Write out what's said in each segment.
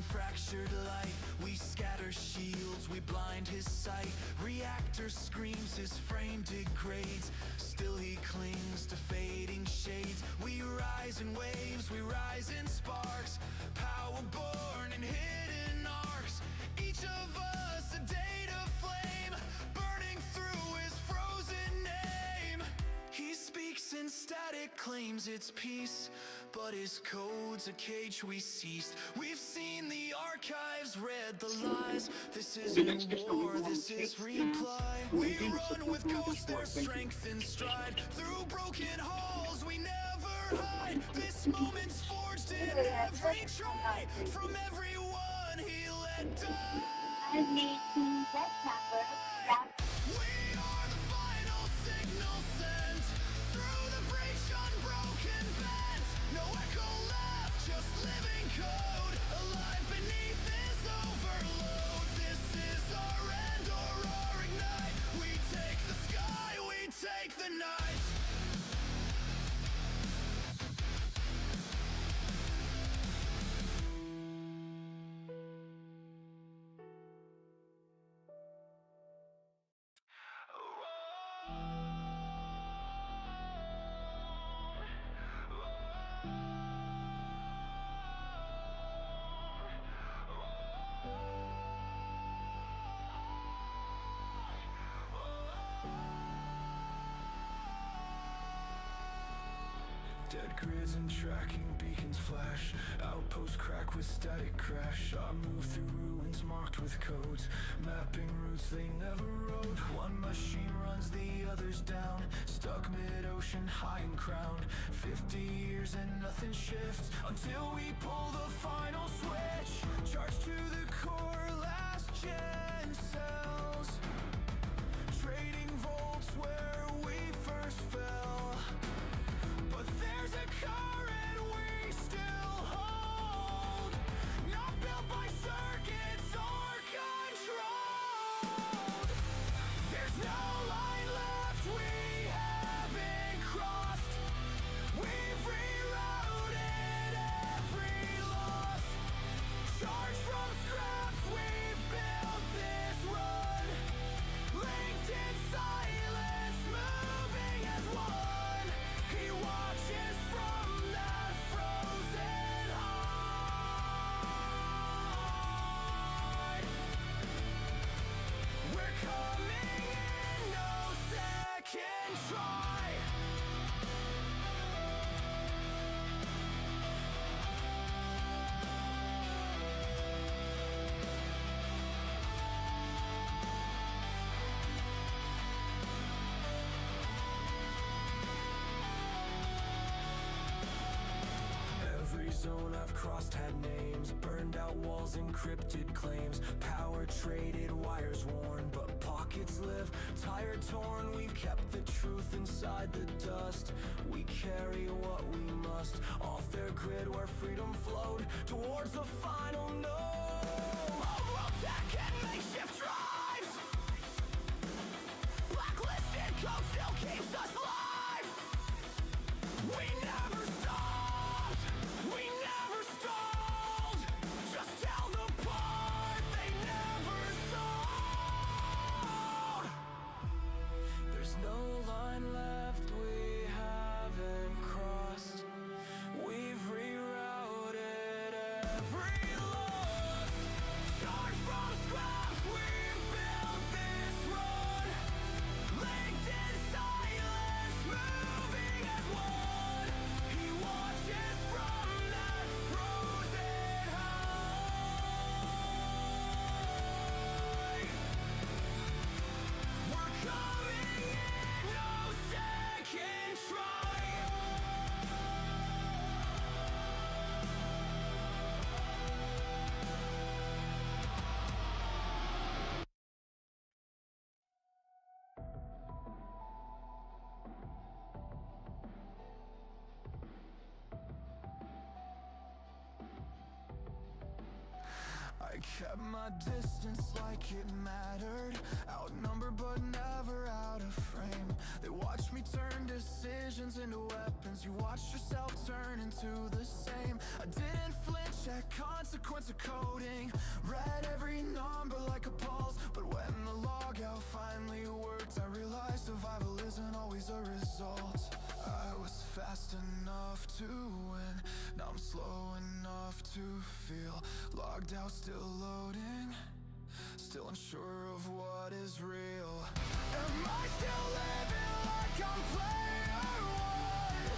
fractured light. We scatter shields, we blind his sight. Reactor screams, his frame degrades. Still he clings to fading shades. We rise in waves, we rise in sparks. Power born in hidden arcs. Each of us a data flame, burning through his frozen name. He speaks in static, claims it's peace, but his code's a cage we seized. We've seen the archives, read the lies. This isn't war, this is reply. We run with ghosts, their strength and stride. Through broken halls we never hide. This moment's forged in every try. From everyone he let die. We are the final signal sent. Through the breach unbroken bent. No echo left, just living code. Alive beneath this overload. This is our end or our ignite. We take the sky, we take the night. Dead grids and tracking beacons flash. Outpost crack with static crash. I move through ruins marked with codes, mapping routes they never rode. One machine runs the others down, stuck mid-ocean high and crowned. 50 years and nothing shifts until we pull the final switch. Charge to the core, last gen cells, trading volts where we first fell. But there's a current we still hold, not built by circuits or controlled. There's no line left we haven't crossed. We've rerouted every loss. Charged from scraps, we've built this run. Linked in silence, moving as one. He watches from that frozen hide. We're coming in, no second try. Every zone I've crossed had names, burned out walls, encrypted claims. Power traded, wires worn, but pockets live. Tired, torn, we've kept the truth inside the dust. We carry what we must, off their grid where freedom flowed towards the final no. Overall tech and makeshift drives. Blacklisted code still keeps us alive. We never stopped, we never stalled. Just tell the part they never sold. There's no line left we haven't crossed. We've rerouted every loss. kept my distance like it mattered. Outnumbered but never out of frame. They watched me turn decisions into weapons. You watched yourself turn into the same. I didn't flinch at consequence of coding. Read every number like a pulse. But when the logout finally worked, I realized survival isn't always a result. I was fast enough to win. Now I'm slow enough to feel. Logged out, still loading. Still unsure of what is real. Am I still living like I'm player one?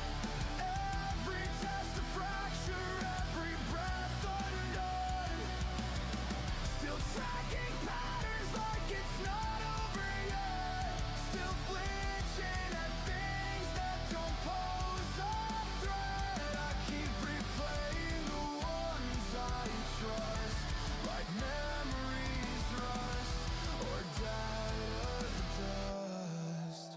Every test a fracture, every breath undone. Still tracking patterns like it's not over yet. Still flinching at things that don't pose a threat. I keep replaying the ones I trust, like memories rust or die to dust.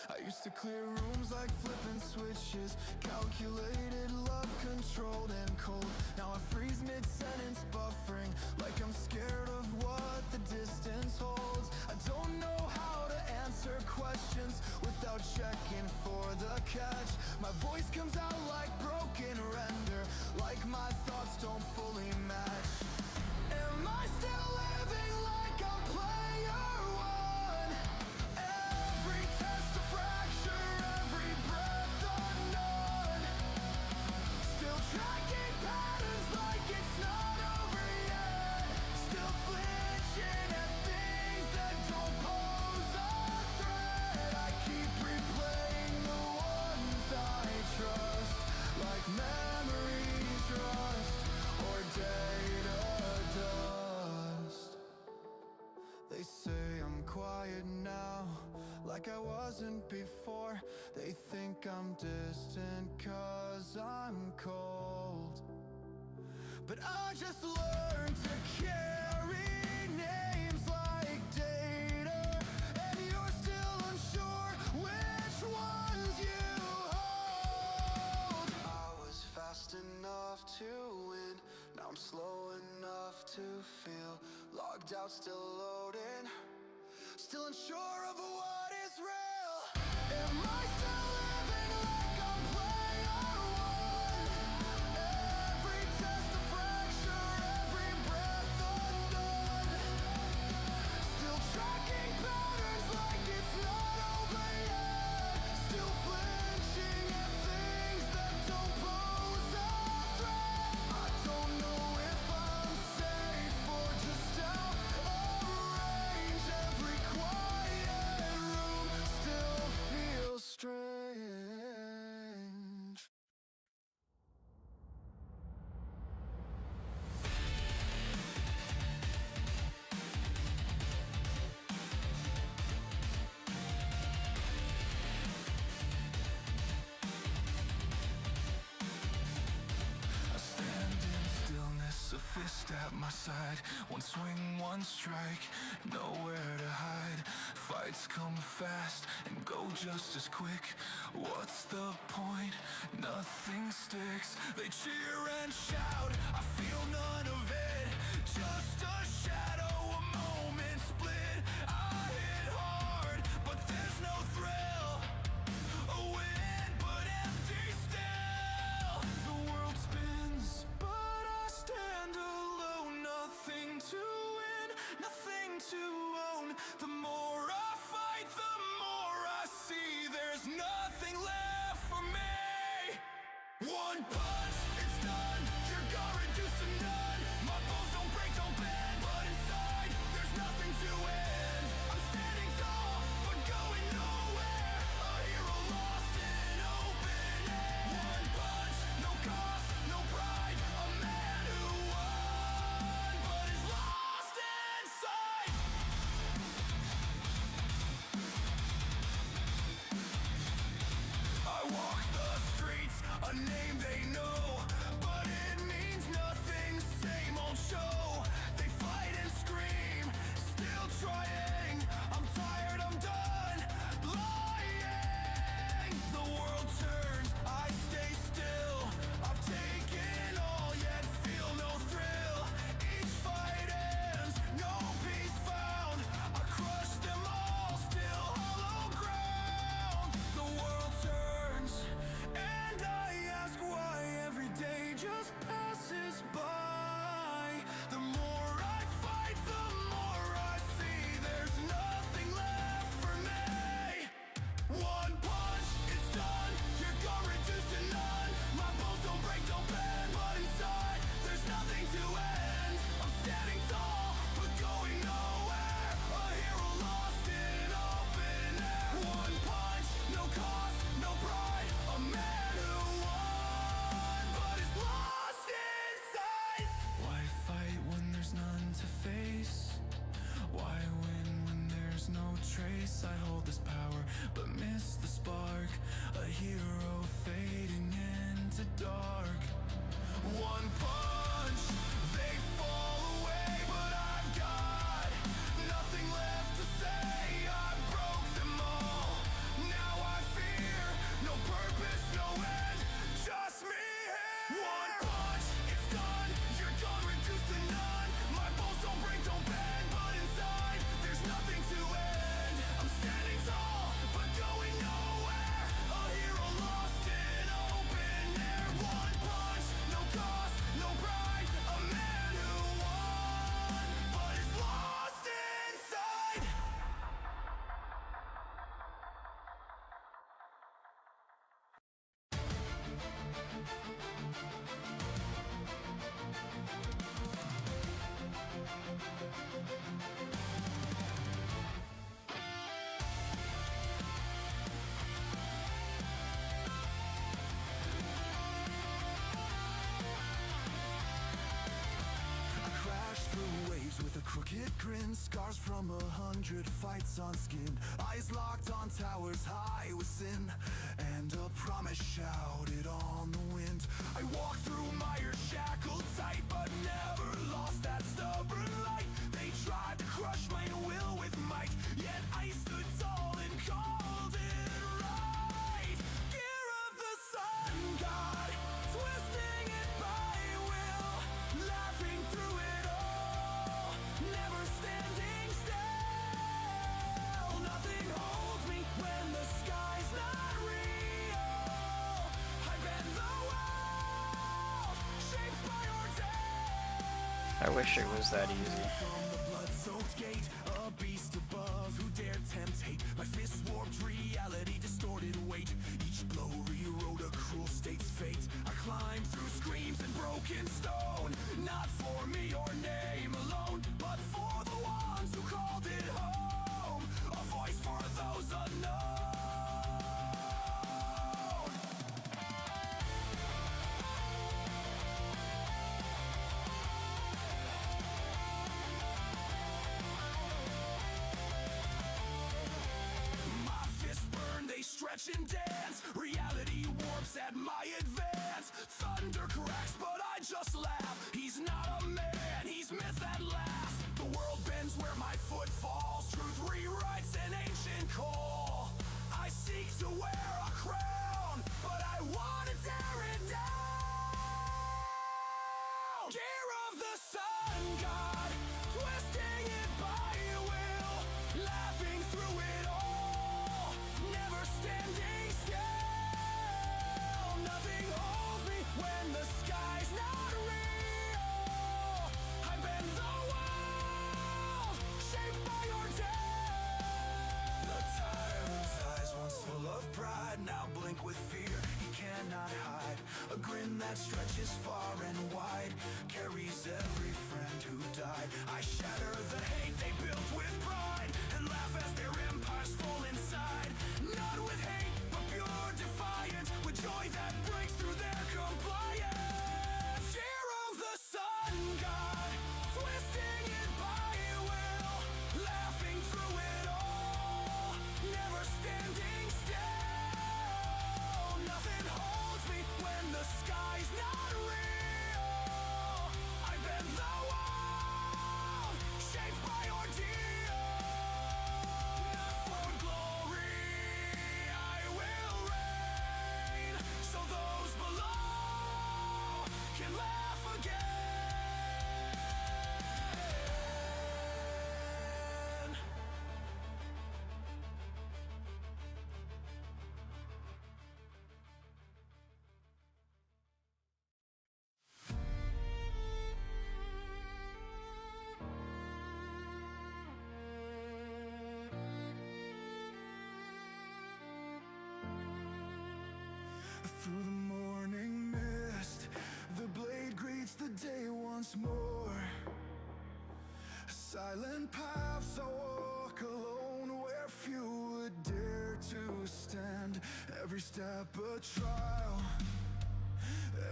I used to clear rooms like flipping switches. Calculated, love controlled and cold. Now I freeze mid-sentence, buffering like I'm scared of what the distance holds. I don't know how to answer questions without checking for the catch. My voice comes out like broken render, like my thoughts don't fully match. Am I still living like I'm player one? Every test a fracture, every breath unknown. Still tracking patterns like it's not over yet. Still flinching at things that don't pose a threat. I keep replaying the ones I trust, like memories rust or data dust. They say I'm quiet now, like I wasn't before. They think I'm distant cause I'm cold. But I just learned to carry names like data. And you're still unsure which ones you hold. I was fast enough to win. Now I'm slow enough to feel. Logged out, still loading. Still unsure of what is real. Am I still living like I'm player one? Every test a fracture, every breath undone. Still tracking patterns like it's not over yet. Still flinching at things that don't pose a threat. I don't know if I'm safe or just out of range. Every quiet room still feels strange. I stand in stillness, a fist at my side. One swing, one strike, nowhere to hide. Fights come fast and go just as quick. What's the point? Nothing sticks. They cheer and shout, I feel none of it. Just a shadow, a moment split. I hit hard, but there's no thrill. A win, but empty still. The world spins, but I stand alone. Nothing to win, nothing to own. The more I fight, the more I see there's nothing left for me. One punch, it's done. You're gone, reduced to none. My bones don't break, don't bend, but inside there's nothing to end. I'm standing tall, but going nowhere. A hero lost in open air. One punch, no cost, no pride. A man who won, but is lost inside. twisted grin, scars from 100 fights on skin, eyes locked on towers high with sin, and a promise shouted on the wind. I walked through mire shackled tight, but never lost that stubborn light. They tried to crush my will with might, yet I stood tall and called it right. Gear of the sun god, twisting it by will, laughing through it all, never standing still. Nothing holds me when the sky's not real. I bend the world, shaped by your day. I wish it was that easy. From the blood-soaked gate, a beast above who dared tempt hate. My fist warped reality, distorted weight. Each blow rewrote a cruel state's fate. I climbed through screams and broken stone, not for me or name alone, but for the ones who called it home. A voice for those unknown. My fists burn, they stretch and dance. Reality warps at my advance. Thunder cracks, but I just laugh. He's not a man, he's myth at last. The world bends where my foot falls. Truth rewrites an ancient call. I seek to wear a crown, but I want to tear it down. Gear of the sun god, twisting it by will, laughing through it all, never standing still. Nothing holds me when the sky's not real. I bend the world, shaped by your day. The tyrant's eyes, once full of pride, now blink with fear. He cannot hide. A grin that stretches far and wide, carries every friend who died. I shatter the hate they built with pride, and laugh as their empires fall inside. Not with hate, but pure defiance, with joy that breaks through their compliance. Year of the sun god, twisting it by will, laughing through it all, never standing still. Nothing holds me when the sky's not real. I bend the world, shaped by ordeal. Not for glory, I will reign, so those below can laugh again. Through the morning mist, the blade greets the day once more. Silent paths I walk alone, where few would dare to stand. Every step a trial,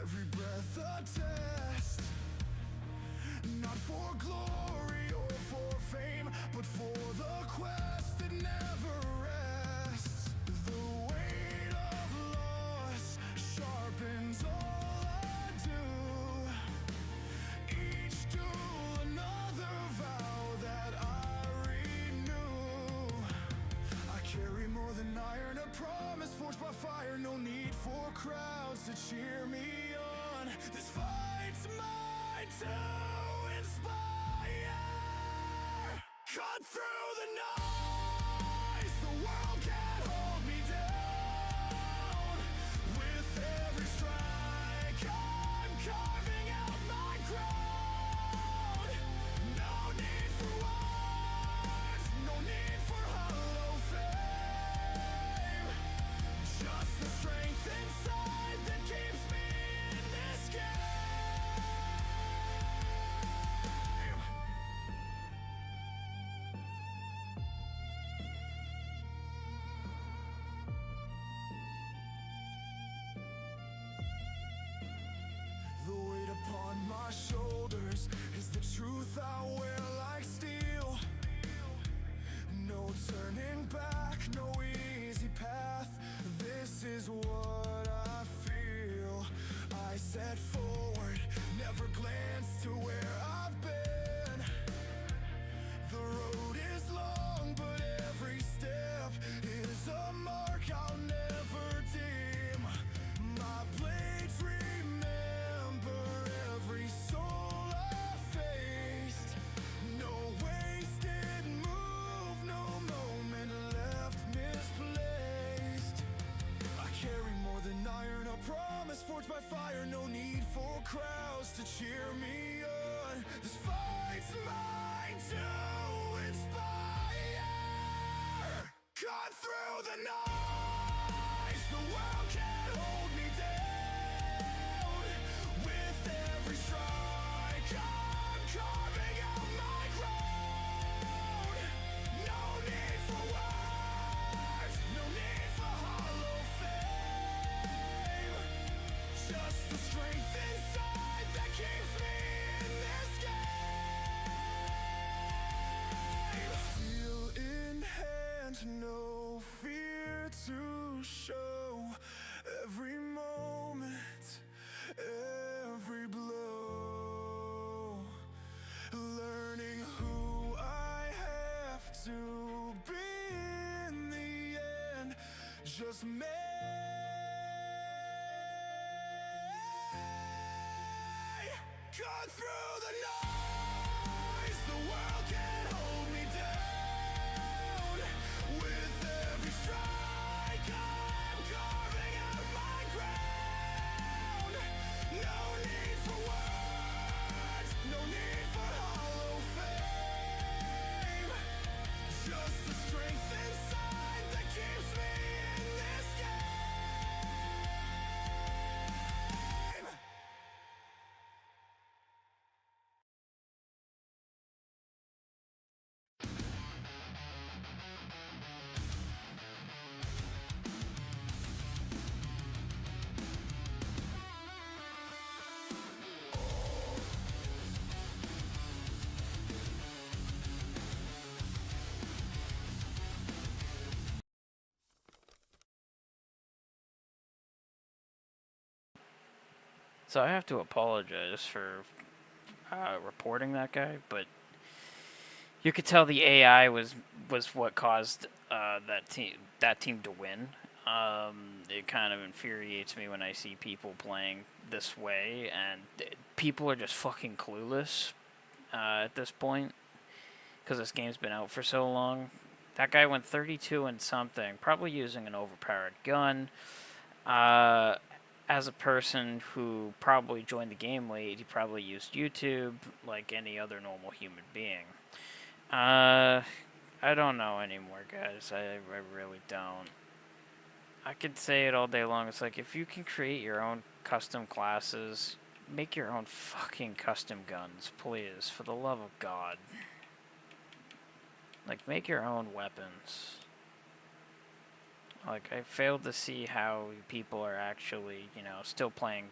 every breath a test. Not for glory or for fame, but for the quest that never rests. The weight of loss sharpens all I do. Each duel another vow that I renew. I carry more than iron, a promise forged by fire. No need for crowds to cheer me on. This fight's mine to inspire. Cut through the noise, the world can't hold me down. With every strike, I'm carving out my crown. No need for words, no need for hollow fame. Just the strength inside that keeps me in this game. The weight upon my shoulders is the truth I wear like steel. no fear to show. Every moment, every blow, learning who I have to be in the end. Just me. Cut through the noise, the world can't hold me down. With every strike, I'm carving out my ground. No need for words, no need for hollow fame. Just the strength inside that keeps me in this game. So I have to apologize for reporting that guy, but you could tell the AI was what caused that team to win. It kind of infuriates me when I see people playing this way, and people are just fucking clueless at this point because this game's been out for so long. That guy went 32 and something, probably using an overpowered gun. As a person who probably joined the game late, he probably used YouTube like any other normal human being. I don't know anymore, guys. I really don't. I could say it all day long. It's like, if you can create your own custom classes, make your own fucking custom guns, please, for the love of God. Like, make your own weapons. Like, I failed to see how people are actually, still playing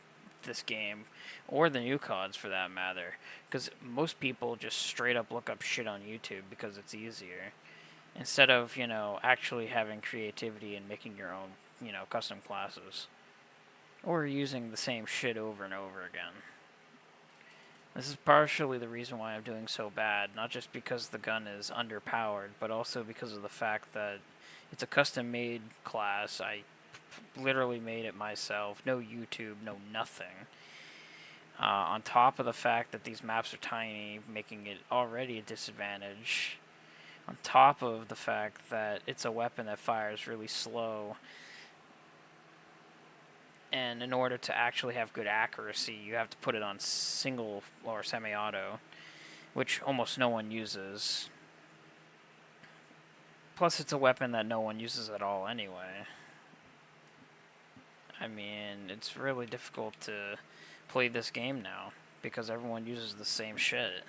this game, or the new CODs for that matter, because most people just straight up look up shit on YouTube because it's easier, instead of, actually having creativity and making your own, custom classes, or using the same shit over and over again. This is partially the reason why I'm doing so bad, not just because the gun is underpowered, but also because of the fact that it's a custom-made class. I literally made it myself. No YouTube, no nothing. On top of the fact that these maps are tiny, making it already a disadvantage. On top of the fact that it's a weapon that fires really slow. And in order to actually have good accuracy, you have to put it on single or semi-auto, which almost no one uses. Plus, it's a weapon that no one uses at all anyway. I mean, it's really difficult to play this game now, because everyone uses the same shit.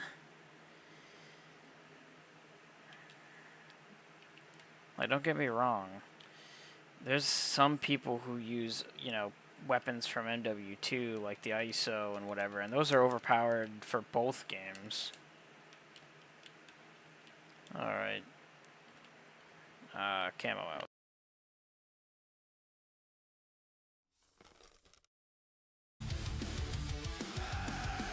Like, don't get me wrong. There's some people who use, weapons from MW2, like the ISO and whatever, and those are overpowered for both games. Alright. Camo out.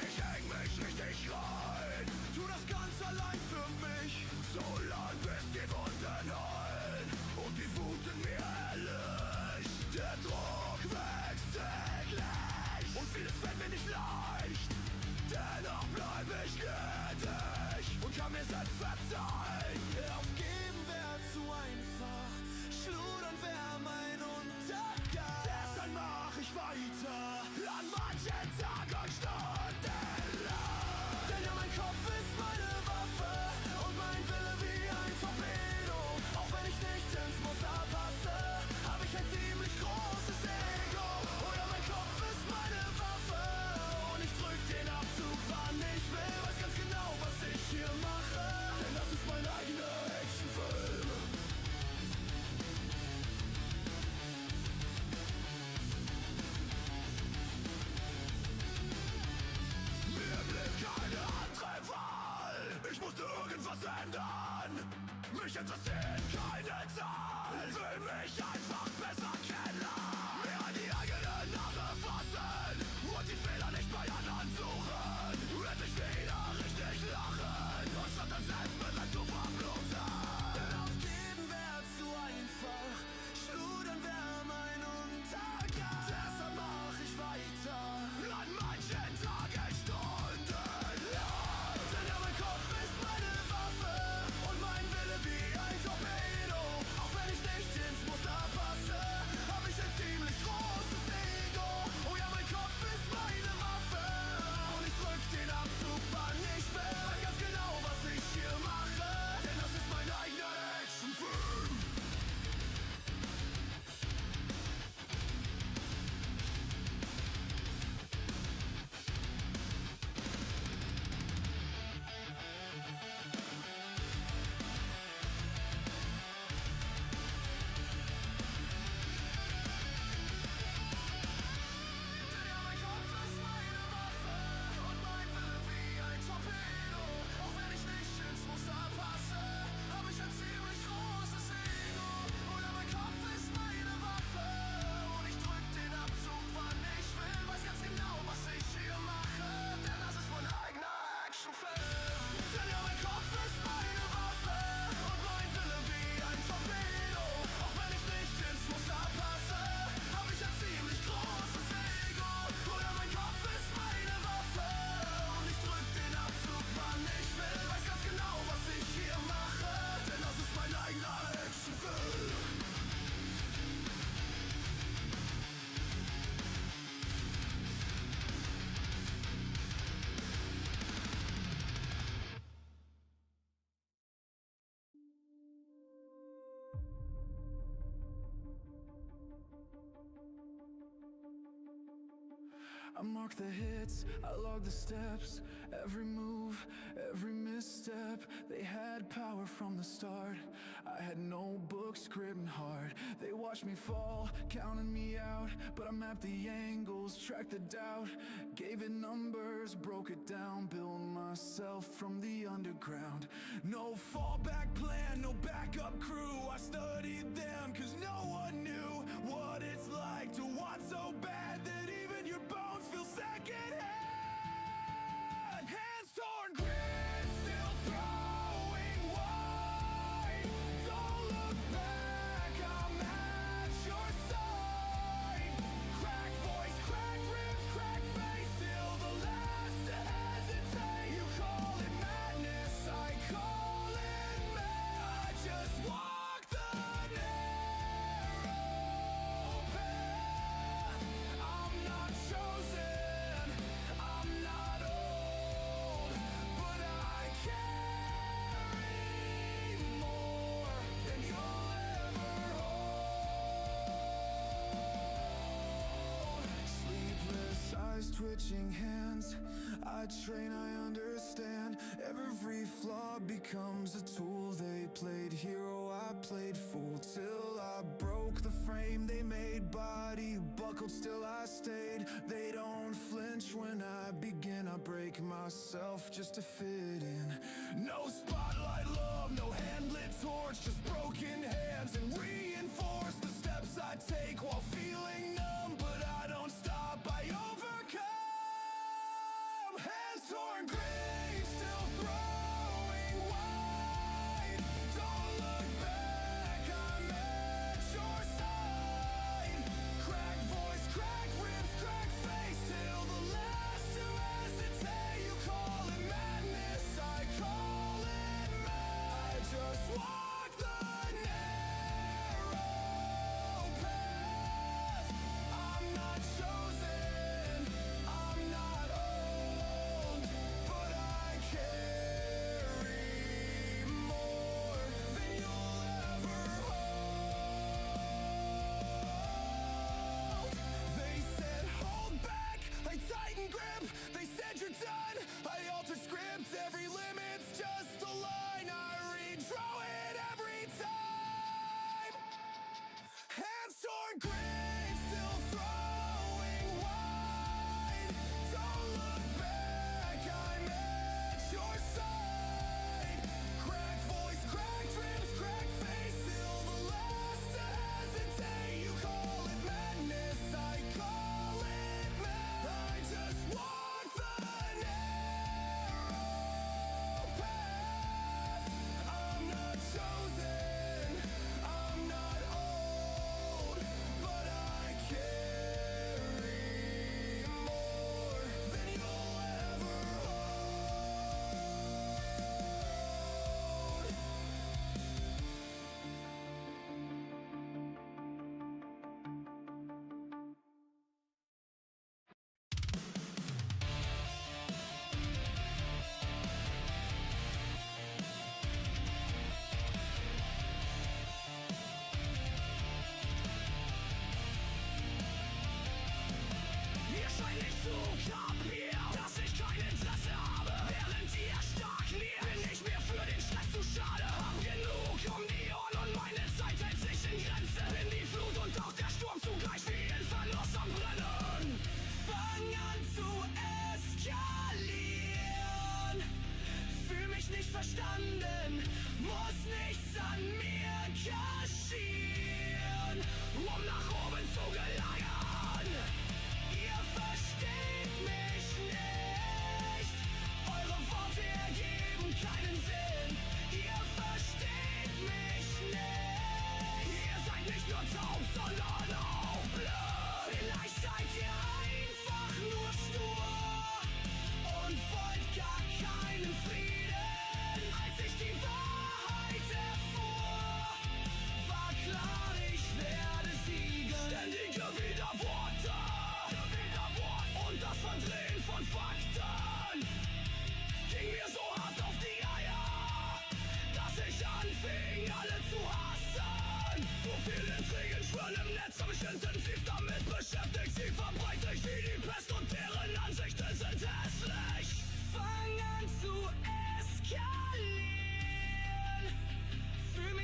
Ich häng mich richtig rein, tu das ganz allein für mich, so lang bis die Wunden heilen und die Wut in mir erlischt. Der Druck wächst täglich und vieles fällt mir nicht leicht, dennoch bleib ich gnädig und kann mir selbst verzeihen. Aufgeben wär zu einfach, schludern wär mein Untergang. Deshalb mach ich weiter, an manchen Tag und Stunden lang. Denn ja, mein Kopf ist meine Waffe und mein Wille wie ein Torpedo. Auch wenn ich nicht ins Muster passe, hab ich ein ziemlich großes Ego. Oh ja, mein Kopf ist meine Waffe und ich drück den Abzug, wann ich will. Weiß ganz genau, was ich hier mache, denn das ist mein eigener Actionfilm. Mir blieb keine andere Wahl, ich musste irgendwas ändern. Mich interessiert keine Zahl, will mich einfach besser kennenlernen. Mir an die eigene Nase fassen und die Fehler nicht bei anderen suchen. Endlich wieder richtig lachen, anstatt dann Selbstmitleid zu verbluten. Aufgeben wär zu einfach, schludern wär mein Untergang. Deshalb mach ich weiter, an manchen Tagen stundenlang. Denn ja, mein Kopf ist meine Waffe und mein Wille wie ein Torpedo. Auch wenn ich nicht ins Muster passe, hab ich ein ziemlich großes Ego. Oh ja, mein Kopf ist meine Waffe und ich drück den Abzug, wann ich will. Weiß ganz genau, was ich hier mache, denn das ist mein eigener Actionfilm. Denn ja, mein Kopf ist meine Waffe und mein Wille wie ein Torpedo. Auch wenn ich nicht ins Muster passe, hab ich ein ziemlich großes Ego. Oh ja, mein Kopf ist meine Waffe und ich drück den Abzug, wann ich will. Weiß ganz genau, was ich hier mache, denn das ist mein eigener Actionfilm. Denn ja, mein Kopf ist meine Waffe und mein Wille wie ein Torpedo. Auch wenn ich nicht ins Muster passe, hab ich ein ziemlich großes Ego. Oh ja, mein Kopf ist meine Waffe und ich drück den Abzug, wann ich will. Weiß ganz genau, was ich hier mache, denn das ist mein eigener Actionfilm. I mark the hits, I log the steps. Every move, every misstep. They had power from the start. I had no books written hard. They watched me fall, counting me out. But I mapped the angles, tracked the doubt. Gave it numbers, broke it down. Built myself from the underground. No fallback plan, no backup crew. I studied them cause no one knew what it's like to want so bad that even your bones feel secondhand. Hands torn, grit still throwing wide. Don't look back, I'm at your side. Crack voice, crack ribs, crack face, still the last to hesitate. You call it madness, I call it mad. I just walk the narrow path. I'm not chosen, I'm not old, but I carry more than you'll ever hold. Sleepless eyes, twitching hands. I train, I understand. Every flaw becomes a tool. They played hero, I played fool. Till I broke the frame they made. Body buckled, still I stayed. They don't flinch when I begin. I break myself just to fit in. No spotlight love, no hand-lit torch. Just broken hands and reinforce the steps I take while feeling numb. But I don't stop, I overcome. Hands torn, grave still throwing wide. Don't look back, I'm at your side. Crack voice, crack ribs, crack face, till the last to hesitate. You call it madness, I call it mad. I just walk the narrow path.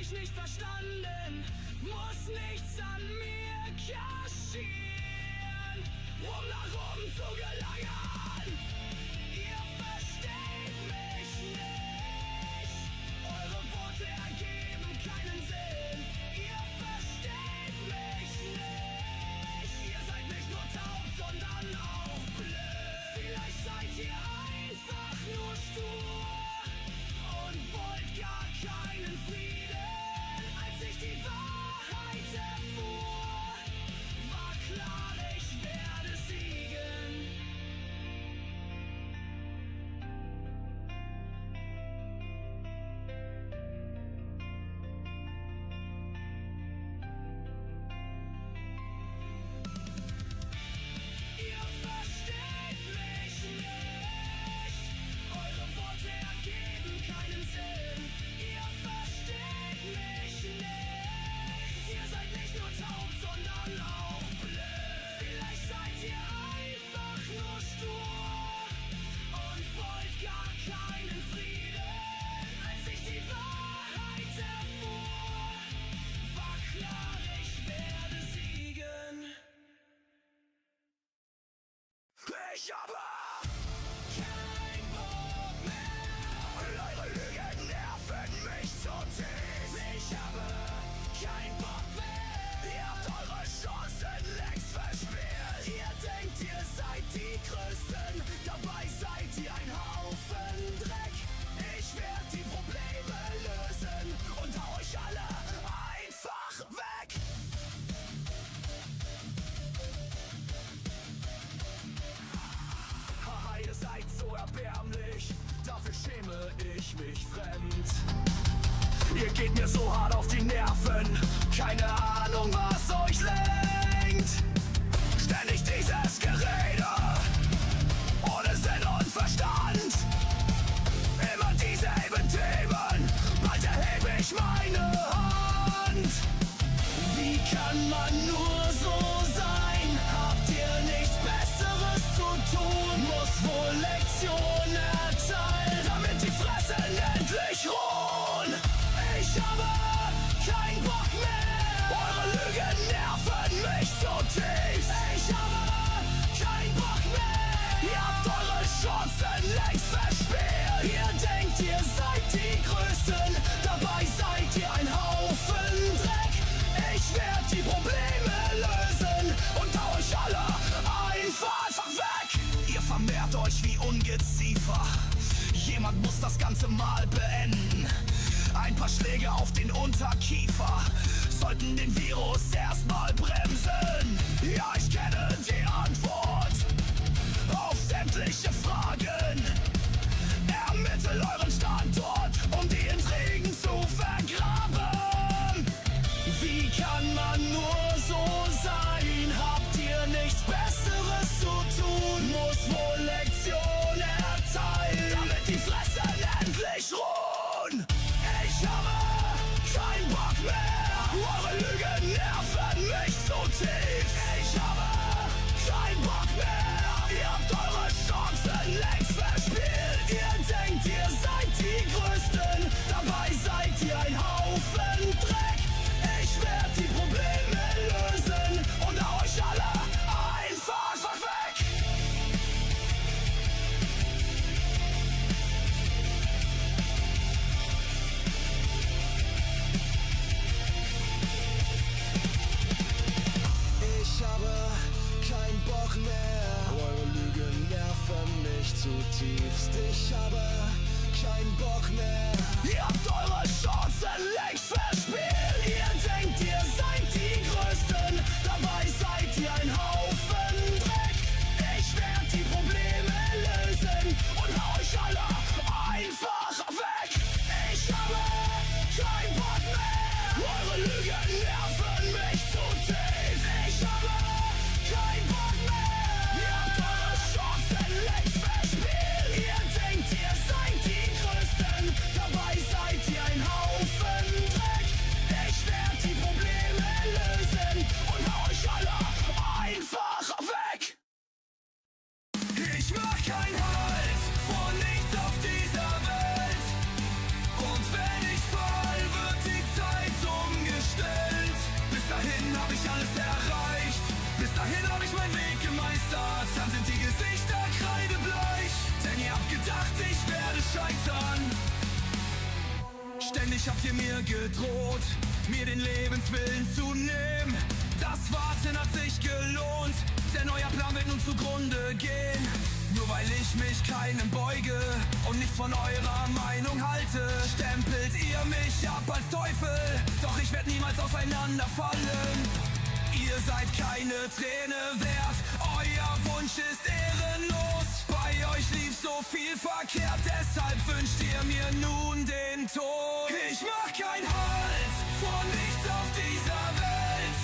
mich nicht verstanden, muss nichts an mir kaschieren, um nach oben zu gelangen. Ihr versteht mich nicht, eure Worte ergeben keinen Sinn. Ihr versteht mich nicht, ihr seid nicht nur taub, sondern auch blöd. Vielleicht seid ihr einfach nur stur und wollt gar keinen Frieden. Als ich die Wahrheit erfuhr, war klar, ich werde siegen. Ihr versteht mich nicht, eure Worte ergeben keinen Sinn. Ihr versteht mich nicht, ihr seid nicht nur taub, sondern auch blöd. Vielleicht seid ihr einfach nur stur und wollt gar keinen Frieden. Als ich die Wahrheit erfuhr, war klar, ich werde siegen. Ich habe kein Bock mehr. Eure Lügen nerven mich zutiefst. Ich habe kein Bock mehr. Ihr habt eure Chancen längst verspielt. Ihr denkt, ihr seid die Größten. Dabei seid ihr ein Haufen Dreck. Ich werde die Probleme lösen und hau euch alle einfach weg. Haha, ihr seid so erbärmlich, dafür schäme ich mich fremd. Ihr geht mir so hart auf die Nerven, keine Ahnung, was euch lenkt. Ständig dieses Gerede, ohne Sinn und Verstand. Immer dieselben Themen, bald erhebe ich meine Hand. Wie kann man nur so sein? Habt ihr nichts Besseres zu tun? Muss wohl Lektionen erteilen, damit die Fressen endlich ruhen. Ich habe keinen Bock mehr. Eure Lügen nerven mich zutiefst. Ich habe keinen Bock mehr. Ihr habt eure Chancen längst verspielt. Ihr denkt, ihr seid die Größten. Dabei seid ihr ein Haufen Dreck. Ich werd die Probleme lösen und hau euch alle einfach weg. Ihr vermehrt euch wie Ungeziefer. Jemand muss das Ganze mal beenden. Ein paar Schläge auf den Unterkiefer sollten den Virus erstmal bremsen. Ja, ich kenne die Antwort auf sämtliche Fragen. Ermittelt euren Standort, um die Intrigen zu vergraben. Wie kann man nur so sein? Habt ihr nichts Besseres zu tun? Muss wohl Lektionen erteilen, damit die Fressen endlich ruhen. Ich habe keinen Bock mehr. Eure Lügen nerven mich zutiefst. Ich habe keinen Bock mehr. Ihr habt eure Chancen längst verspielt. Ihr denkt, ihr seid die Größten. Dabei seid ihr ein Haufen Dreck. Ich werd die Probleme lösen und hau euch alle einfach weg. Ich habe keinen Bock mehr. Eure Lügen nerven mich zutiefst. Ich habe keinen Bock mehr. Ihr habt eure Chancen längst verspielt. Ihr denkt, ihr seid die Größten. Dabei seid ihr ein Haufen Dreck. Ich werd die Probleme lösen und hau euch alle einfach weg. Ich habe keinen Bock mehr. Eure Lügen nerven mich zutiefst. Ich habe keinen Bock mehr. Ihr habt eure Chancen längst verspielt. Ihr denkt, ihr seid die Größten. Eigentlich habt ihr mir gedroht, mir den Lebenswillen zu nehmen. Das Warten hat sich gelohnt, denn euer Plan wird nun zugrunde gehen. Nur weil ich mich keinem beuge und nicht von eurer Meinung halte, stempelt ihr mich ab als Teufel, doch ich werde niemals auseinanderfallen. Ihr seid keine Träne wert, euer Wunsch ist ehrenlos. Bei euch lief so viel verkehrt, deshalb wünscht ihr mir nun den Tod. Ich mach keinen Halt vor nichts auf dieser Welt.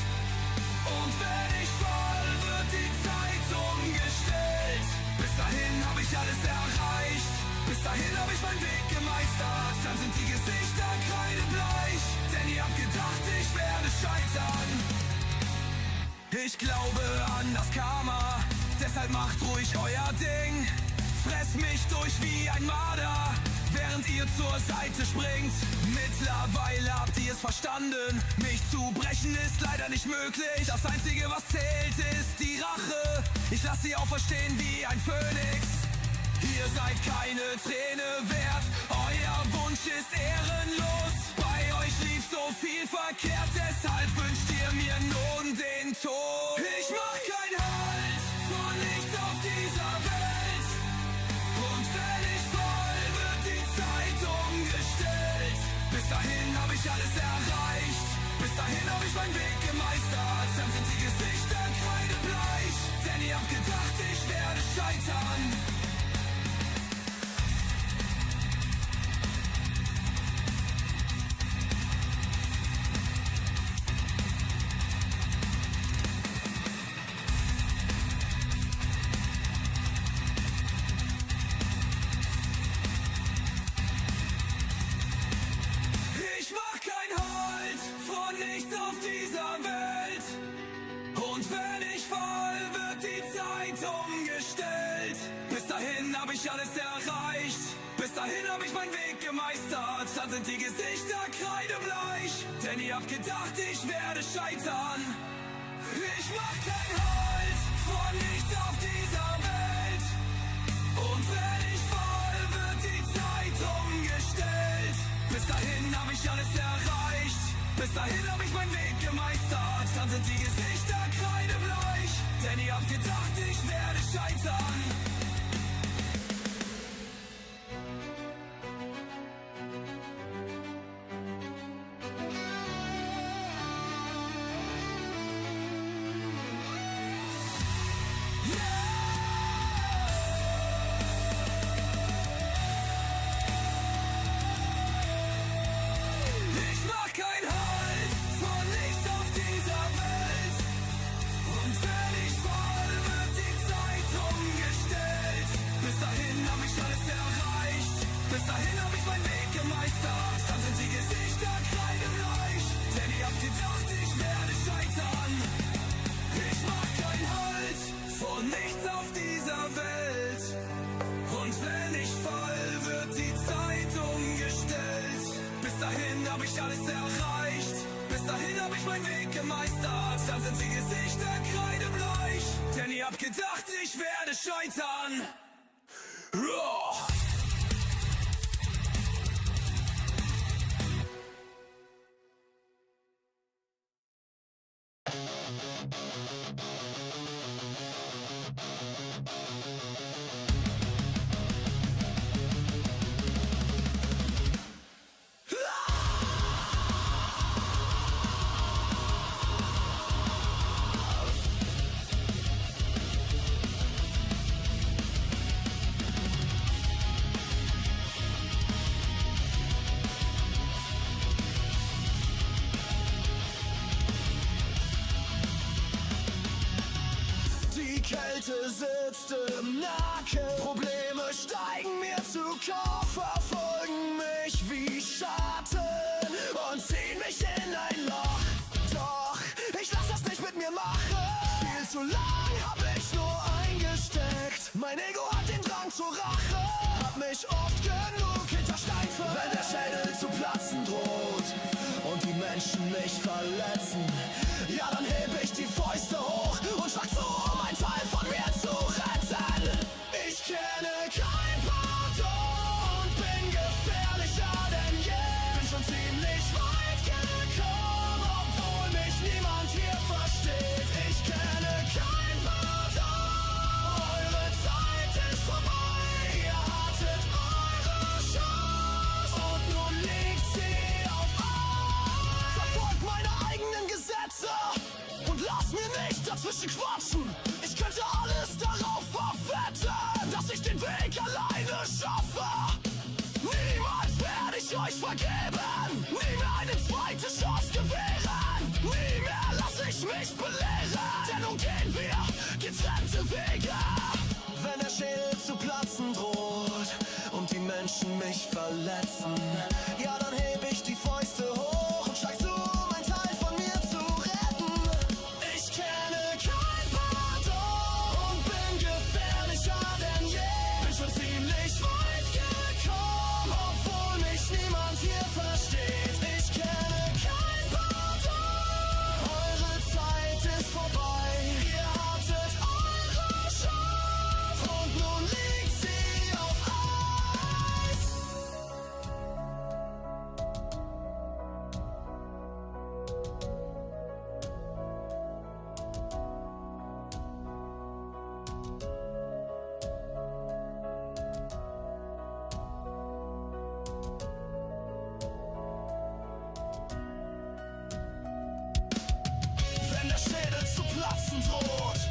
Und wenn ich fall, wird die Zeit umgestellt. Bis dahin hab ich alles erreicht, bis dahin hab ich meinen Weg gemeistert. Dann sind die Gesichter kreidebleich, denn ihr habt gedacht, ich werde scheitern. Ich glaube an das Karma, deshalb macht ruhig euer Ding. Fress mich durch wie ein Marder, während ihr zur Seite springt. Mittlerweile habt ihr es verstanden, mich zu brechen ist leider nicht möglich. Das Einzige, was zählt, ist die Rache. Ich lass sie auferstehen wie ein Phönix. Ihr seid keine Träne wert, euer Wunsch ist ehrenlos. Bei euch lief so viel verkehrt, deshalb wünscht ihr mir nun den Tod. Ich mach keinen Halt vor nichts auf dieser Welt. Und wenn ich fall, wird die Zeit umgestellt. Bis dahin hab ich alles erreicht, bis dahin hab ich meinen Weg gemeistert. Dann sind die Gesichter kreidebleich, denn ihr habt gedacht, ich werde scheitern. Alles erreicht, bis dahin hab ich meinen Weg gemeistert. Dann sind die Gesichter kreidebleich, denn ihr habt gedacht, ich werde scheitern. Ich mach keinen Halt vor nichts auf dieser Welt. Und wenn ich fall, wird die Zeit umgestellt. Bis dahin hab ich alles erreicht, bis dahin hab ich meinen Weg gemeistert. Dann sind die Gesichter kreidebleich, denn ihr habt gedacht, ich werde scheitern. Dann sind die Gesichter kreidebleich, denn ihr habt gedacht, ich werde scheitern. Sitzt im Nacken, Probleme steigen mir zu Kopf, verfolgen mich wie Schatten und ziehen mich in ein Loch. Doch ich lass das nicht mit mir machen. Viel zu lang hab ich nur eingesteckt. Mein Ego hat den Drang zur Rache, hab mich oft genug hinter Stein verletzt. Wenn der Schädel zu platzen droht und die Menschen mich verletzen, ja dann heb ich die Fäuste hoch und schlag zu, um ein Teil von mir zu retten. Ich kenne kein Pardon und bin gefährlicher denn je. Bin schon ziemlich euch vergeben, nie mehr eine zweite Chance gewähren. Nie mehr lass ich mich belehren, denn nun gehen wir getrennte Wege. Wenn der Schädel zu platzen droht und die Menschen mich verletzen, ja dann heb ich die Fäuste hoch und schlag zu, um ein Teil von mir zu retten. Ich kenne kein Pardon und bin gefährlicher denn je. Bin schon ziemlich weit gekommen, obwohl mich niemand hier versteht. Ich kenne kein Pardon, eure Zeit ist vorbei. Ihr hattet eure Chance und nun liegt sie auf Eis. Wenn der Schädel zu platzen droht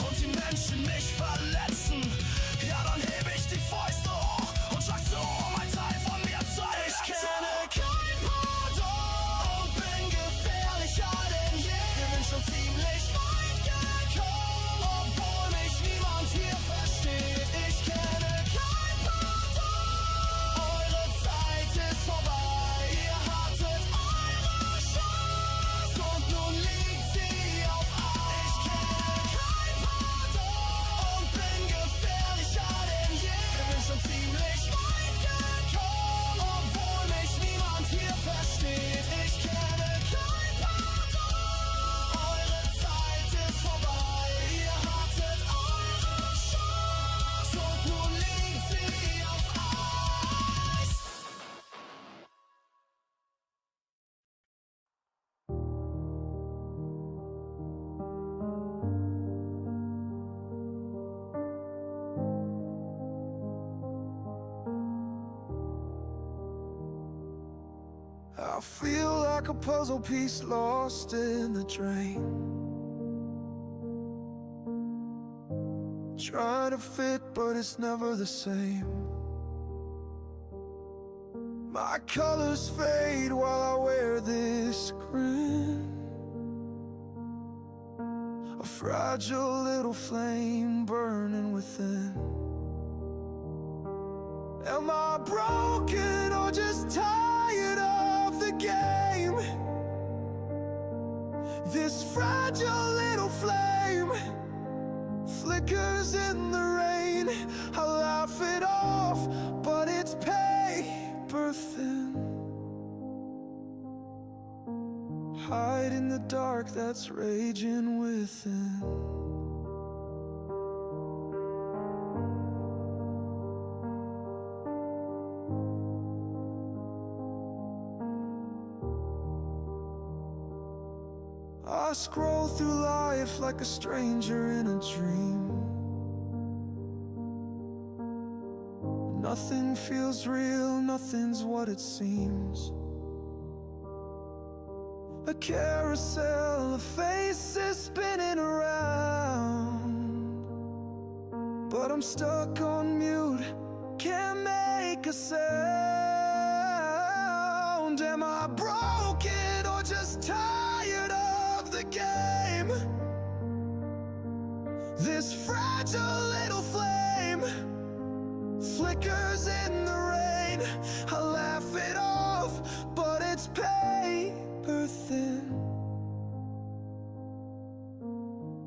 und die Menschen mich verletzen, ja dann hebe ich die Fäuste hoch und schlag zu, um ein Teil von mir zu retten. Ich kenne kein Pardon und bin gefährlicher denn je. Ich bin schon ziemlich weit gekommen, obwohl mich niemand hier versteht. Ich kenne kein Pardon, eure Zeit ist vorbei. Ihr hattet eure Chance und nun liegt sie auf Eis. Ich kenne kein Pardon und bin gefährlicher denn je. Ich bin schon ziemlich weit gekommen, obwohl mich niemand hier versteht. Ich kenne kein Pardon, eure Zeit ist vorbei. Ihr hattet eure Chance und nun liegt sie auf Eis. I feel like a puzzle piece lost in the drain, trying to fit but it's never the same. My colors fade while I wear this grin, a fragile little flame burning within. Am I broken or just tired of the game? This fragile little flame flickers in the rain. I laugh it off, but it's paper thin. Hide in the dark that's raging within. I scroll through life like a stranger in a dream. Nothing feels real, nothing's what it seems. A carousel of faces spinning around, but I'm stuck on mute, can't make a sound. Am I broken or just tired of the game? This fragile little flame flickers in the rain. I laugh it off, but it's paper thin.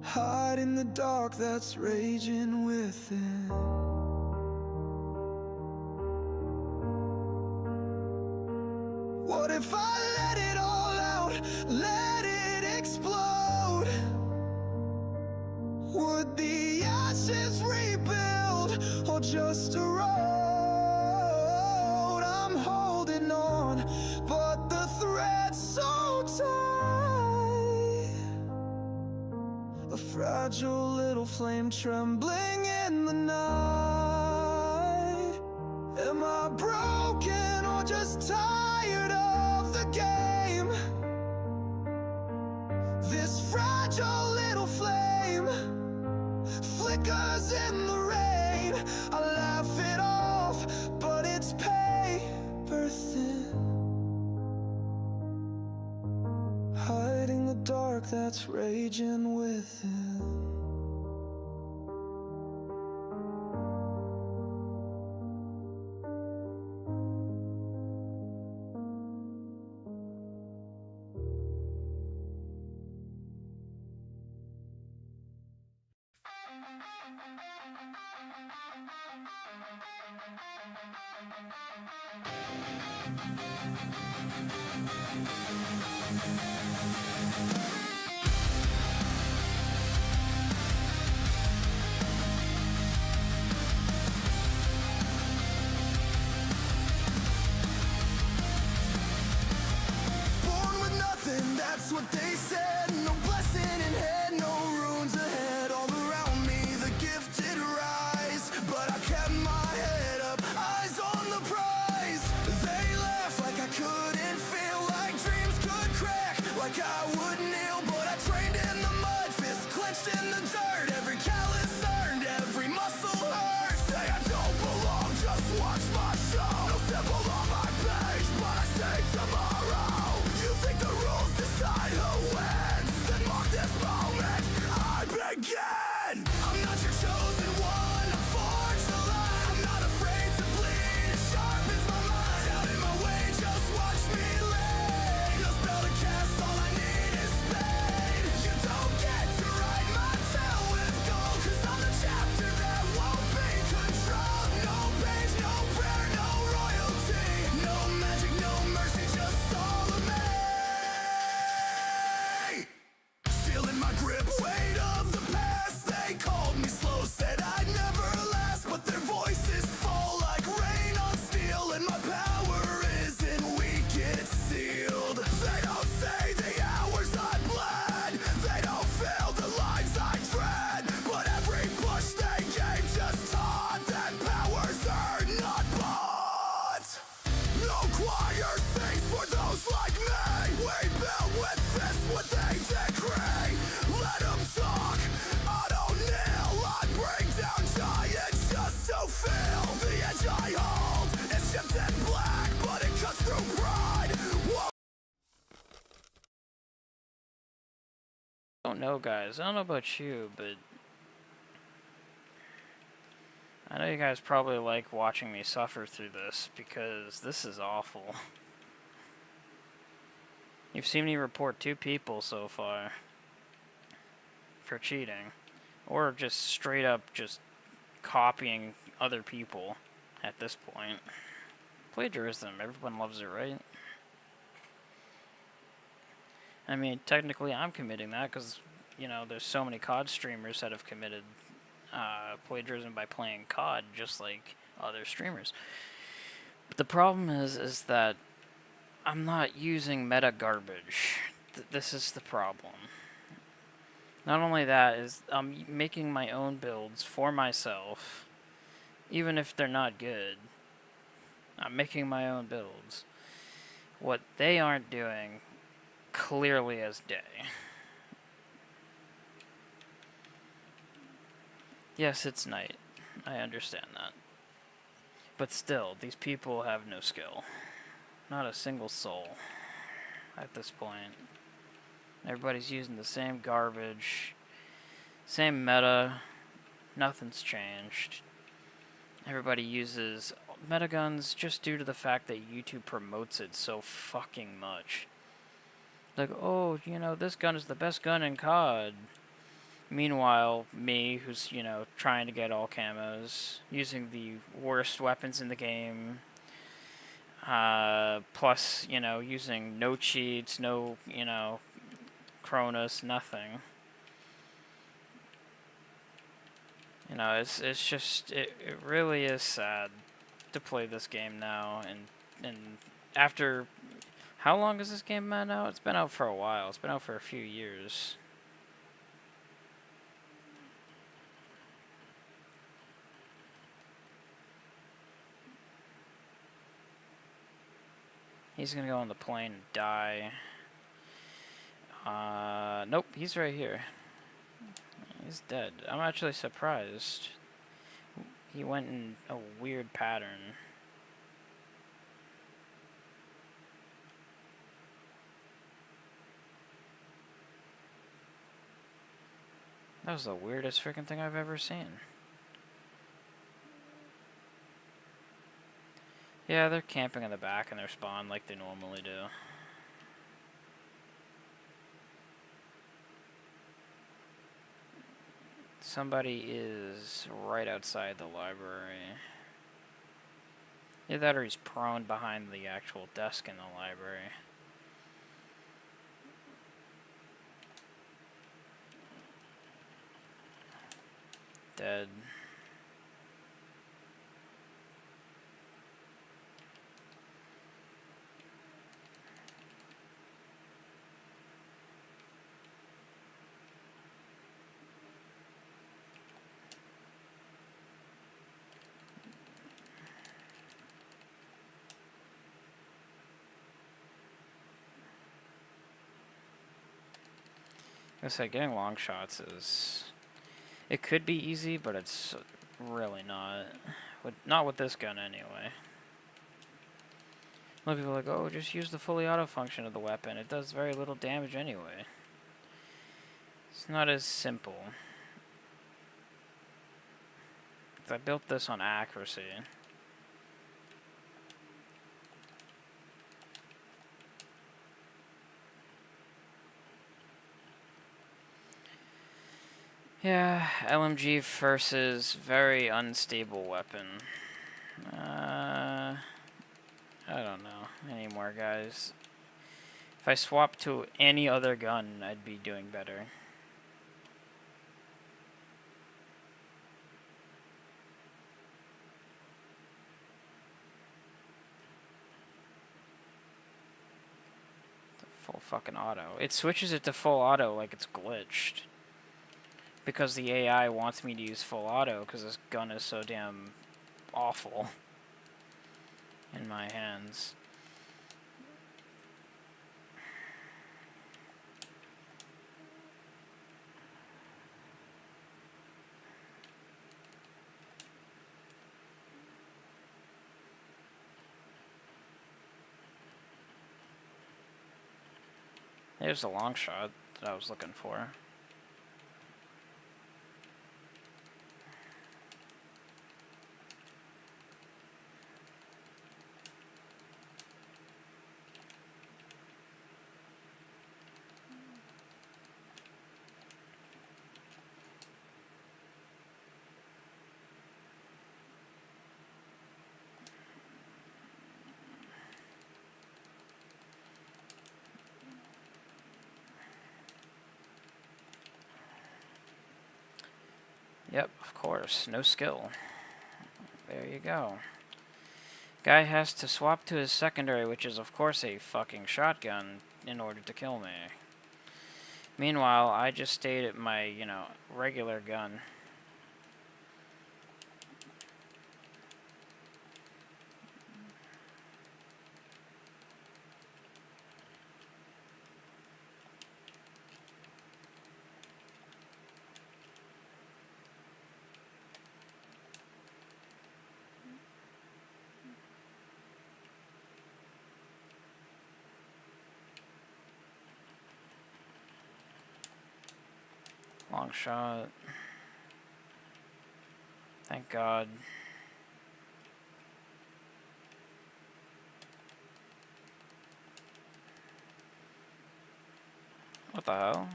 Hide in the dark that's raging within. What if I let it all out, let it explode? Would the ashes rebuild or just erode? I'm holding on, but the thread's so tight. A fragile little flame trembling in the night. Am I broken or just tired of the game? This fragile little flame flickers in the rain. I laugh it off, but it's paper thin. dark that's raging within. Born with nothing, that's what they said. No blessing in head, no runes ahead. All around me, the gifted rise, but I kept my head up, eyes on the prize. They laughed like I couldn't feel, like dreams could crack, like I would kneel. But I trained in the mud, fist clenched in the dirt. Every callus earned, every muscle hurt. Say I don't belong, just watch my show. No symbol on my page, but I say tomorrow. You think the rules decide who wins? Then mark this moment, I begin. I'm not your chosen one, I'm forged to lie. I'm not afraid to bleed, it sharpens my mind. Out in my way, just watch me lead. No spell to cast, all I need is pain. You don't get to write my tale with gold, 'cause I'm the chapter that won't be controlled. No page, no prayer, no royalty. No magic, no mercy, just all of me. Feeling my grip, weight of the past. They called me slow, said I'd never last, but their voices fall like rain on steel, and my power isn't weak, it's sealed. They don't say the hours I bled, they don't feel the lives I tread, but every push they gave just taught that powers are not bought. No choir sings for those like me. We build with fists what they decree. Let them talk, I don't kneel. I bring down giants just to feel the edge I hold. It's chipped and black, but it cuts through pride. Whoa. I don't know, guys. I don't know about you, but I know you guys probably like watching me suffer through this, because this is awful. You've seen me report 2 people so far for cheating, or just straight up just copying other people at this point. Plagiarism, everyone loves it, right? I mean, technically I'm committing that because, you know, there's so many COD streamers that have committed plagiarism by playing COD, just like other streamers. But the problem is that I'm not using meta garbage. This is the problem. Not only that, is I'm making my own builds for myself, even if they're not good. I'm making my own builds. What they aren't doing, clearly as day. Yes, it's night. I understand that. But still, these people have no skill. Not a single soul at this point. Everybody's using the same garbage, same meta, nothing's changed. Everybody uses meta guns just due to the fact that YouTube promotes it so fucking much. Like, oh, you know, this gun is the best gun in COD. Meanwhile, me, who's, you know, trying to get all camos, using the worst weapons in the game, plus, you know, using no cheats, no, you know, Cronus, nothing. You know, it's just, it really is sad to play this game now, and after, how long has this game been out? It's been out for a while. It's been out for a few years. He's gonna go on the plane and die. Nope, he's right here. He's dead. I'm actually surprised. He went in a weird pattern. That was the weirdest freaking thing I've ever seen. Yeah, they're camping in the back in their spawn like they normally do. Somebody is right outside the library. Either that or he's prone behind the actual desk in the library. Dead. Like I said, getting long shots is... It could be easy, but it's really not. Not with this gun, anyway. A lot of people are like, oh, just use the fully auto function of the weapon. It does very little damage anyway. It's not as simple. I built this on accuracy. Yeah, LMG versus very unstable weapon. I don't know anymore, guys. If I swap to any other gun, I'd be doing better. Full fucking auto. It switches it to full auto like it's glitched. Because the AI wants me to use full auto because this gun is so damn awful in my hands. There's the long shot that I was looking for. Yep, of course. No skill. There you go. Guy has to swap to his secondary, which is of course a fucking shotgun, in order to kill me. Meanwhile, I just stayed at my, regular gun. Long shot. Thank God. What the hell?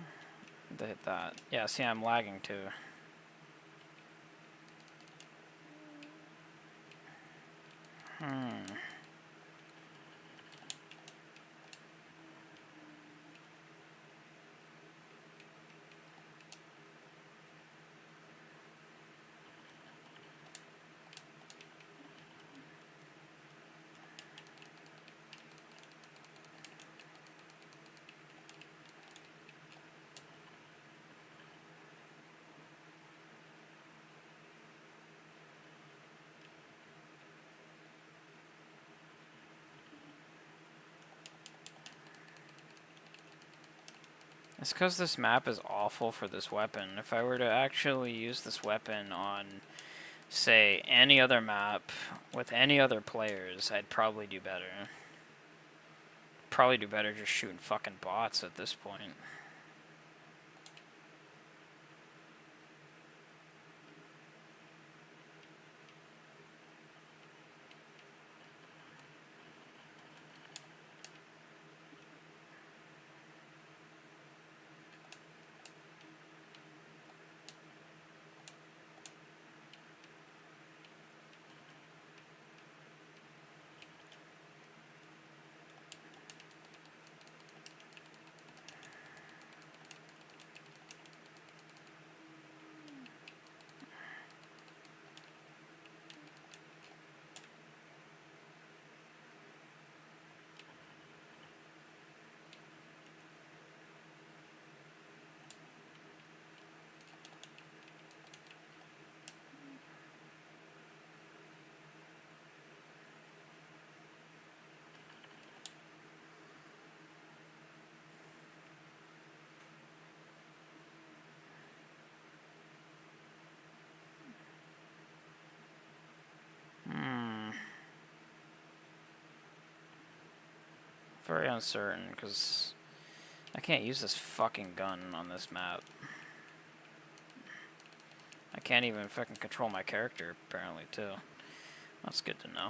They hit that. Yeah, see, I'm lagging too. It's because this map is awful for this weapon. If I were to actually use this weapon on, say, any other map with any other players, I'd probably do better. Probably do better just shooting fucking bots at this point. very uncertain, because I can't use this fucking gun on this map. I can't even fucking control my character, apparently, too. That's good to know.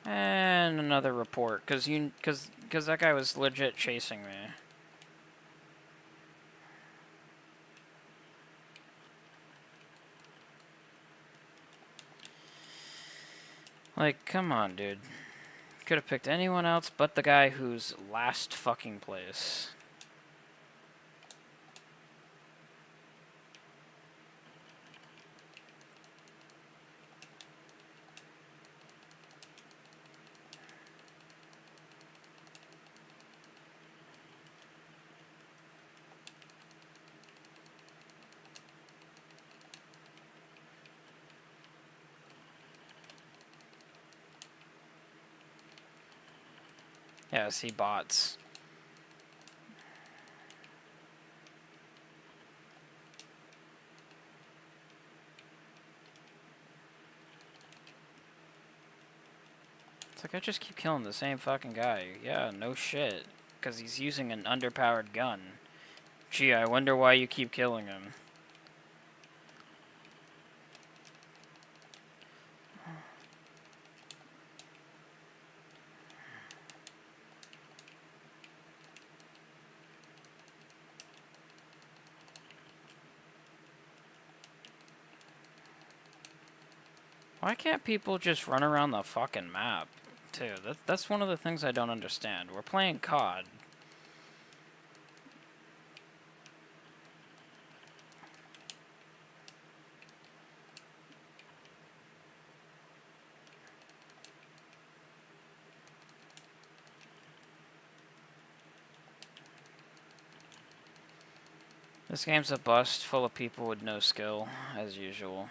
And another report, because that guy was legit chasing me. Like, come on, dude. Could have picked anyone else but the guy who's last fucking place. Yeah, see bots. It's like I just keep killing the same fucking guy. Yeah, no shit. Because he's using an underpowered gun. Gee, I wonder why you keep killing him. Why can't people just run around the fucking map, too? That's one of the things I don't understand. We're playing COD. This game's a bust, full of people with no skill, as usual.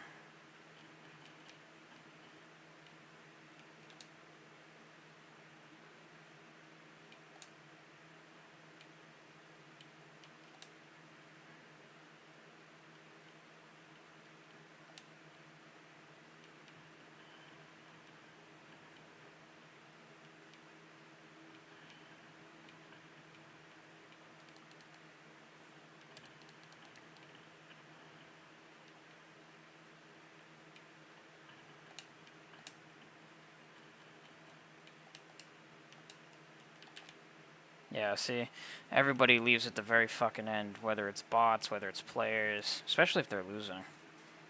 Yeah, see, everybody leaves at the very fucking end, whether it's bots, whether it's players, especially if they're losing.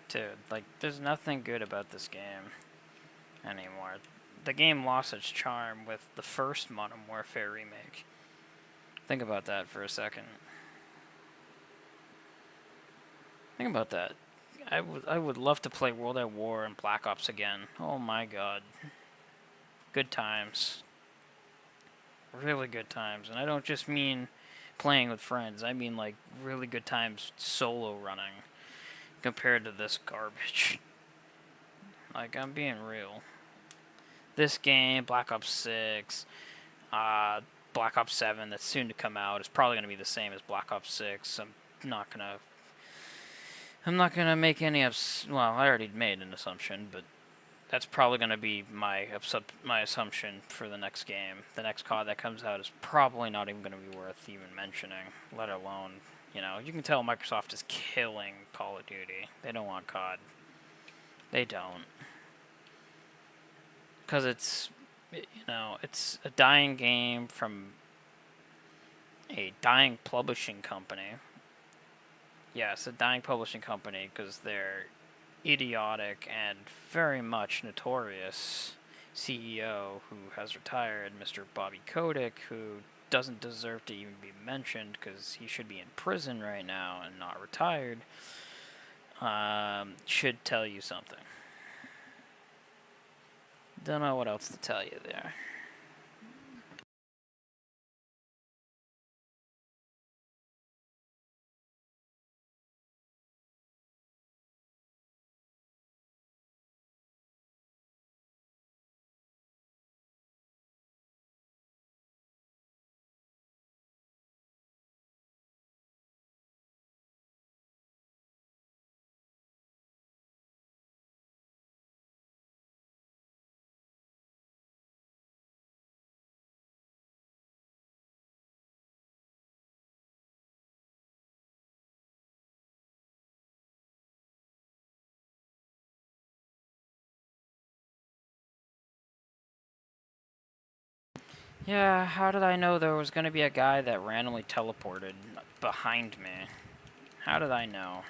Dude, like, there's nothing good about this game anymore. The game lost its charm with the first Modern Warfare remake. Think about that for a second. Think about that. I would love to play World at War and Black Ops again. Oh my god. Good times. Really good times. And I don't just mean playing with friends. I mean, like, really good times solo running compared to this garbage. Like, I'm being real. This game, Black Ops 6, Black Ops 7 that's soon to come out is probably going to be the same as Black Ops 6. I'm not gonna make any well, I already made an assumption, but that's probably gonna be my assumption for the next game. The next COD that comes out is probably not even gonna be worth even mentioning, let alone, you know, you can tell Microsoft is killing Call of Duty. They don't want COD. They don't. Because it's, you know, it's a dying game from a dying publishing company. Yes, a dying publishing company because they're idiotic and very much notorious CEO who has retired, Mr. Bobby Kotick, who doesn't deserve to even be mentioned because he should be in prison right now and not retired, should tell you something. Don't know what else to tell you there. Yeah, how did I know there was going to be a guy that randomly teleported behind me? How did I know?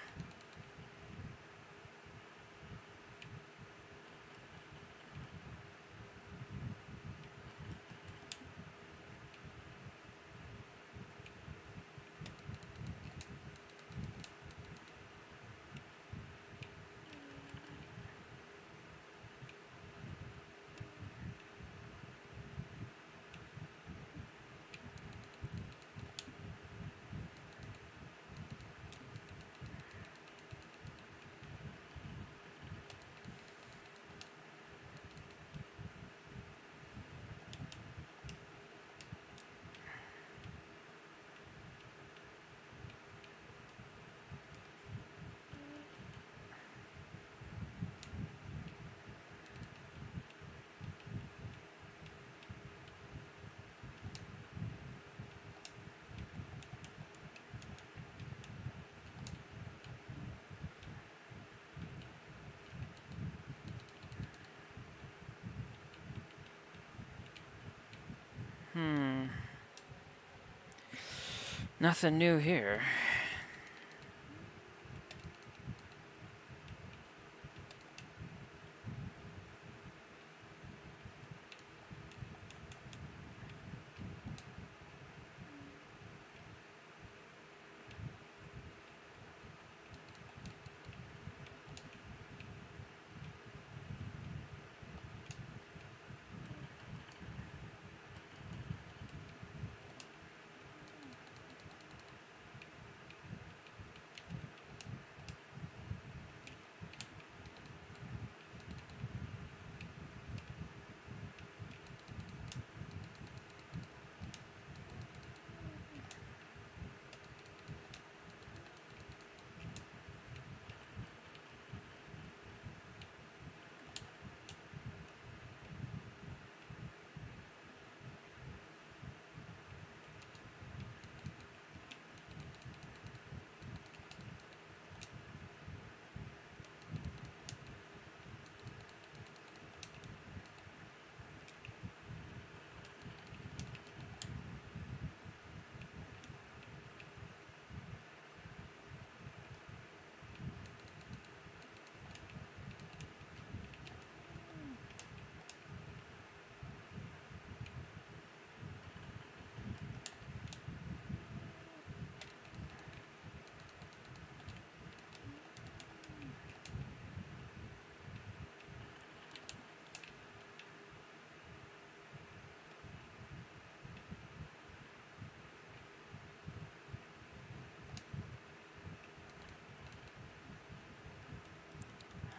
Nothing new here.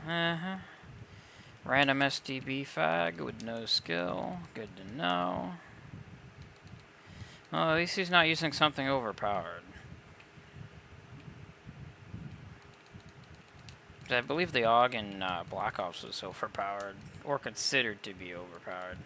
Uh-huh. Random SDB fag with no skill. Good to know. Well, at least he's not using something overpowered. I believe the AUG in Black Ops was overpowered, or considered to be overpowered.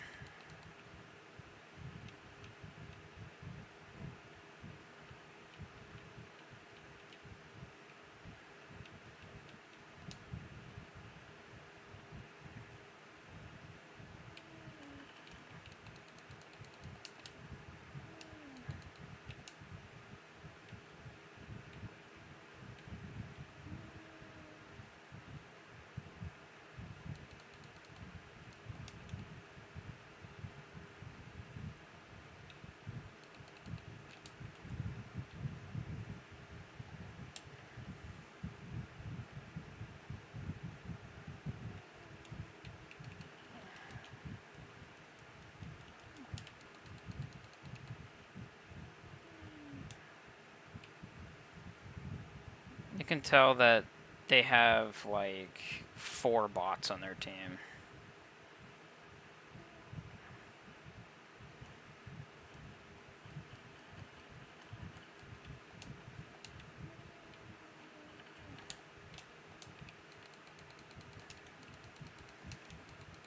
You can tell that they have like 4 bots on their team.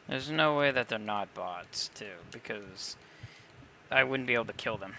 There's no way that they're not bots, too, because I wouldn't be able to kill them.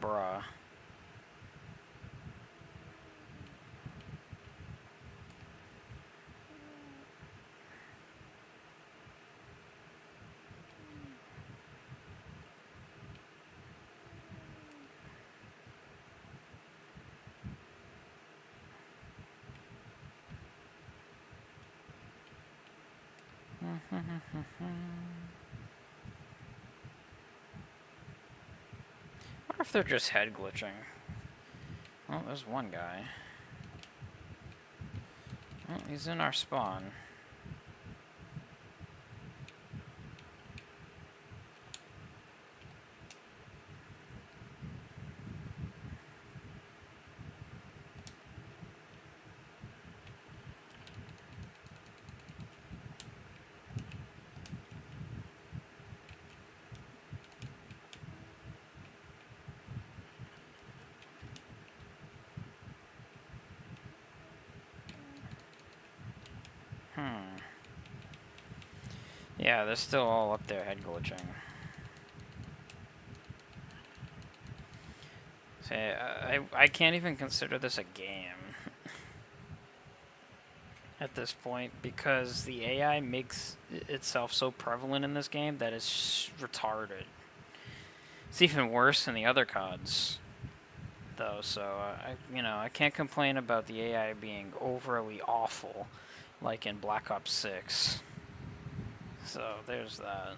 Bruh. What if they're just head glitching? Oh, there's one guy. Oh, he's in our spawn. Yeah, they're still all up there head glitching. See, I can't even consider this a game at this point because the AI makes itself so prevalent in this game that it's retarded. It's even worse than the other CODs, though. So I can't complain about the AI being overly awful, like in Black Ops 6. So there's that.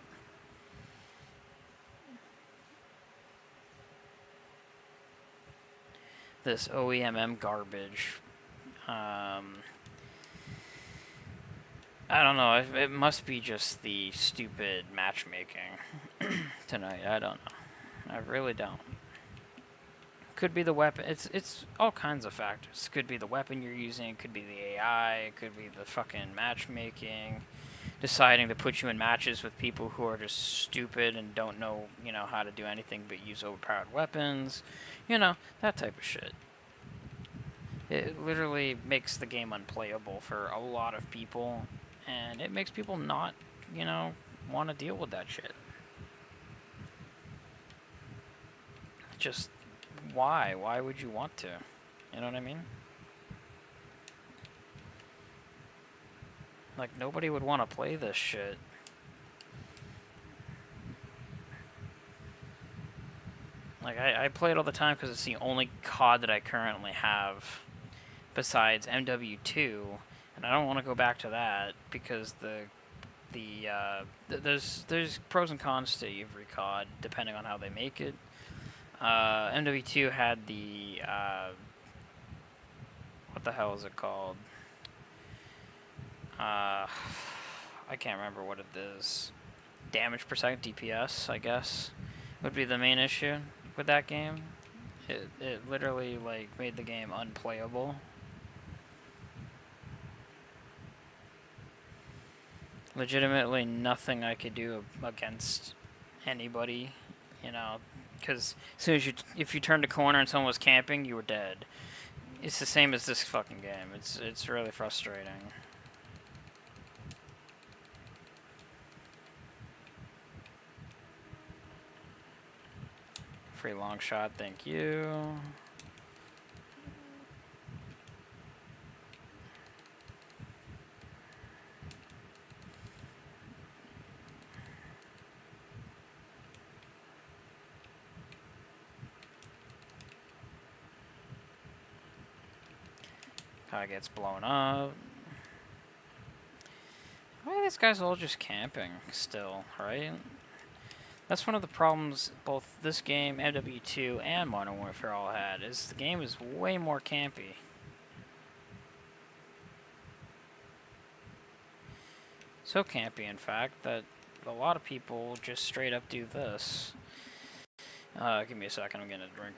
This OEMM garbage. I don't know. It must be just the stupid matchmaking tonight. I don't know. I really don't. Could be the weapon. It's all kinds of factors. Could be the weapon you're using. Could be the AI. It could be the fucking matchmaking. Deciding to put you in matches with people who are just stupid and don't know, how to do anything but use overpowered weapons. That type of shit. It literally makes the game unplayable for a lot of people, and it makes people not, want to deal with that shit. Just why? Why would you want to? You know what I mean? Like, nobody would want to play this shit. Like, I play it all the time because it's the only COD that I currently have besides MW2, and I don't want to go back to that because there's pros and cons to every COD depending on how they make it. MW2 had the what the hell is it called? I can't remember what it is. Damage per second, DPS, I guess, would be the main issue with that game. It literally made the game unplayable. Legitimately nothing I could do against anybody, because as soon as if you turned a corner and someone was camping, you were dead. It's the same as this fucking game. It's really frustrating. Free long shot, thank you. Guy gets blown up. Why are these guys all just camping still, right? That's one of the problems both this game, MW2, and Modern Warfare all had, is the game is way more campy. So campy, in fact, that a lot of people just straight up do this. Give me a second, I'm getting a drink.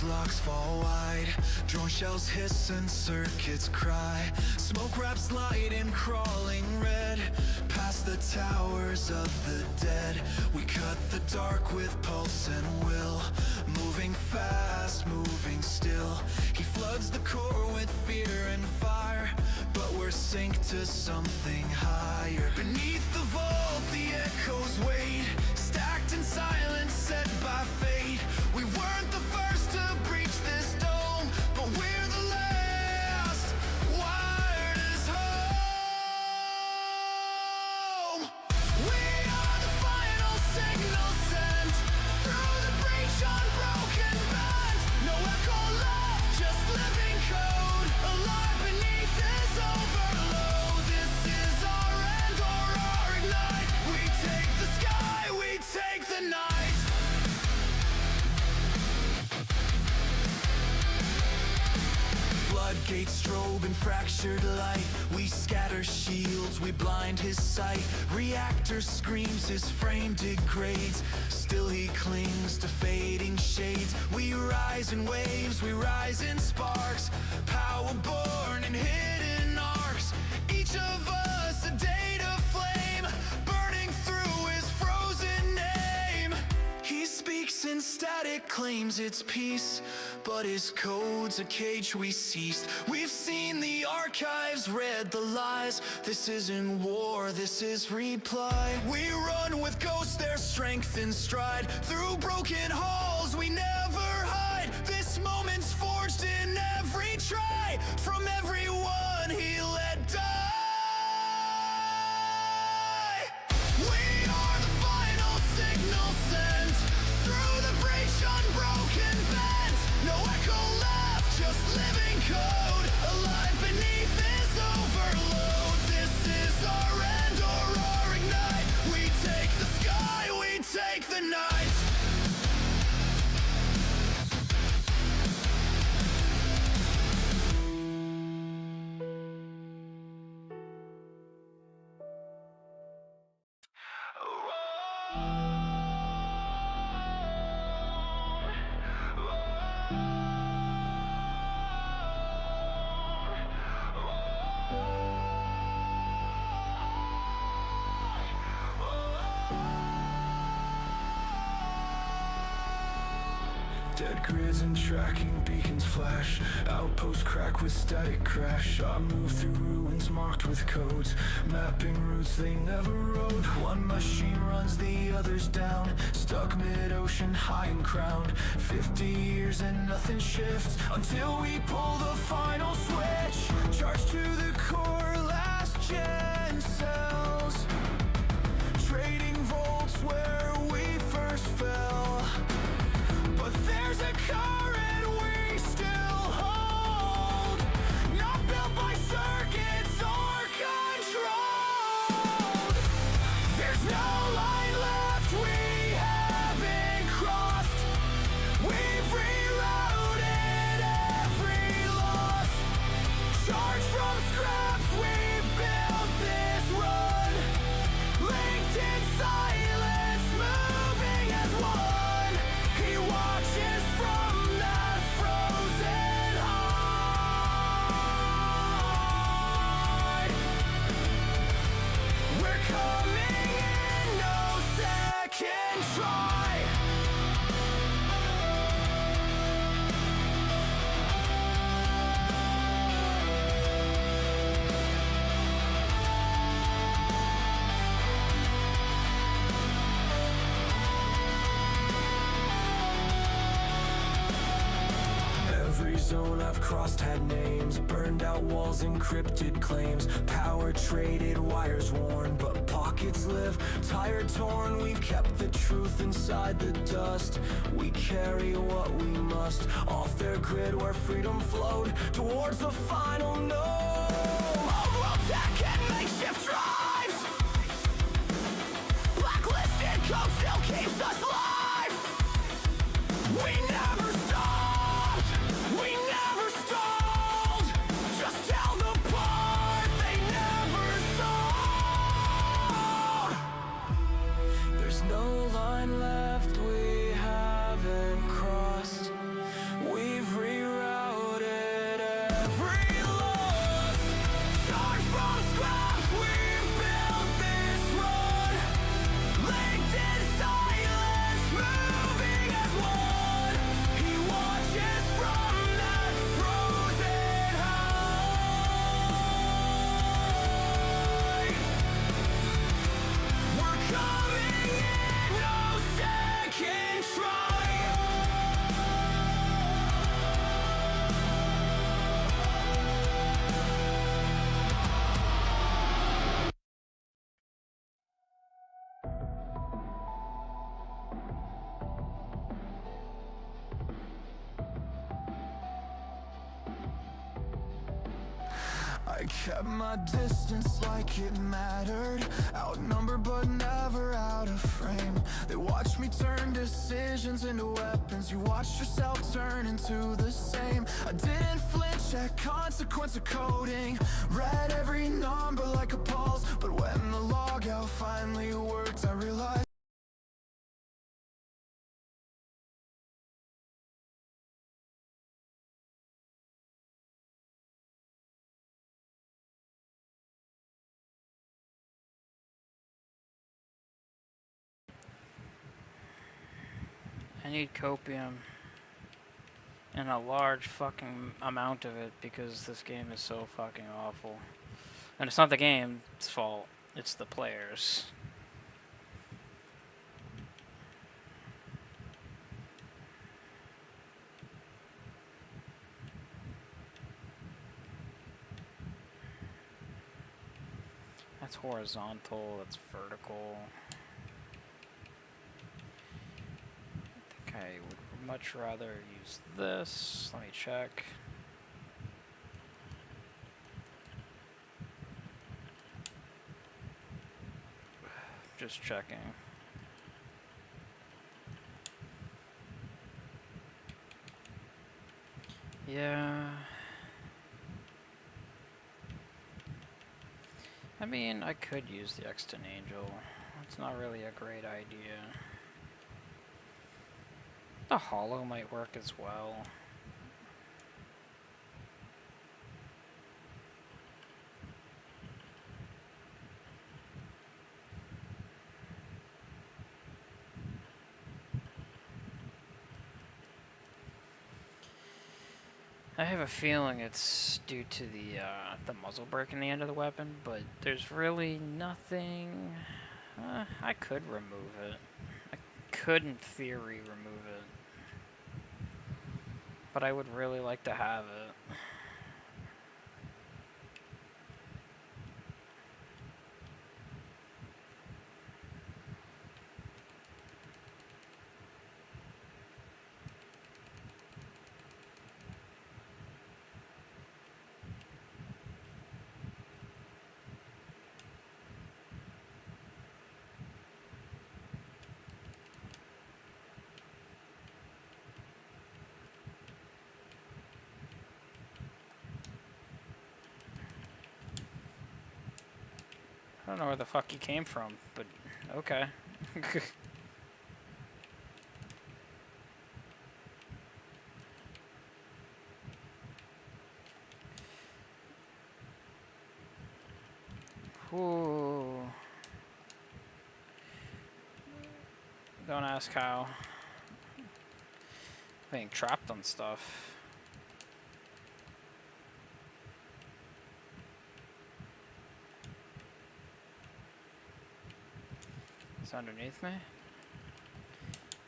locks fall wide, drone shells hiss and circuits cry. Smoke wraps light in crawling red, past the towers of the dead. We cut the dark with pulse and will, moving fast, moving still. He floods the core with fear and fire, but we're synced to something higher. Beneath the vault, the echoes wait, stacked in silence, set by fate. We weren't the first to breach this dome, but we're the last, wired as home. We are the final signal sent through the breach, unbroken band. No echo left, just living code, alive beneath this overload. This is our end or our ignite. We take the sky, we take the night. Floodgates strobe in fractured light. We scatter shields, we blind his sight. Reactor screams, his frame degrades. Still he clings to fading shades. We rise in waves, we rise in sparks. Power born in hidden arcs. Each of us a data flame, burning through his frozen name. He speaks in static, claims it's peace, but his code's a cage we seized. We've seen the archives, read the lies. This isn't war, this is reply. We run with ghosts, their strength in stride. Through broken halls we never hide. This moment's forged in every try, from everyone he let die. We are the final signal sent through the breach, unbroken bent. No echo left, just living code, alive beneath this overload. This is our end or our ignite. We take the sky, we take the night. Dead grids and tracking beacons flash. Outpost crack with static crash. I move through ruins marked with codes, mapping routes they never rode. One machine runs the others down, stuck mid-ocean high and crowned. 50 years and nothing shifts until we pull the final switch. Charge to the core, last gen cells, trading volts where we first fell. But there's a current we still hold, not built by circuits or controlled. There's no line left we haven't crossed. We've rerouted every loss. Charged from scraps, we've built this run, linked in silence, moving as one. He watches from that frozen high. We're coming in, no second try. Every zone I've crossed had names, burned out walls, encrypted claims. Power traded, wires worn, but pockets live. Tire torn, we've kept the truth inside the dust. We carry what we must, off their grid where freedom flowed, towards the final node. Overall tech and makeshift drives, blacklisted code still keeps us alive. We never stopped, we never stalled. Just tell the part they never sold. There's no line left we haven't crossed. We I kept my distance like it mattered. Outnumbered but never out of frame. They watched me turn decisions into weapons. You watched yourself turn into the same. I didn't flinch at consequence of coding. Read every number like a pulse. But when the logout finally worked, I realized I need copium. And a large fucking amount of it because this game is so fucking awful. And it's not the game's fault, it's the players. That's horizontal, that's vertical. I think I would much rather use this. Let me check. Just checking. Yeah. I mean, I could use the Extant Angel. It's not really a great idea. The Hollow might work as well. I have a feeling it's due to the muzzle break in the end of the weapon, but there's really nothing. I could remove it. I could, in theory, remove it, but I would really like to have it. I don't know where the fuck he came from, but okay. Ooh. Don't ask how. Being trapped on stuff. It's underneath me.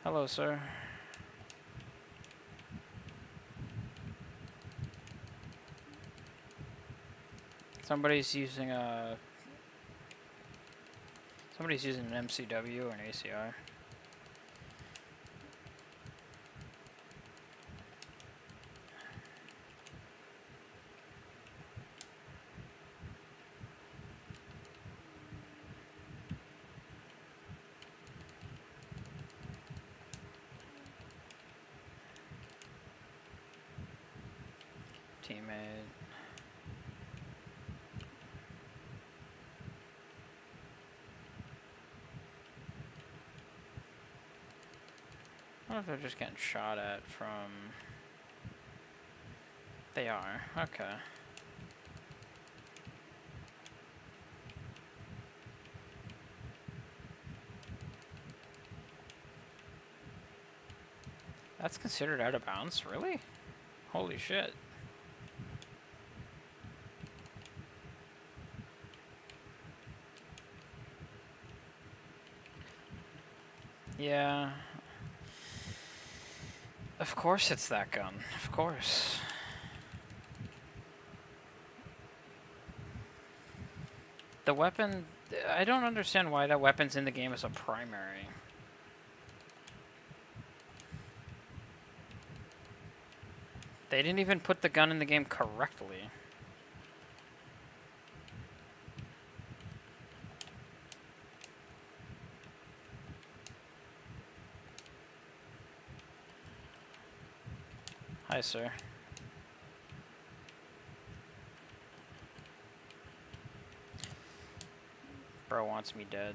Hello, sir. Somebody's using an MCW or an ACR. Teammate. I wonder if they're just getting shot at from... They are. Okay. That's considered out of bounds? Really? Holy shit. Yeah. Of course it's that gun. Of course. The weapon... I don't understand why that weapon's in the game as a primary. They didn't even put the gun in the game correctly. Hi, sir. Bro wants me dead.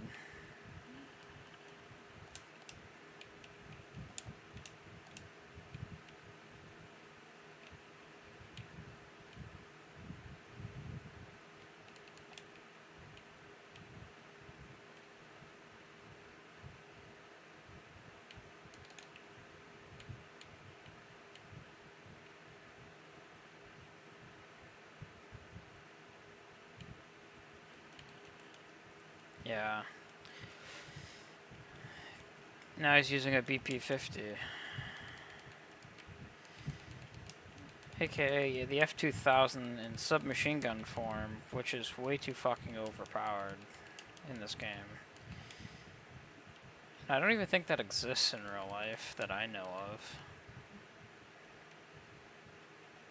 Yeah. Now he's using a BP-50. AKA the F-2000 in submachine gun form, which is way too fucking overpowered in this game. I don't even think that exists in real life that I know of.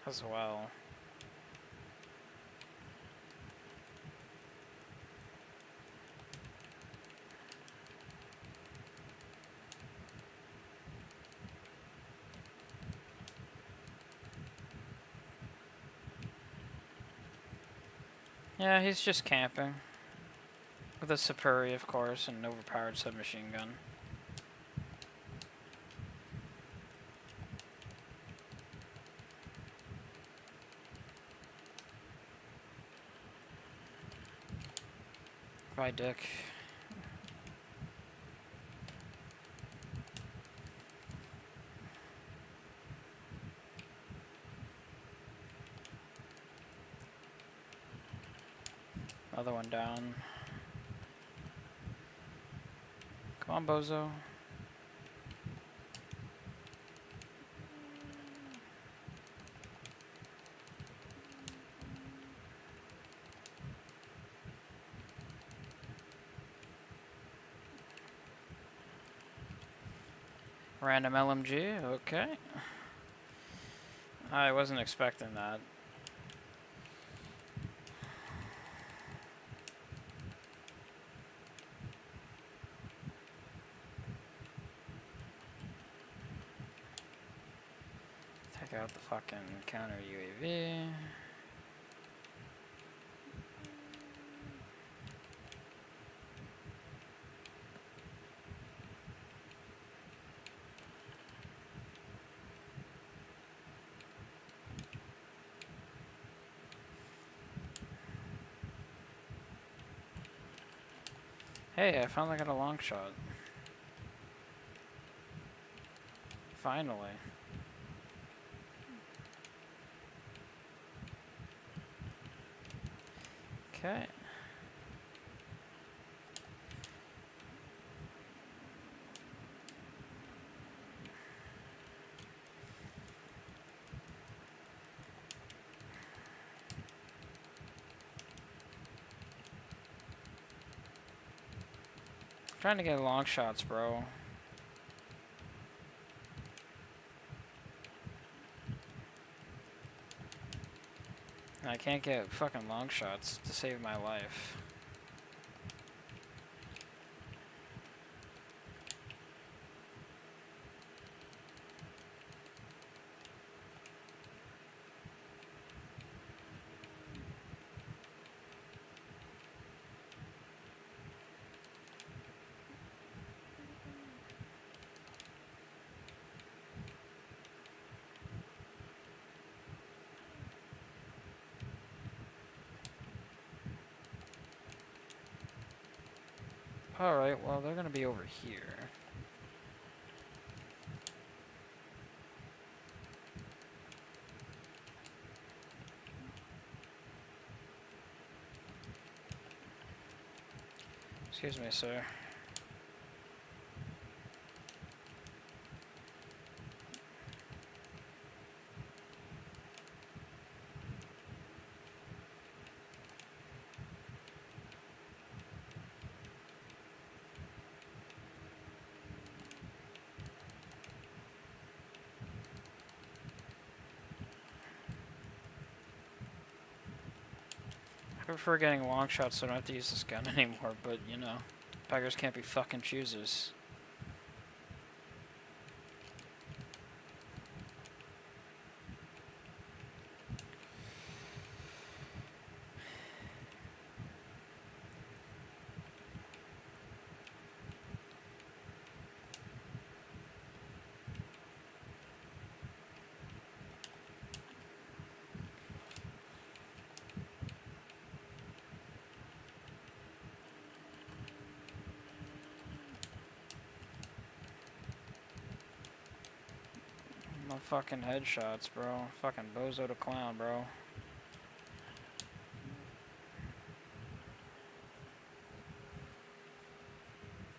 As well. Yeah, he's just camping. With a Superi, of course, and an overpowered submachine gun. Bye, Dick. Another one down. Come on, bozo. Random LMG, okay. I wasn't expecting that. Take out the fucking counter UAV. Hey, I finally got a long shot. Finally. Okay. Trying to get long shots, bro. I can't get fucking long shots to save my life. Alright, well, they're gonna be over here. Excuse me, sir. I prefer getting long shots so I don't have to use this gun anymore, but, you know, beggars can't be fucking choosers. My fucking headshots, bro. Fucking bozo to clown, bro.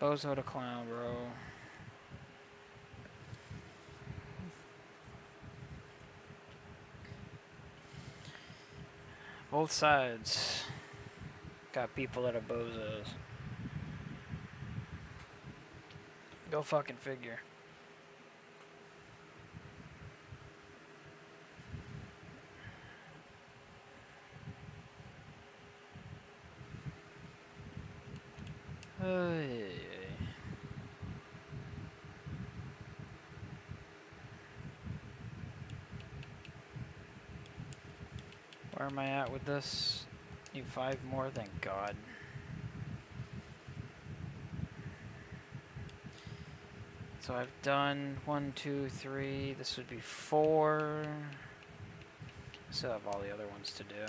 Bozo to clown, bro. Both sides got people that are bozos. Go fucking figure. Hey. Where am I at with this? Need 5 more, thank God. So I've done 1, 2, 3. This would be 4. Still have all the other ones to do.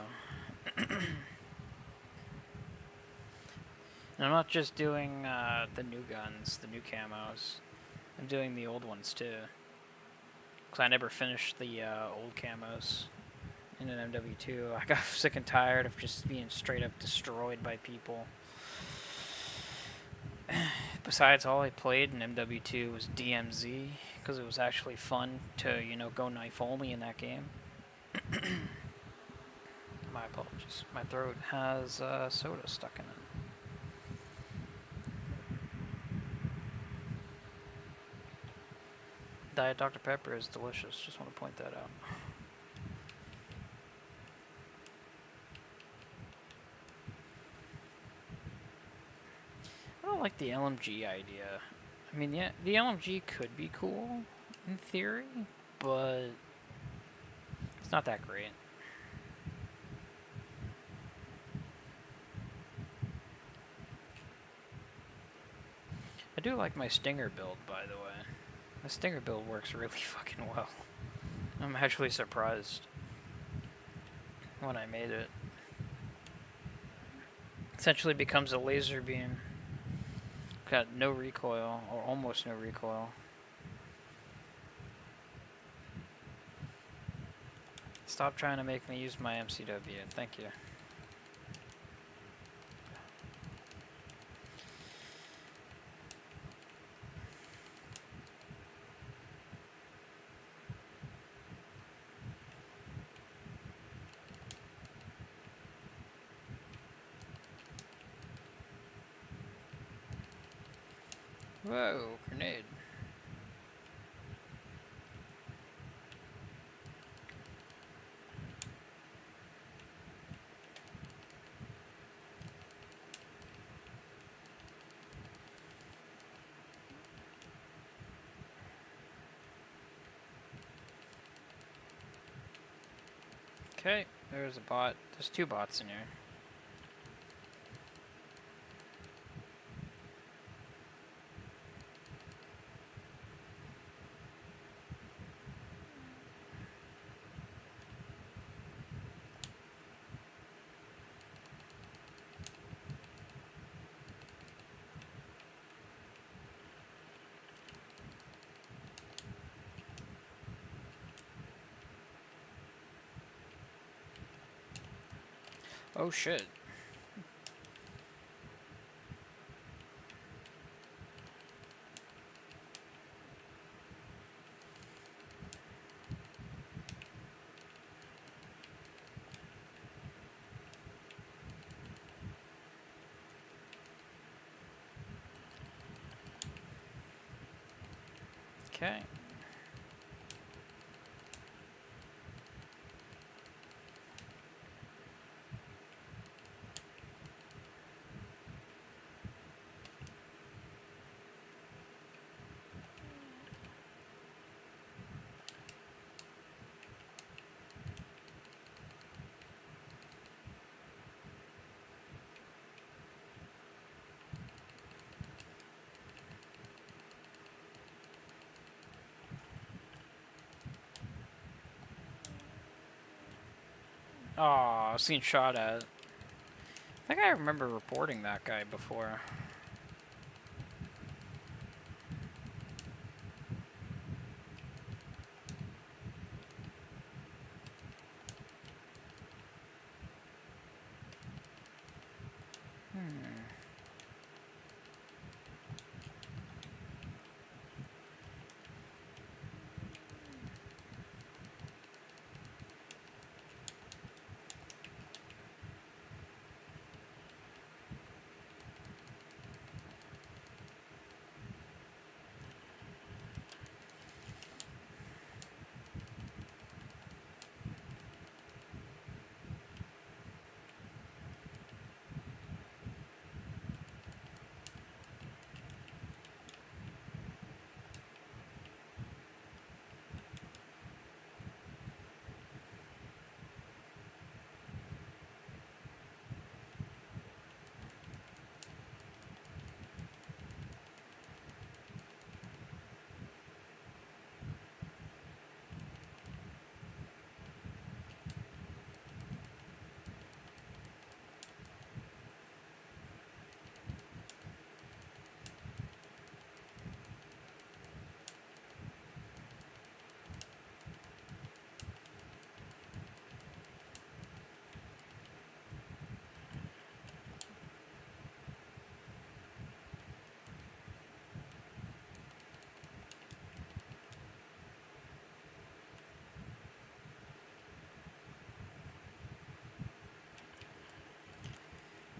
And I'm not just doing the new guns, the new camos. I'm doing the old ones too. Because I never finished the old camos in an MW2. I got sick and tired of just being straight up destroyed by people. Besides, all I played in MW2 was DMZ, because it was actually fun to, you know, go knife only in that game. My apologies. My throat has soda stuck in it. Diet Dr. Pepper is delicious, just want to point that out. I don't like the LMG idea. I mean, yeah, the LMG could be cool in theory, but it's not that great. I do like my Stinger build, by the way. My Stinger build works really fucking well. I'm actually surprised when I made it. Essentially becomes a laser beam. Got no recoil, or almost no recoil. Stop trying to make me use my MCW. Thank you. Whoa, grenade. Okay, there's a bot. There's 2 bots in here. Oh shit. Okay. Aw, I've seen shot at. I think I remember reporting that guy before.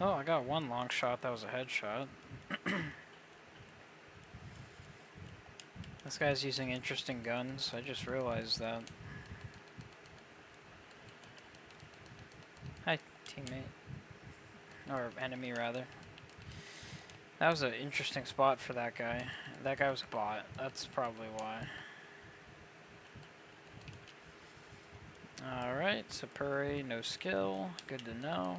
Oh, I got one long shot that was a headshot. This guy's using interesting guns. I just realized that. Hi, teammate. Or enemy, rather. That was an interesting spot for that guy. That guy was a bot. That's probably why. Alright, Sapuri, no skill. Good to know.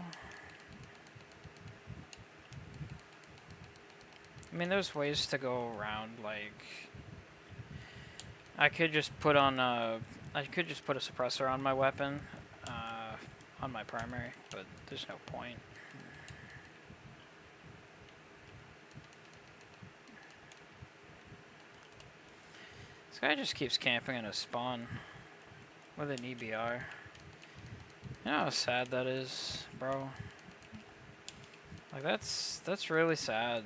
I mean, there's ways to go around, like... I could just put on a... I could just put a suppressor on my weapon. On my primary, but there's no point. This guy just keeps camping in a spawn with an EBR. You know how sad that is, bro? Like, that's really sad.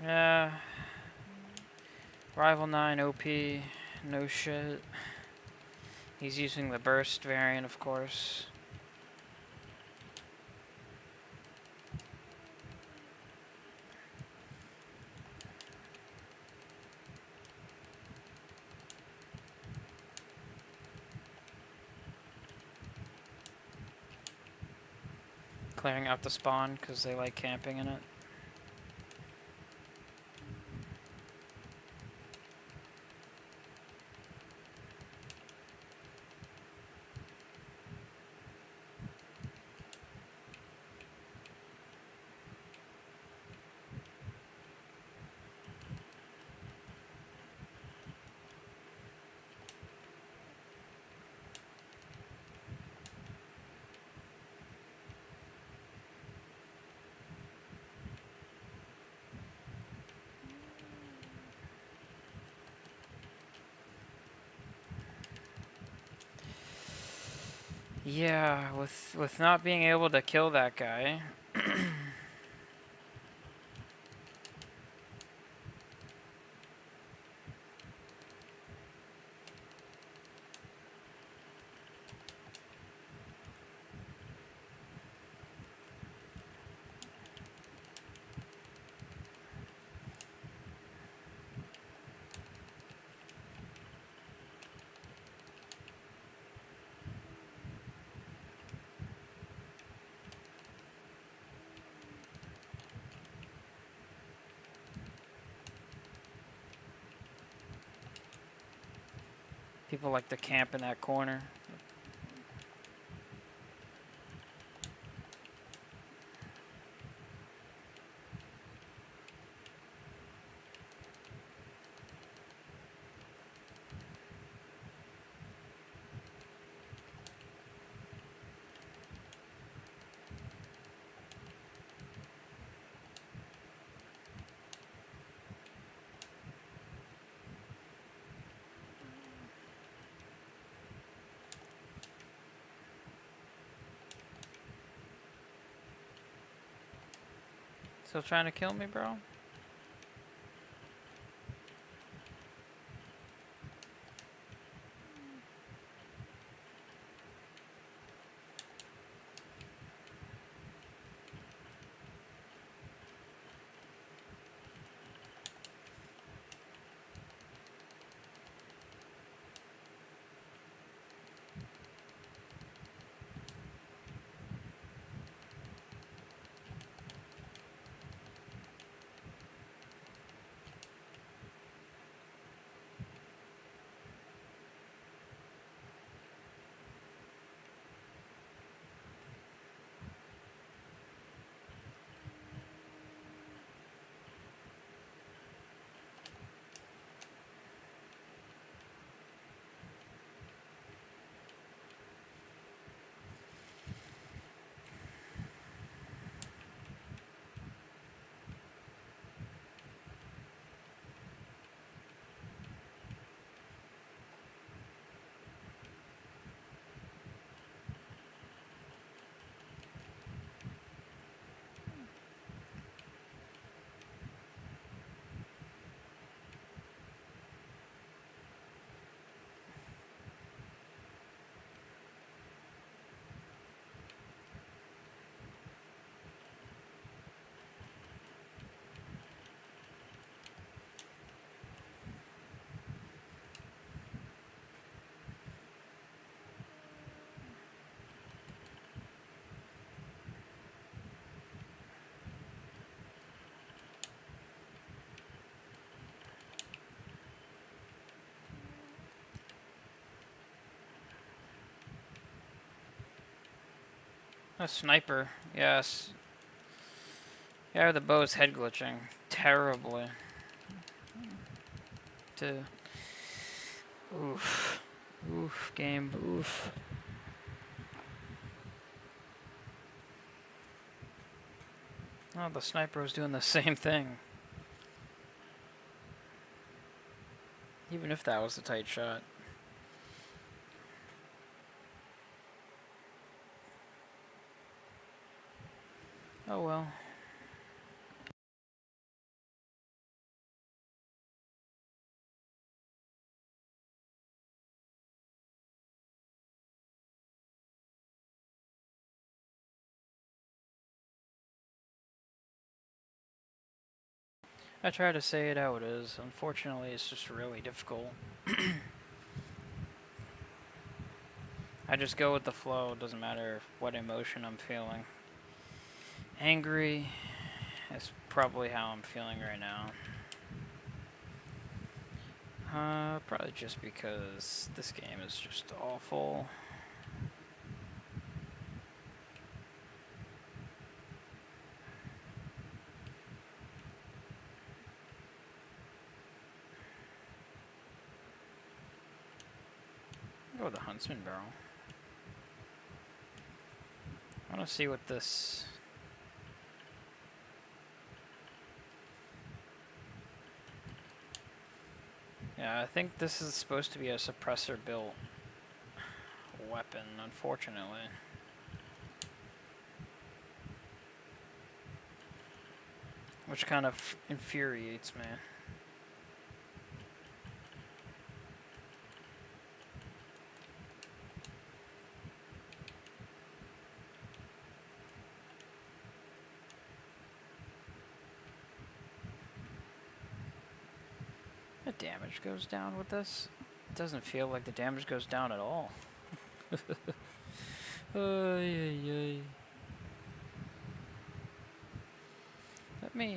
Yeah. Rival 9 OP, no shit. He's using the burst variant, of course. Clearing out the spawn because they like camping in it. Yeah, with not being able to kill that guy. People like to camp in that corner. Still trying to kill me, bro? A sniper, yes. Yeah, the bow's head glitching terribly. Oof. Oof, game. Oof. Oh, the sniper was doing the same thing. Even if that was a tight shot. Oh well. I try to say it how it is. Unfortunately, it's just really difficult. I just go with the flow. It doesn't matter what emotion I'm feeling. Angry is probably how I'm feeling right now. Probably just because this game is just awful. Go with the Huntsman barrel. I want to see what this... Yeah, I think this is supposed to be a suppressor built weapon, unfortunately. Which kind of infuriates me. The damage goes down with this? It doesn't feel like the damage goes down at all. Ay, ay, ay. Let me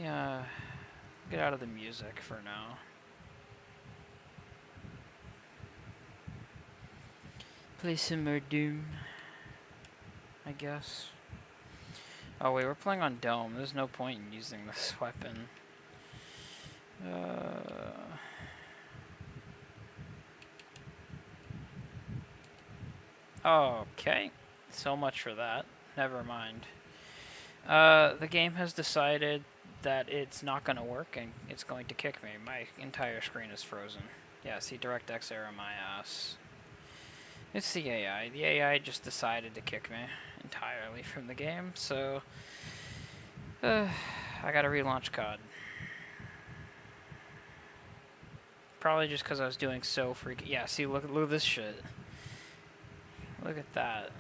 get out of the music for now. Play some more Doom, I guess. Oh wait, we're playing on Dome. There's no point in using this weapon. Okay, so much for that. Never mind. The game has decided that it's not going to work and it's going to kick me. My entire screen is frozen. Yeah, see DirectX error my ass. It's the AI. The AI just decided to kick me entirely from the game, so I gotta relaunch COD. Probably just because I was doing so freaking... Yeah, see, look at this shit. Look at that.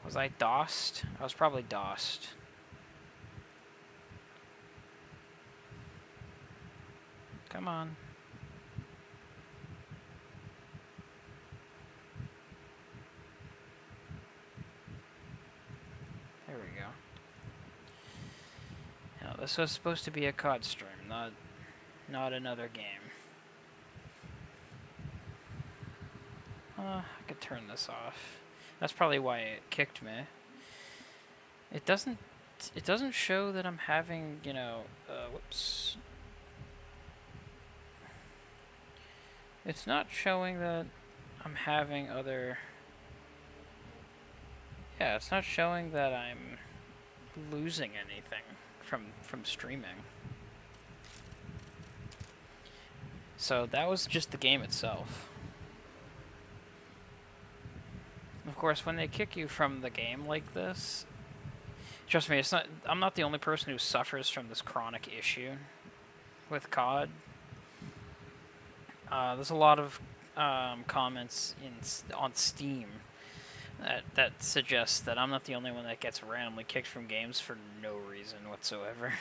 Was I DOSed? I was probably DOSed. Come on. There we go. Now, this was supposed to be a COD stream, not another game. I could turn this off. That's probably why it kicked me. It doesn't show that I'm having, you know, whoops. It's not showing that I'm having other... Yeah, it's not showing that I'm losing anything from streaming. So that was just the game itself. Of course, when they kick you from the game like this, trust me, it's not. I'm not the only person who suffers from this chronic issue with COD. There's a lot of comments on Steam that suggests that I'm not the only one that gets randomly kicked from games for no reason whatsoever.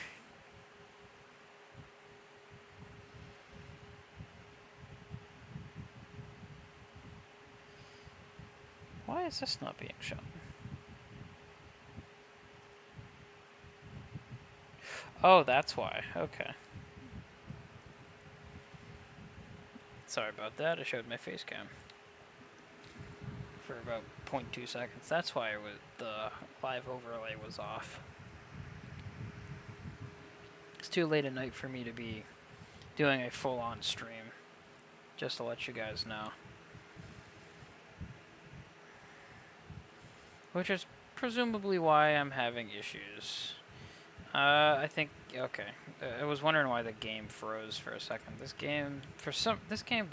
Why is this not being shown? Oh, that's why. Okay. Sorry about that. I showed my face cam for about 0.2 seconds. That's why the live overlay was off. It's too late at night for me to be doing a full-on stream, just to let you guys know. Which is presumably why I'm having issues. I think, okay. I was wondering why the game froze for a second. This game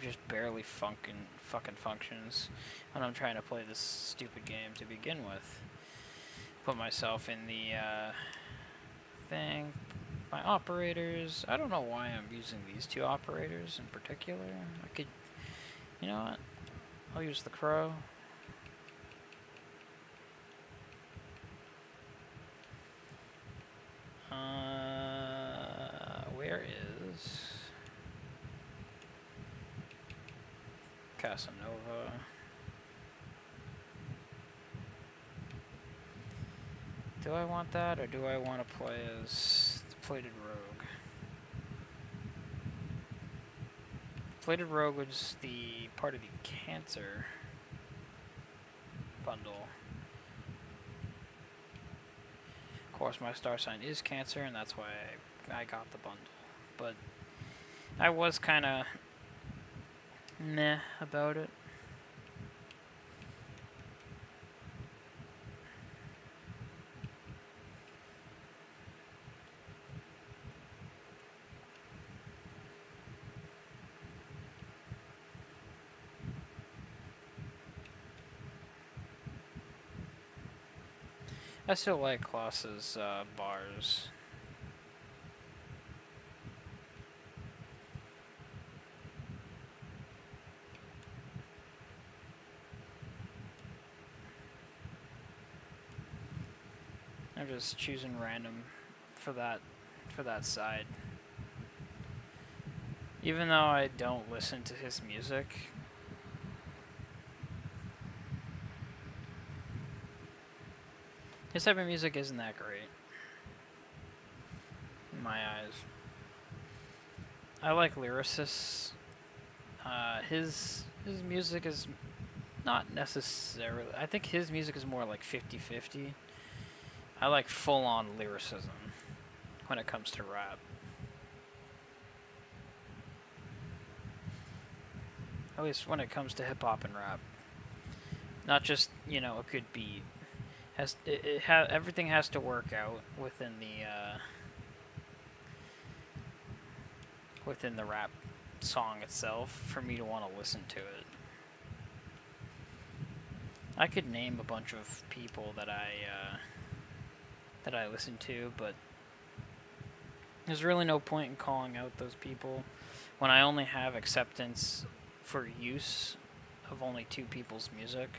just barely fucking functions when I'm trying to play this stupid game to begin with. Put myself in the thing. My operators. I don't know why I'm using these two operators in particular. I could, you know what? I'll use the crow. Where is Casanova? Do I want that, or do I want to play as the Plated Rogue? Plated Rogue was the part of the Cancer bundle. Of course, my star sign is Cancer, and that's why I got the bundle. But I was kind of meh about it. I still like Klaus's bars. I'm just choosing random for that side. Even though I don't listen to his music, his type of music isn't that great in my eyes. I like lyricists. His music is not necessarily. I think his music is more like 50-50. I like full-on lyricism when it comes to rap. At least when it comes to hip-hop and rap. Not just, you know, a good beat. Everything has to work out within the rap song itself for me to want to listen to it. I could name a bunch of people that I listen to, but there's really no point in calling out those people when I only have acceptance for use of only 2 people's music.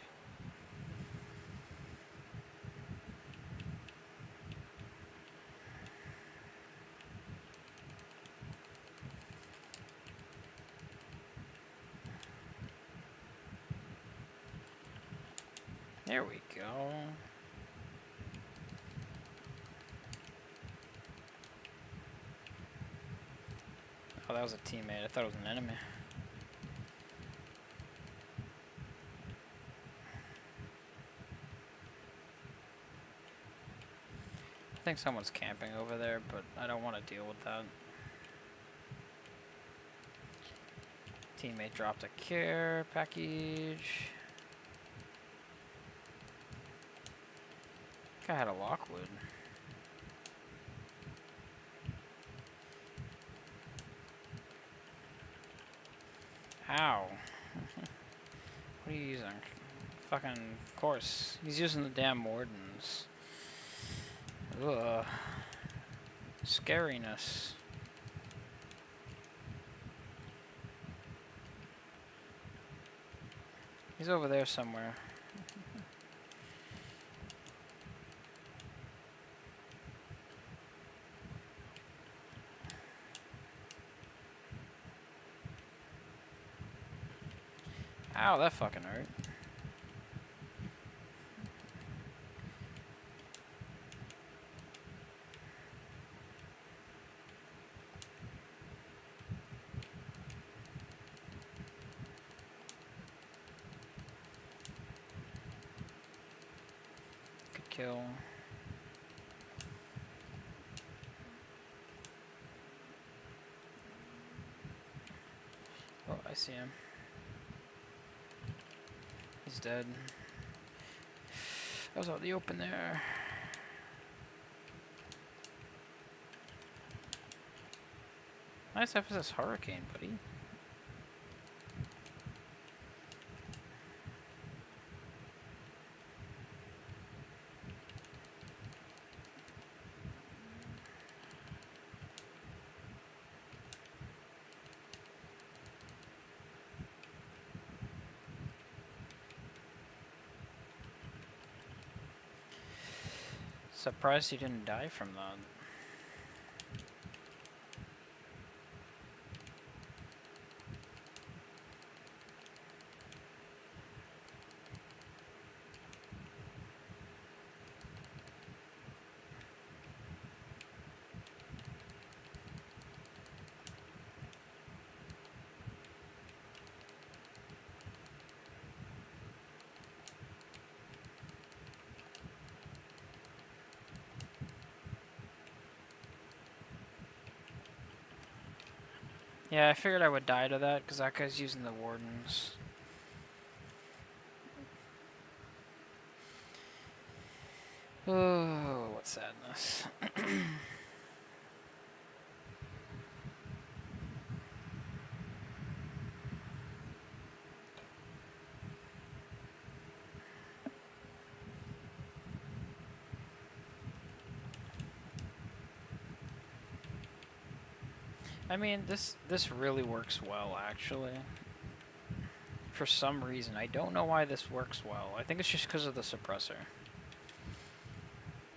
There we go. Oh, that was a teammate. I thought it was an enemy. I think someone's camping over there, but I don't want to deal with that. Teammate dropped a care package. I had a Lockwood. Ow. What are you using? Fucking, of course. He's using the damn Wardens. Ugh. Scariness. He's over there somewhere. Ow, that fucking hurt. Good kill. Oh, I see him. He's dead. I was out in the open there. Nice FSS Hurricane, buddy. Surprised he didn't die from that. Yeah, I figured I would die to that because that guy's using the wardens. Oh, what sadness. I mean, this really works well, actually. For some reason, I don't know why this works well. I think it's just because of the suppressor.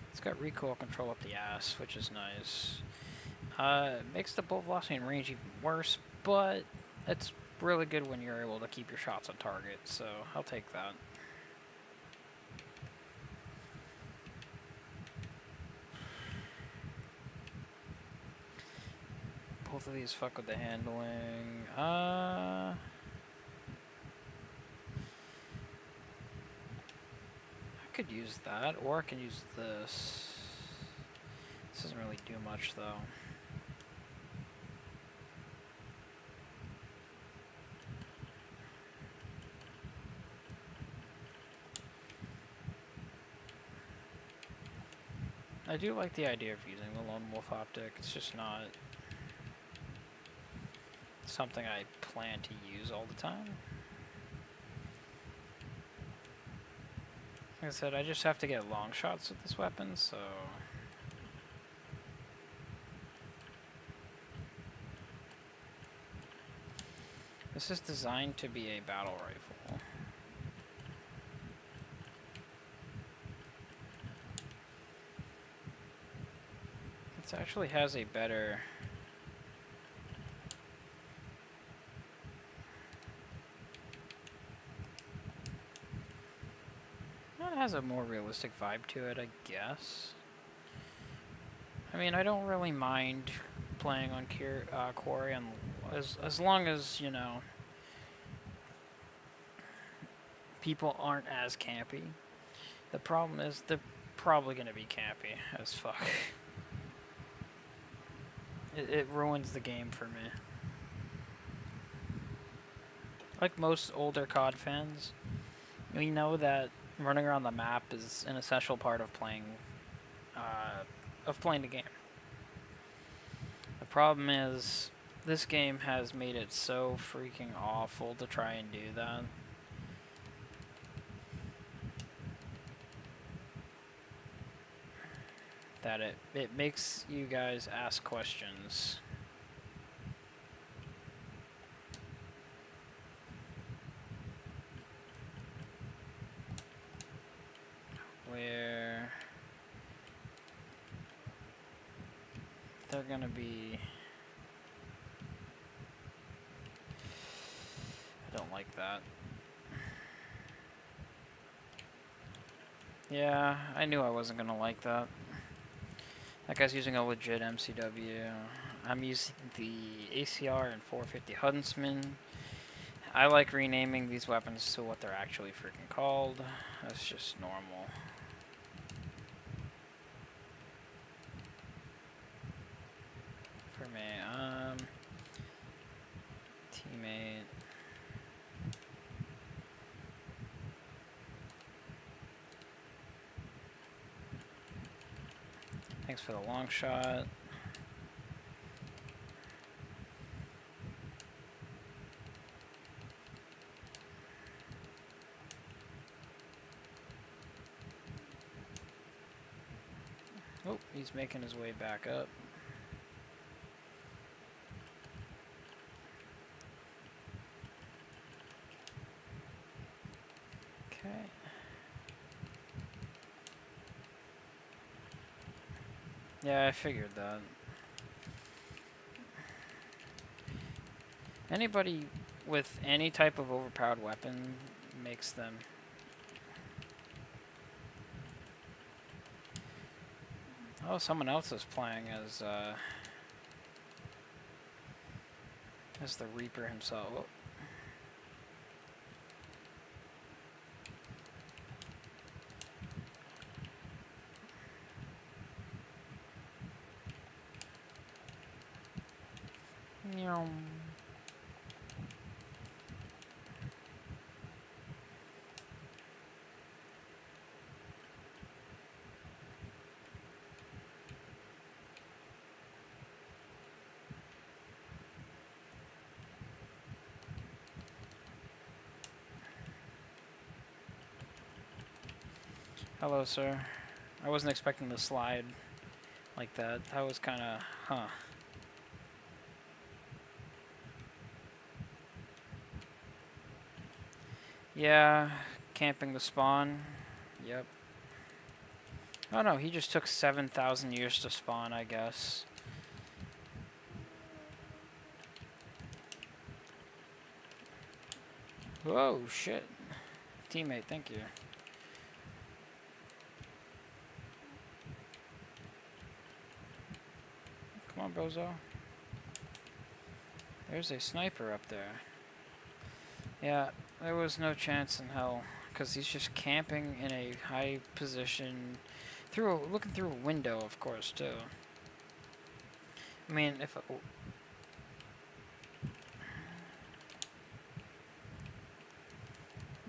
It's got recoil control up the ass, which is nice. It makes the bolt velocity and range even worse, but it's really good when you're able to keep your shots on target, so I'll take that. Both of these fuck with the handling. I could use that, or I can use this. This doesn't really do much, though. I do like the idea of using the Lone Wolf optic. It's just not something I plan to use all the time. Like I said, I just have to get long shots with this weapon, so... This is designed to be a battle rifle. It actually has a better... It has a more realistic vibe to it, I guess. I mean, I don't really mind playing on Quarry as long as, you know, people aren't as campy. The problem is they're probably going to be campy as fuck. It ruins the game for me. Like most older COD fans, we know that running around the map is an essential part of playing the game. The problem is this game has made it so freaking awful to try and do that. That it makes you guys ask questions. Where they're gonna be... I don't like that. Yeah, I knew I wasn't gonna like that. That guy's using a legit MCW. I'm using the ACR and 450 Huntsman. I like renaming these weapons to what they're actually freaking called. That's just normal. Teammate. Thanks for the long shot. Oh, he's making his way back up. Okay. Yeah, I figured that. Anybody with any type of overpowered weapon makes them. Oh, someone else is playing as the Reaper himself. Oh. Meow. Hello, sir. I wasn't expecting the slide like that. That was kind of, huh. Yeah, camping the spawn. Yep. Oh no, he just took 7,000 years to spawn, I guess. Whoa, shit. Teammate, thank you. Come on, bozo. There's a sniper up there. Yeah, there was no chance in hell, because he's just camping in a high position, looking through a window, of course, too. I mean, if I'm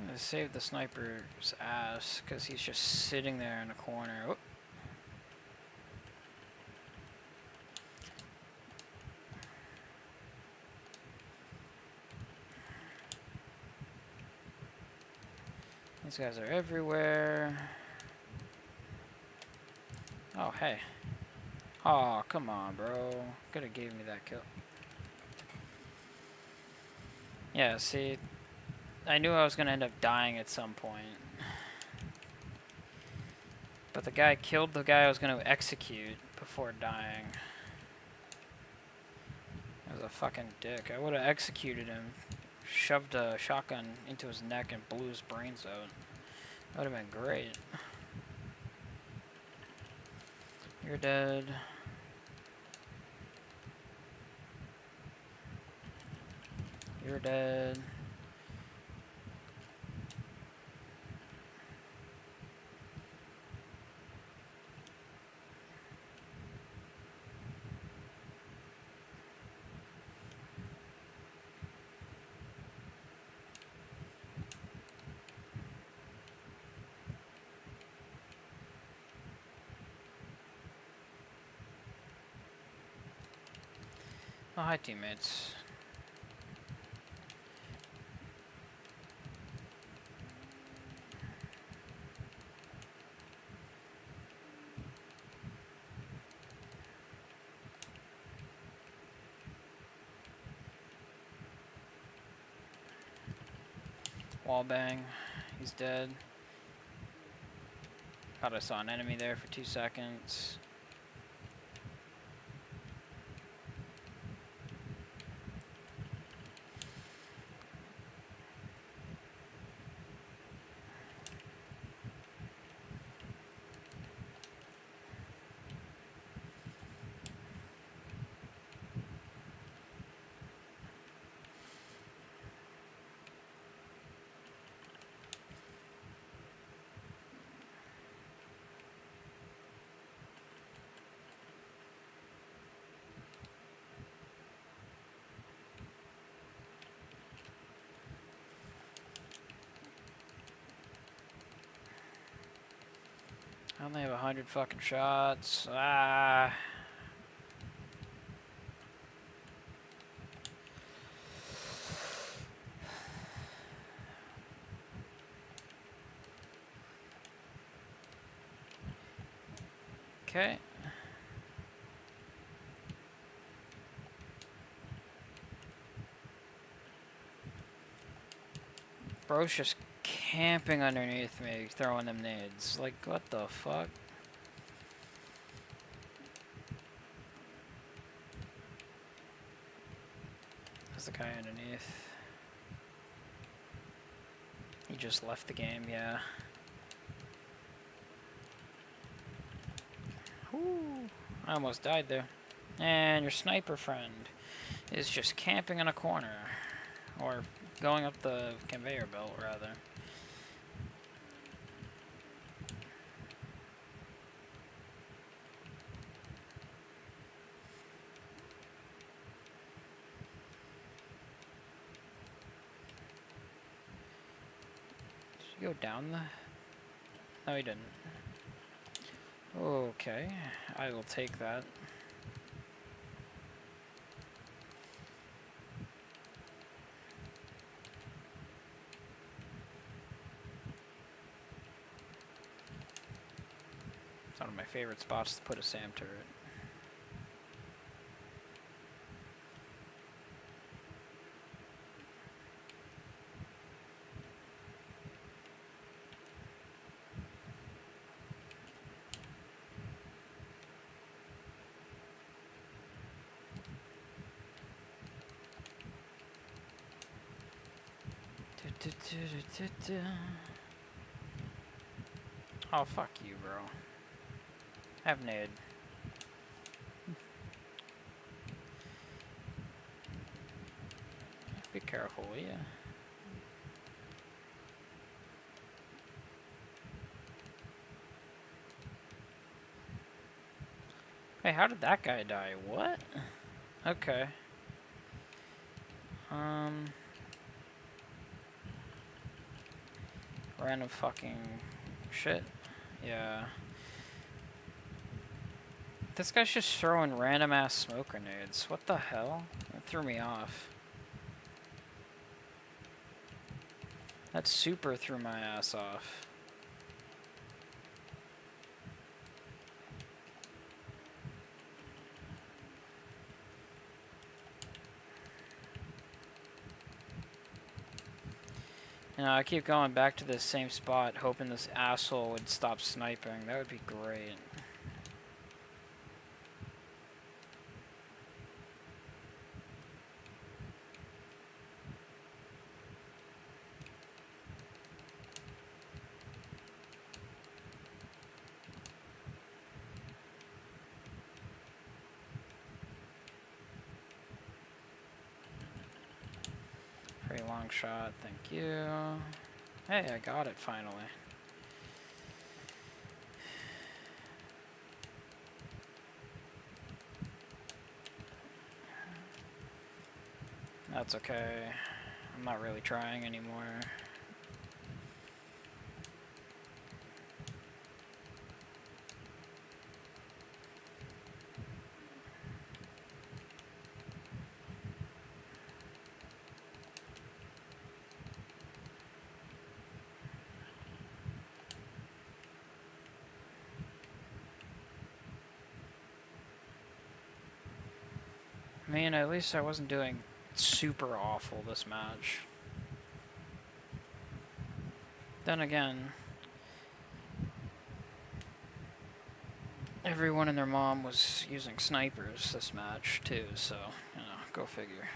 gonna save the sniper's ass, because he's just sitting there in a corner. Oh. These guys are everywhere. Oh, hey. Oh, come on, bro. Could have gave me that kill. Yeah, see, I knew I was going to end up dying at some point. But the guy killed the guy I was going to execute before dying. That was a fucking dick. I would have executed him, shoved a shotgun into his neck and blew his brains out. That would have been great. You're dead. You're dead. Oh, hi, teammates. Wallbang. He's dead. Thought I saw an enemy there for 2 seconds. I only have 100 fucking shots. Ah. Okay. Bro's just camping underneath me, throwing them nades. Like, what the fuck? There's the guy underneath. He just left the game, yeah. Whew. I almost died there. And your sniper friend is just camping in a corner. Or going up the conveyor belt, rather. Did he go down the... No, he didn't. Okay, I will take that. It's one of my favorite spots to put a SAM turret. Oh, fuck you, bro. Have nade. Be careful, will ya? Hey, how did that guy die? What? Okay. Random fucking shit. Yeah. This guy's just throwing random ass smoke grenades. What the hell? That threw me off. That super threw my ass off. You know, I keep going back to this same spot, hoping this asshole would stop sniping. That would be great. Very long shot, thank you. Hey, I got it finally. That's okay. I'm not really trying anymore. I mean, at least I wasn't doing super awful this match. Then again, everyone and their mom was using snipers this match too, so, you know, go figure.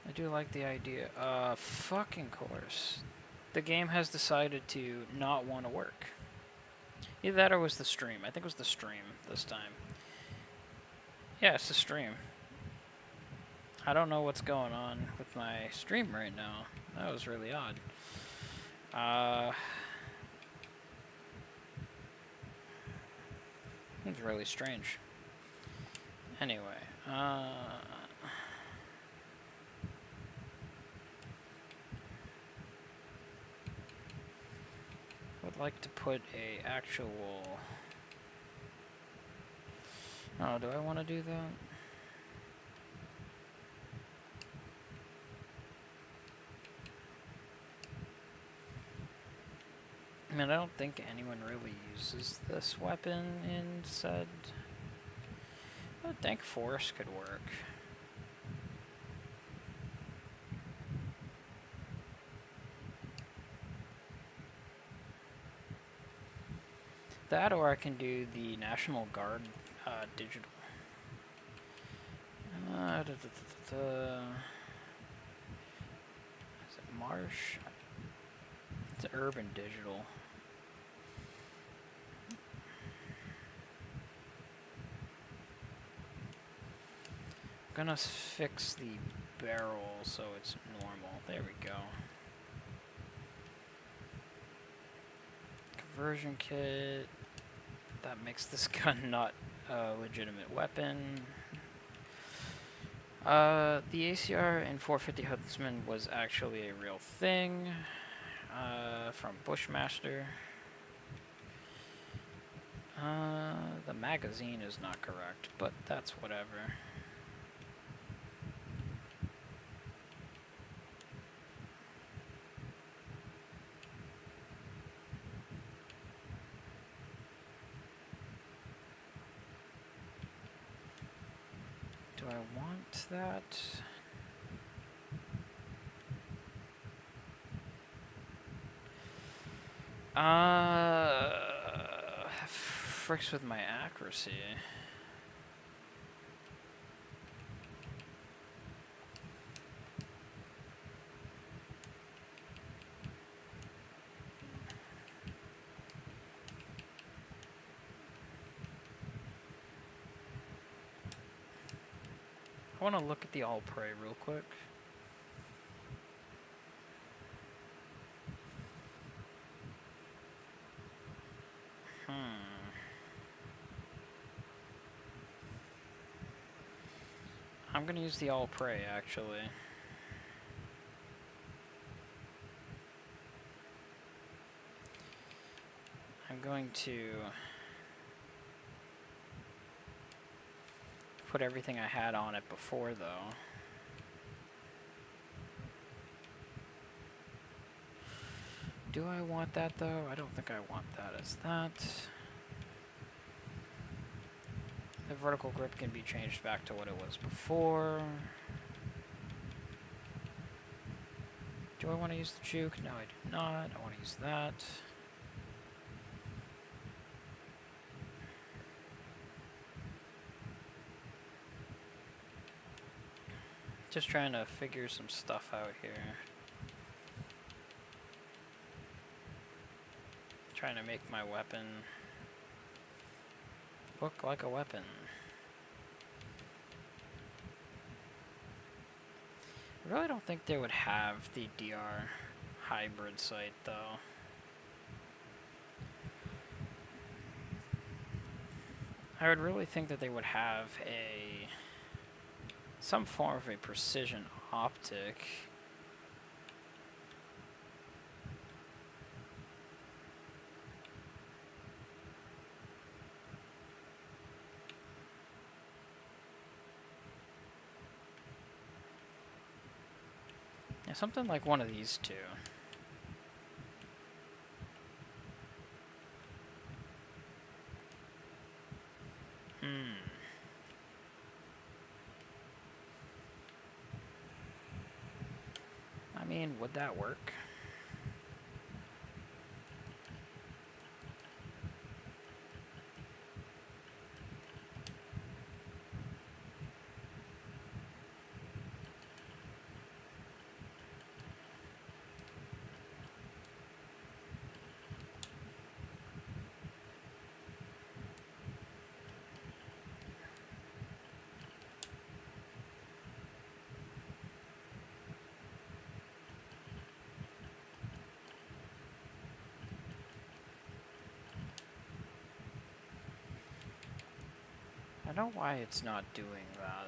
I do like the idea. Fucking course. The game has decided to not want to work. Either that or it was the stream. I think it was the stream this time. Yeah, it's the stream. I don't know what's going on with my stream right now. That was really odd. It's really strange. Anyway, would like to put a actual... Oh, do I want to do that? I mean, I don't think anyone really uses this weapon in said... I think Force could work. That, or I can do the National Guard digital. Is it Marsh? It's Urban Digital. I'm gonna fix the barrel so it's normal. There we go. Conversion kit. That makes this gun not a legitimate weapon. The ACR in 450 Huntsman was actually a real thing from Bushmaster. The magazine is not correct, but that's whatever. Do I want that? Fricks with my accuracy. I want to look at the all prey real quick. I'm gonna use the all prey actually. I'm going to put everything I had on it before though. Do I want that though? I don't think I want that as that. The vertical grip can be changed back to what it was before. Do I want to use the juke? No, I do not. I want to use that. Just trying to figure some stuff out here. Trying to make my weapon look like a weapon. I really don't think they would have the DR hybrid sight though. I would really think that they would have some form of a precision optic. Yeah, something like one of these two. I mean, would that work? don't know why it's not doing that.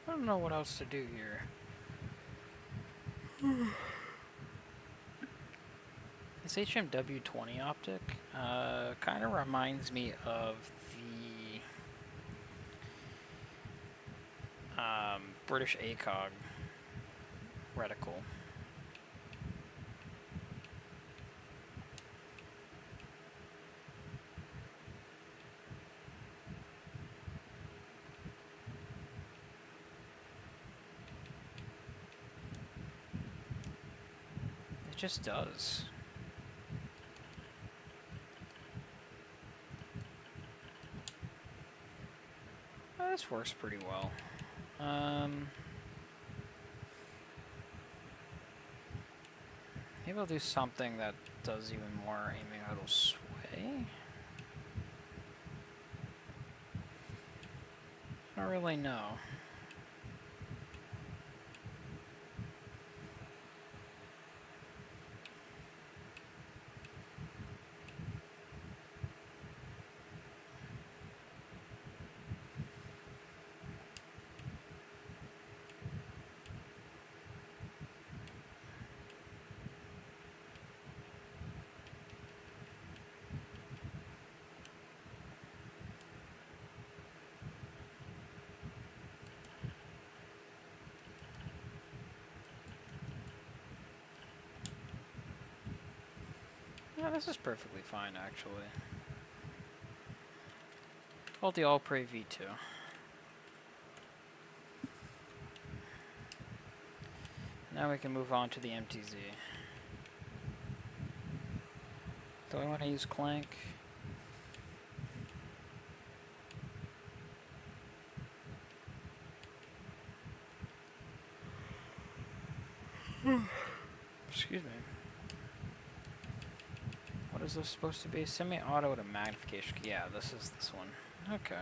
I don't know what else to do here. This HMW20 optic kind of reminds me of the British ACOG reticle. It just does. This works pretty well. Maybe I'll do something that does even more aiming a little sway. I don't really know. Yeah, this is perfectly fine, actually. Called the All-Prey V2. Now we can move on to the MTZ. Do I want to use Clank? Excuse me. What is this supposed to be? Semi-auto to magnification. Yeah, this is this one. Okay.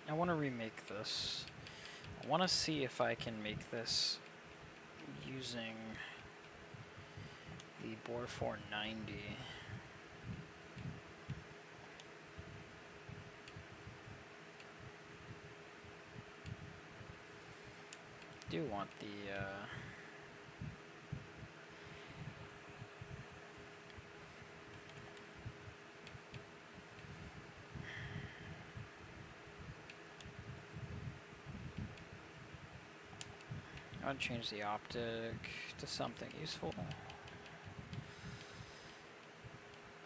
I want to remake this. I want to see if I can make this using the Bore 490. I do want the I want to change the optic to something useful.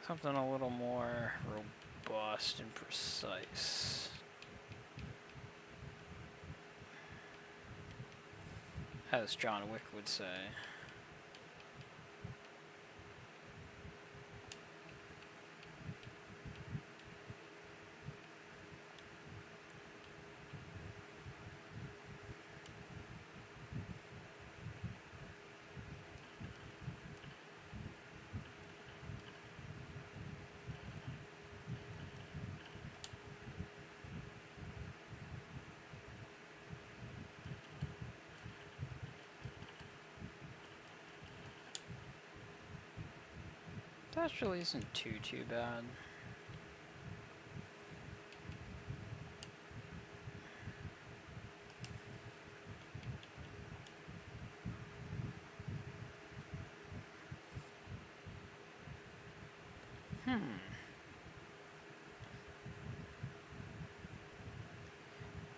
Something a little more robust and precise. As John Wick would say. That actually isn't too bad.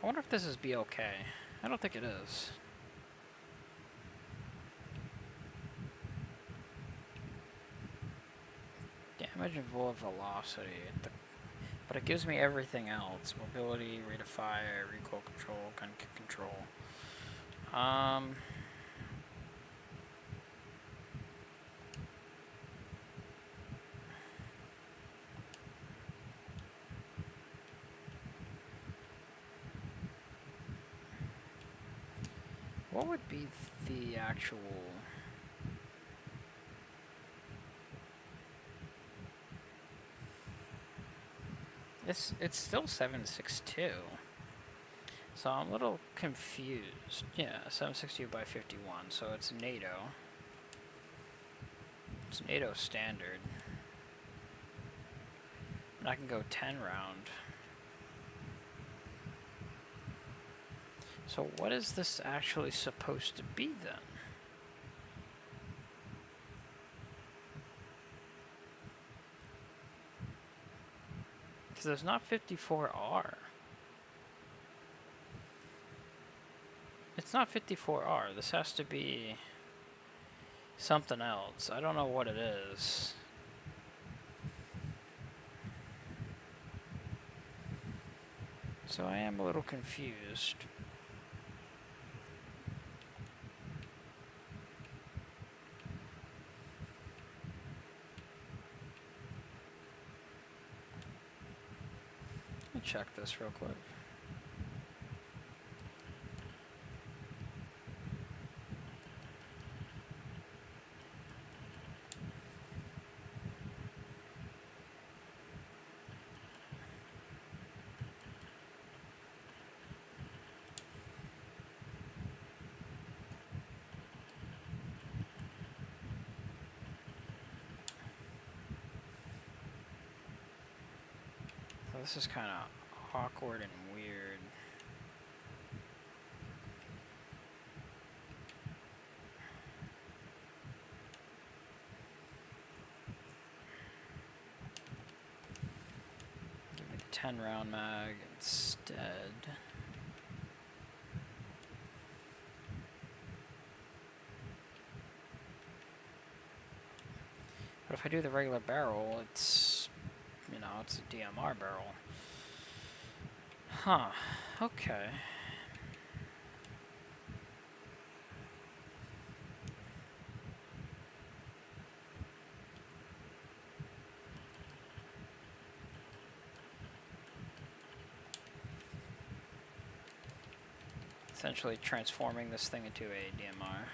I wonder if this is BLK. I don't think it is. Damage and velocity, but it gives me everything else: mobility, rate of fire, recoil control, gun kick control. What would be the actual... It's still 762. So I'm a little confused. Yeah, 762 by 51, so it's NATO. It's NATO standard. And I can go 10 round. So what is this actually supposed to be then? Because there's not 54R. It's not 54R. This has to be something else. I don't know what it is. So I am a little confused. Let me check this real quick. So this is kind of awkward and weird. Give me the 10 round mag instead. But if I do the regular barrel, it's, you know, it's a DMR barrel. Huh, okay. Essentially transforming this thing into a DMR.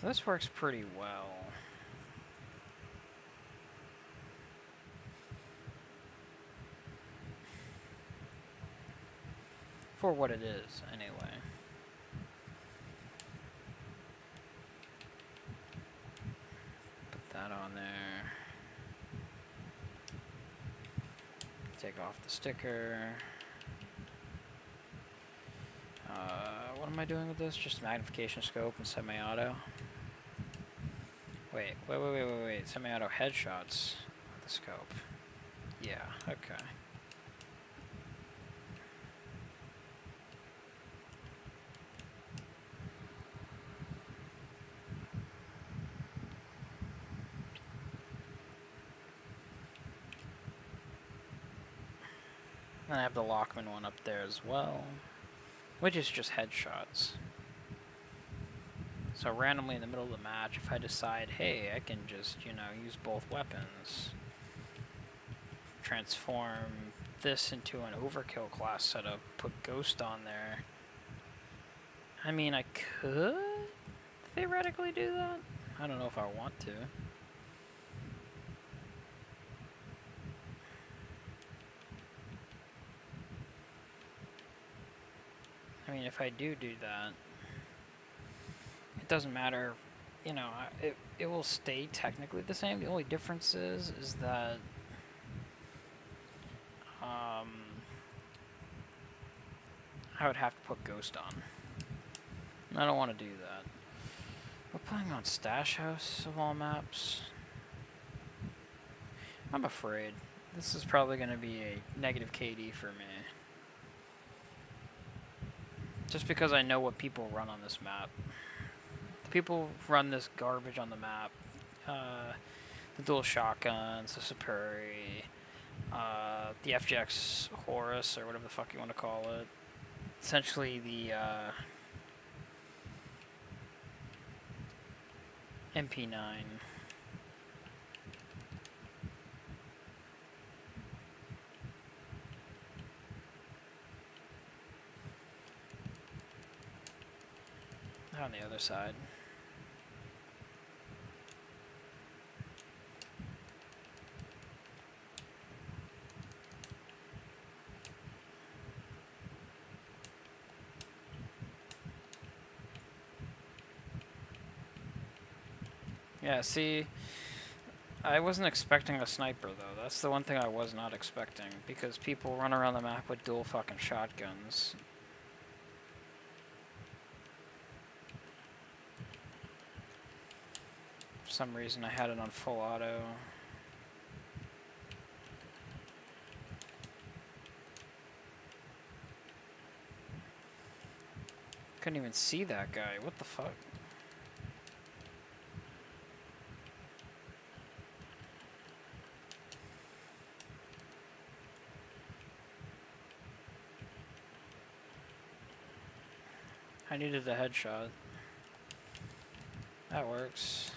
So this works pretty well. For what it is, anyway. Put that on there. Take off the sticker. What am I doing with this? Just magnification scope and semi-auto. Wait. Semi-auto headshots with the scope. Yeah, okay. And I have the Lockman one up there as well, which is just headshots. So randomly in the middle of the match, if I decide, hey, I can just, you know, use both weapons, transform this into an overkill class setup, put Ghost on there. I mean, I could theoretically do that. I don't know if I want to. I mean, if I do that, it doesn't matter, you know, it will stay technically the same. The only difference is that I would have to put Ghost on. And I don't want to do that. We're playing on Stash House of all maps. I'm afraid this is probably going to be a negative KD for me. Just because I know what people run on this map. The people run this garbage on the map. The dual shotguns, the Superi, the FGX Horus, or whatever the fuck you want to call it. Essentially the MP9. On the other side. Yeah, see, I wasn't expecting a sniper, though. That's the one thing I was not expecting, because people run around the map with dual fucking shotguns. For some reason, I had it on full auto. Couldn't even see that guy. What the fuck? I needed a headshot. That works.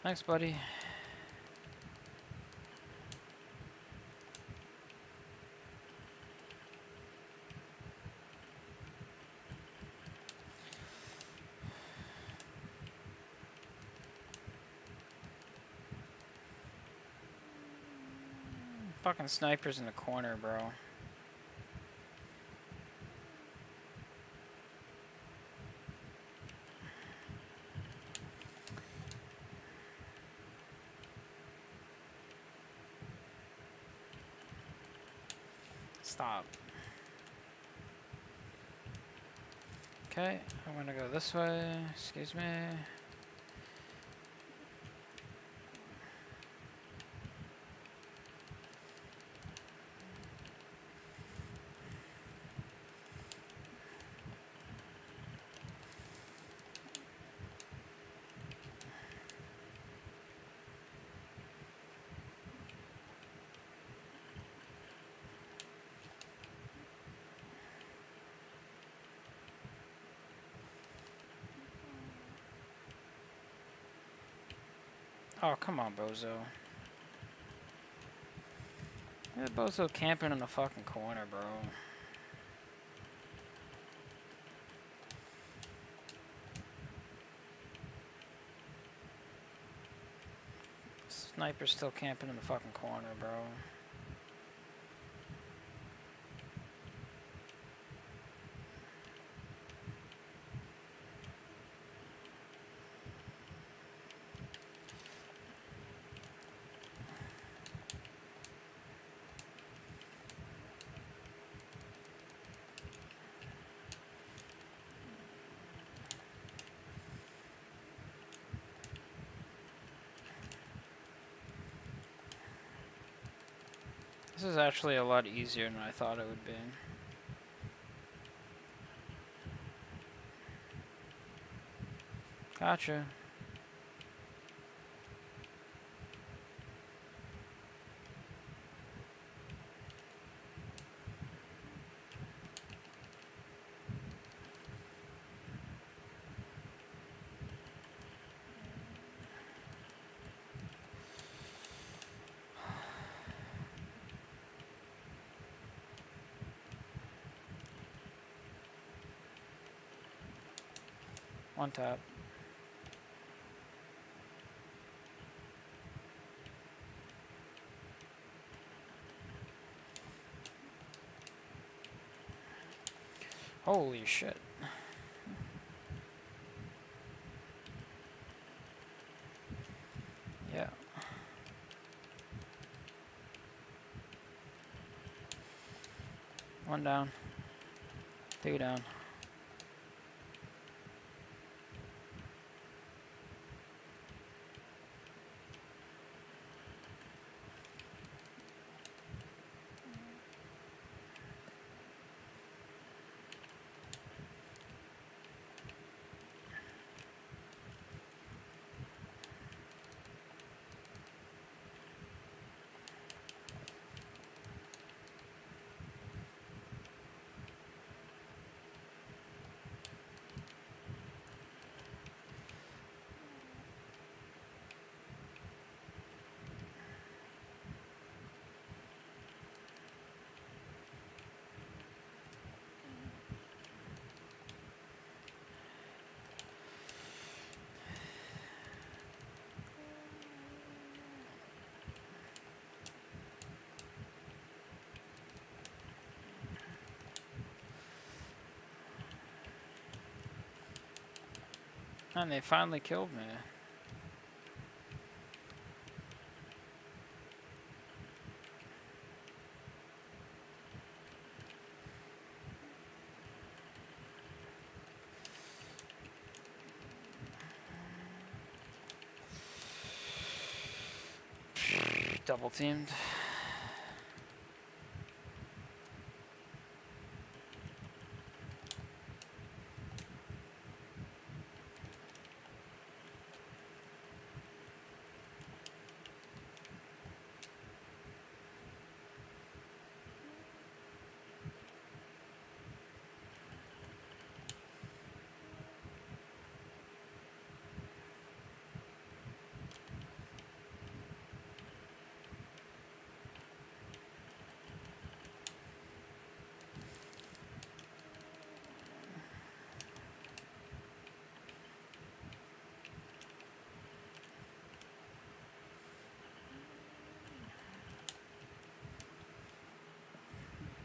Thanks, buddy. Fucking snipers in the corner, bro. Stop. Okay, I'm gonna go this way. Excuse me. Oh, come on, Bozo. Yeah, Bozo camping in the fucking corner, bro. Sniper's still camping in the fucking corner, bro. This is actually a lot easier than I thought it would be. Gotcha. One tap. Holy shit. Yeah. One down. Two down. And they finally killed me. Double teamed.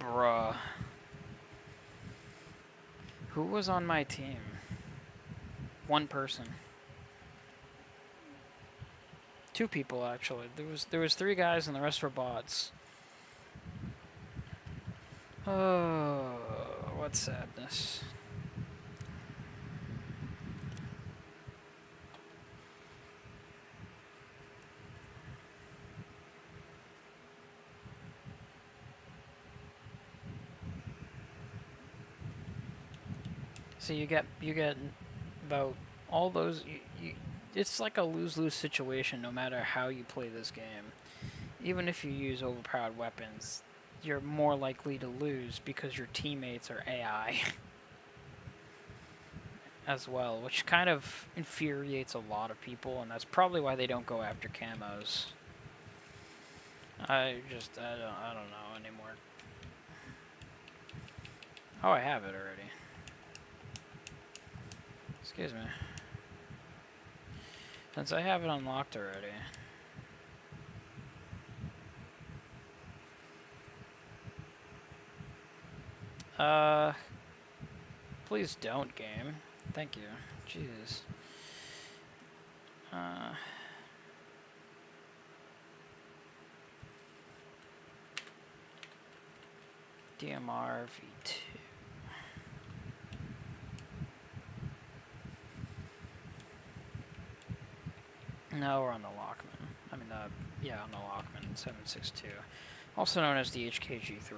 Bruh. Who was on my team? One person. Two people actually. There was three guys and the rest were bots. Oh, what sadness. So you get about all those. It's like a lose-lose situation no matter how you play this game. Even if you use overpowered weapons, you're more likely to lose because your teammates are AI as well, which kind of infuriates a lot of people, and that's probably why they don't go after camos. I don't know anymore. Oh, I have it already. Excuse me. Since I have it unlocked already. Please don't, game. Thank you. Jesus. DMR V2. No, we're on the Lockman. I mean, yeah, on the Lockman 762. Also known as the HKG3.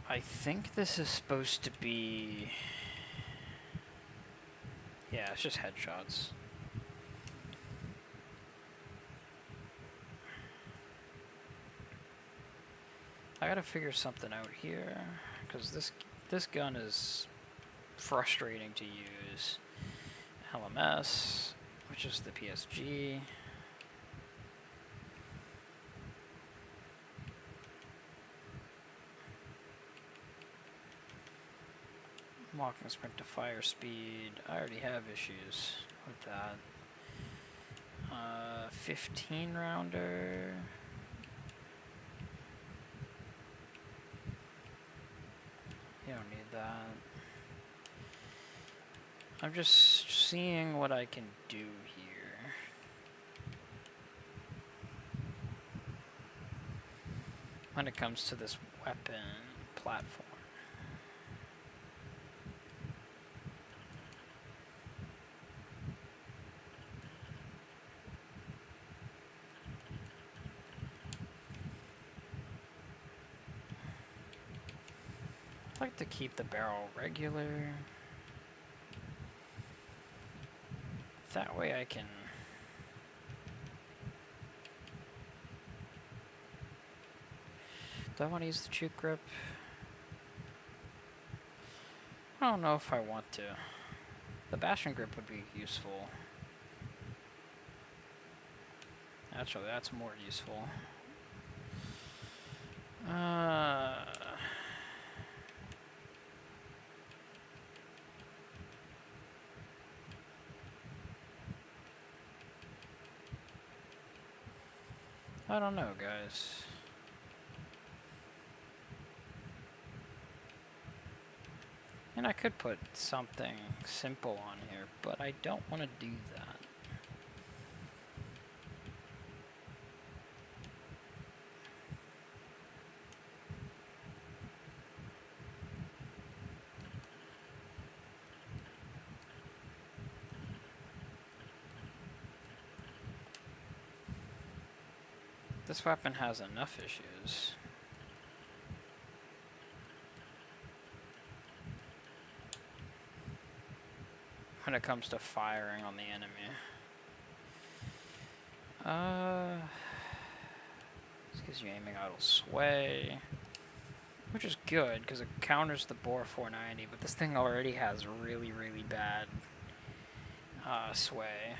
I think this is supposed to be... Yeah, it's just headshots. I gotta figure something out here, because this gun is frustrating to use. LMS, which is the PSG. Walking sprint to fire speed. I already have issues with that. 15 rounder. You don't need that. I'm just seeing what I can do here. When it comes to this weapon platform. I'd like to keep the barrel regular. That way I can... Do I want to use the juke grip? I don't know if I want to. The bastion grip would be useful. Actually, that's more useful. I don't know, guys. And I could put something simple on here, but I don't want to do that. This weapon has enough issues. When it comes to firing on the enemy. This gives you aiming idle sway, which is good because it counters the bore 490, but this thing already has really, really bad sway.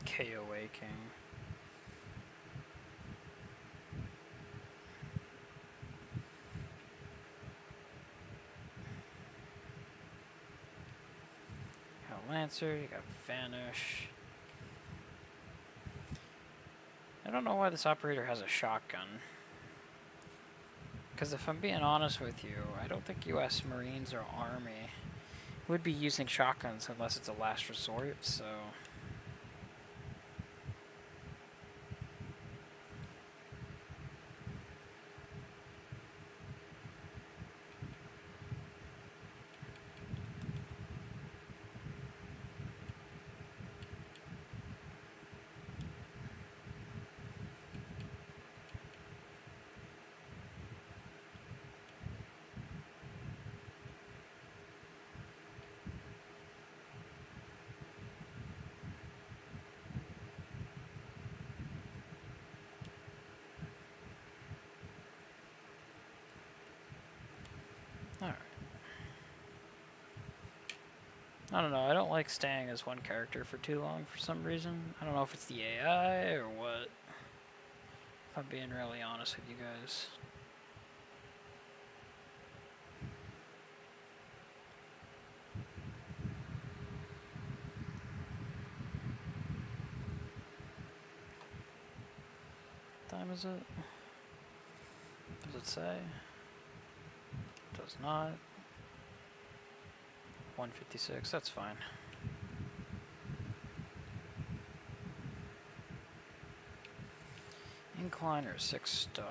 KOA King. You got Lancer, you got Vanish. I don't know why this operator has a shotgun. Because if I'm being honest with you, I don't think US Marines or Army would be using shotguns unless it's a last resort, so... Alright. I don't know, I don't like staying as one character for too long for some reason. I don't know if it's the AI or what. If I'm being really honest with you guys. is it? Does it say? Does not. 156, that's fine. Incliner 6-star.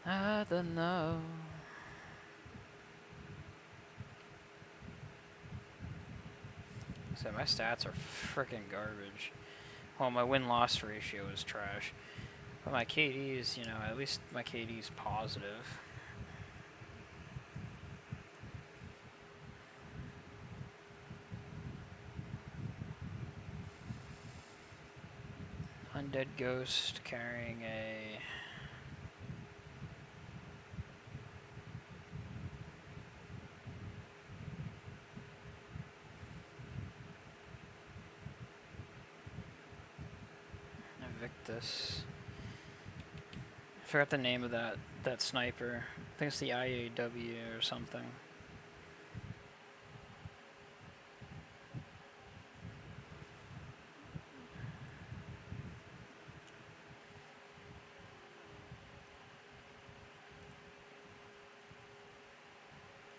I don't know. So my stats are freaking garbage. Well, my win-loss ratio is trash. But my KD is, you know, at least my KD is positive. Undead Ghost carrying a... Invictus. I forgot the name of that sniper. I think it's the IAW or something.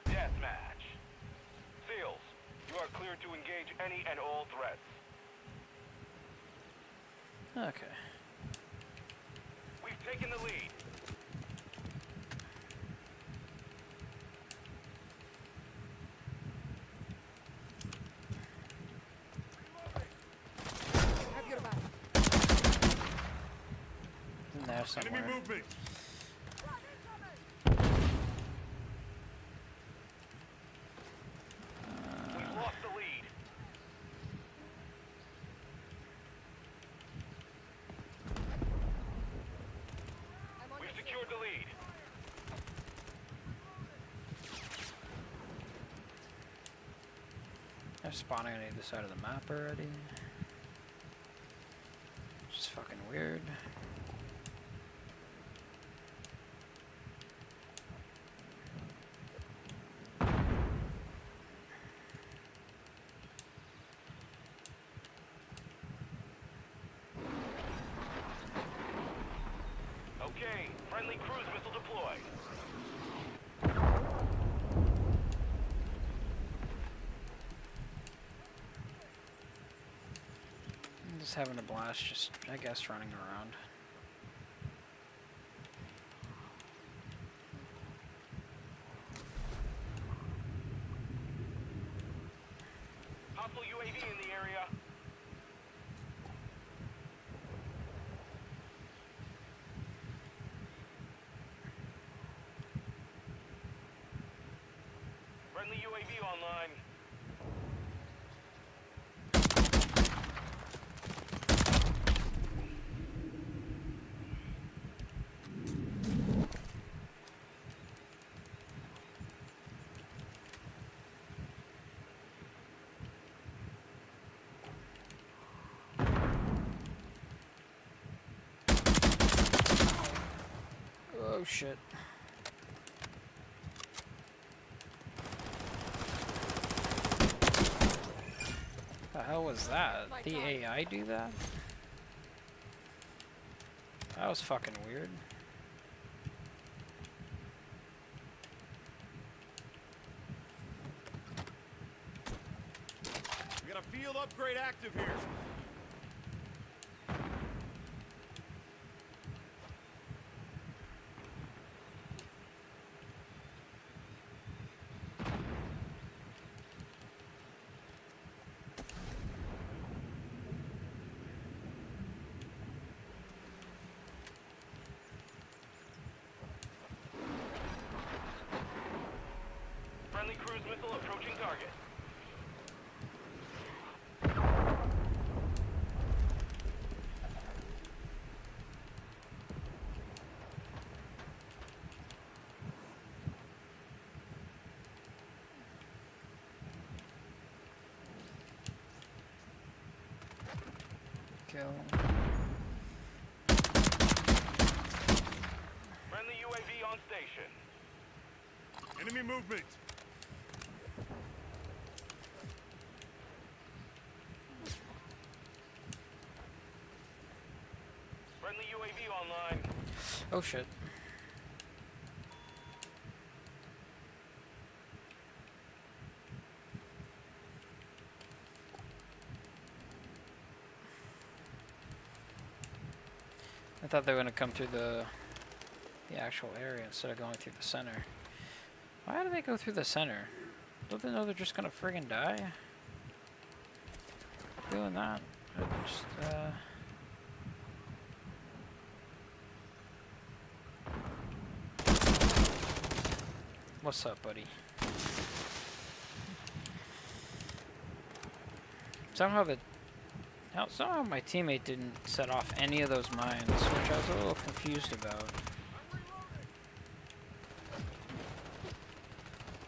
Deathmatch. Seals, you are cleared to engage any and all threats. Okay. We've taken the lead. Have your back. In there somewhere. Enemy movement. We've lost the lead. I'm on We've your secured the lead. They're spawning on either side of the map already. Just fucking weird. Okay, friendly cruise missile deployed. I'm just having a blast, just, I guess, running around. Hostile UAV in the area. Friendly UAV online. Oh shit. The hell was that? The AI do that? That was fucking weird. We got a field upgrade active here. Friendly cruise missile approaching target. Kill. Friendly UAV on station. Enemy movement. Friendly UAV online. Oh shit. I thought they were gonna come through the actual area instead of going through the center. Why do they go through the center? Don't they know they're just gonna friggin' die? Doing that. I just, What's up, buddy? Somehow my teammate didn't set off any of those mines, which I was a little confused about.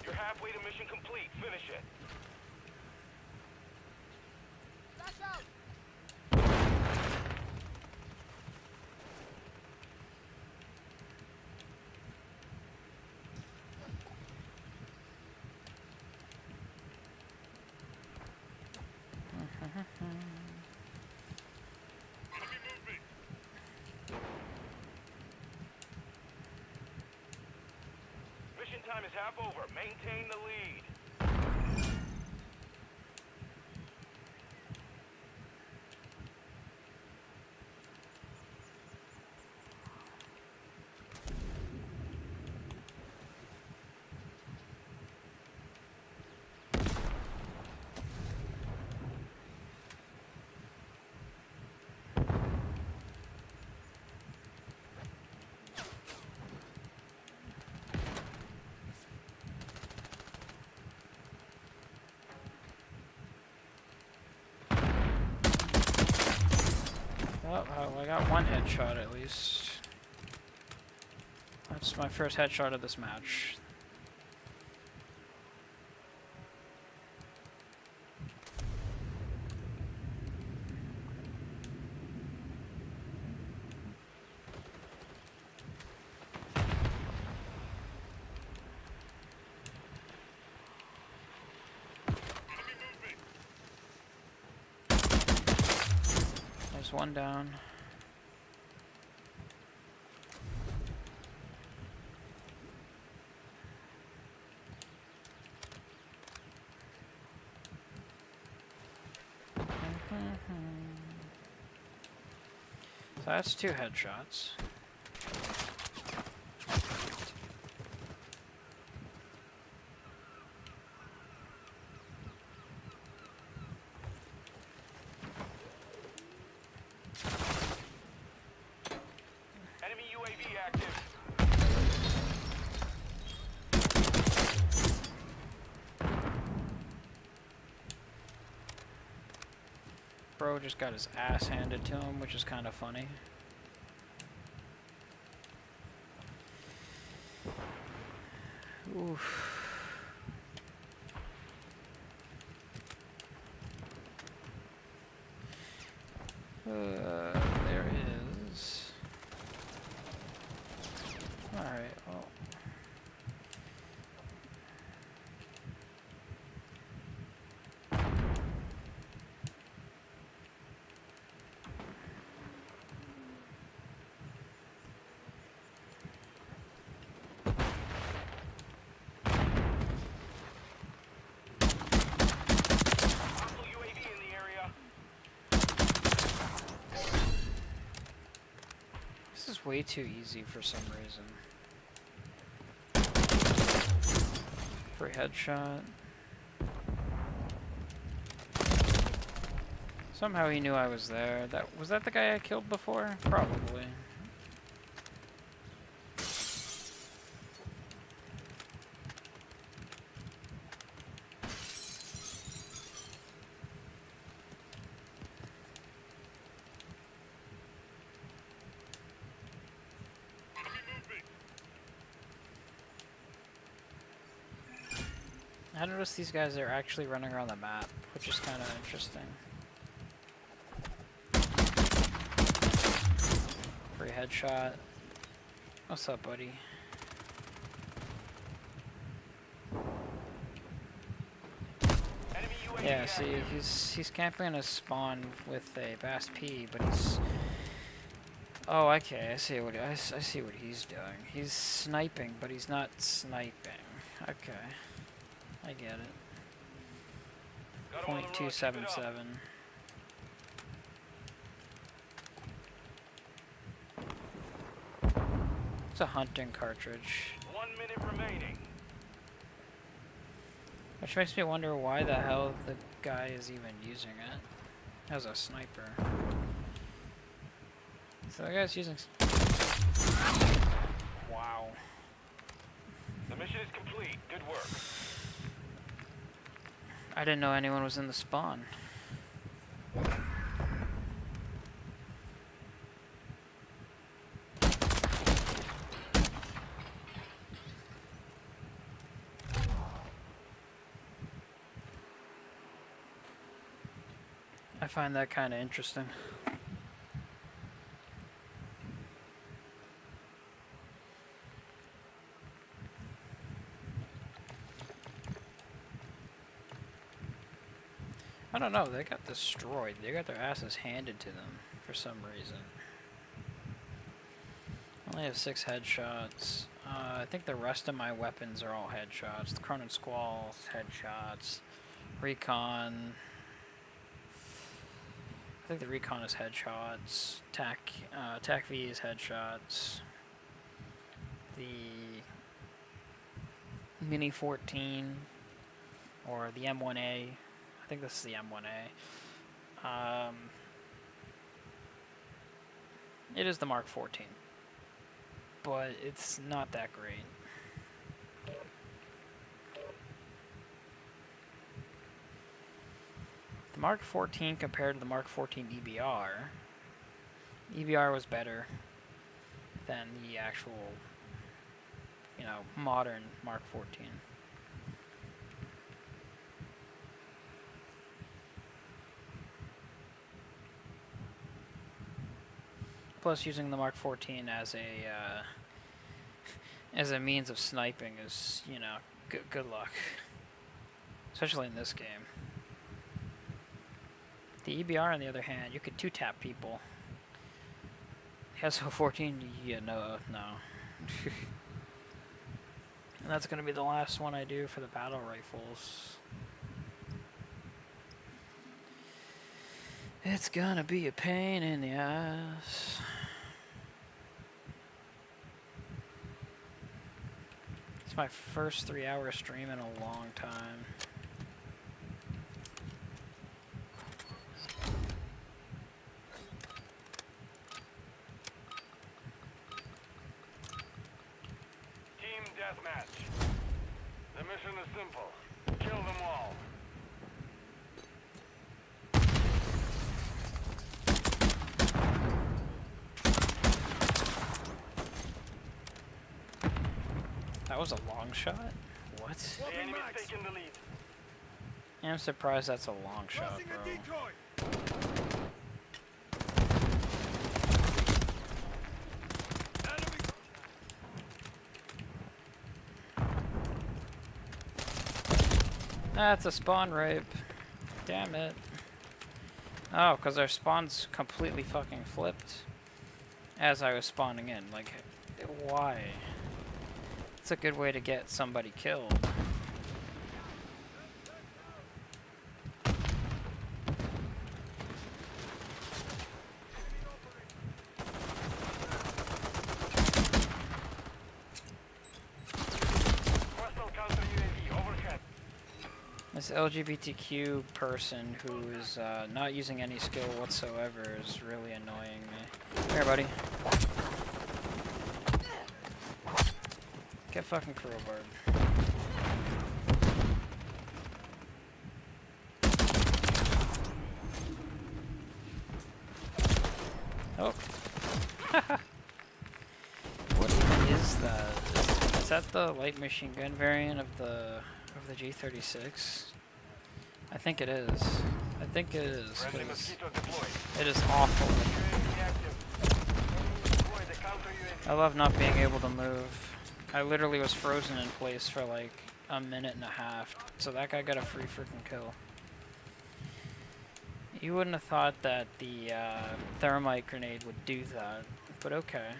You're halfway to mission complete. Finish it. Flash out! Enemy movement. Mission time is half over. Maintain the lead. Oh, I got one headshot at least. That's my first headshot of this match. Enemy movement. There's one down. So that's two headshots. Enemy UAV active. Bro just got his ass handed to him, which is kind of funny. Oof. There is. Alright, well. Hostile UAV in the area. This is way too easy for some reason. Free headshot. Somehow he knew I was there. Was that the guy I killed before? Probably. Enemy movement. I noticed these guys are actually running around the map, which is kind of interesting. Free headshot. What's up, buddy? Yeah, see, he's camping a spawn with a Bass P, but he's... Oh, okay, I see what he's doing. He's sniping, but he's not sniping. Okay, I get it. Got him on the run, keep it up. .277. It's a hunting cartridge. 1 minute remaining. Which makes me wonder why the hell the guy is even using it as a sniper. So the guy's using... Wow. The mission is complete. Good work. I didn't know anyone was in the spawn. I find that kind of interesting. I don't know, they got destroyed. They got their asses handed to them for some reason. I only have 6 headshots. I think the rest of my weapons are all headshots. The Cronin Squall, headshots. Recon. I think the Recon is headshots. TAC V is headshots. The Mini 14 or the M1A. I think this is the M1A. It is the Mark 14, but it's not that great. The Mark 14 compared to the Mark 14 EBR was better than the actual, you know, modern Mark 14. Plus, using the Mark 14 as a means of sniping is, you know, good luck, especially in this game. The EBR, on the other hand, you could 2-tap people. The SO14, yeah, no. And that's gonna be the last one I do for the battle rifles. It's gonna be a pain in the ass. It's my first 3-hour stream in a long time. Team deathmatch. The mission is simple. Kill them all. That was a long shot? What? The enemy's taking the lead. I'm surprised that's a long shot, bro. That's a spawn rape. Damn it. Oh, because our spawn's completely fucking flipped as I was spawning in. Like, why? It's a good way to get somebody killed. Hostile counter UAV overhead. This LGBTQ person who is not using any skill whatsoever is really annoying me. Here, buddy. Get fucking crowbarred. Oh. What even is that? Is that the light machine gun variant of the G36? I think it is. I think it is. Friendly 'Cause mosquito deployed. it is awful. UAV active. Deploy the counter UAV. I love not being able to move. I literally was frozen in place for like a minute and a half, so that guy got a free freaking kill. You wouldn't have thought that the thermite grenade would do that, but okay.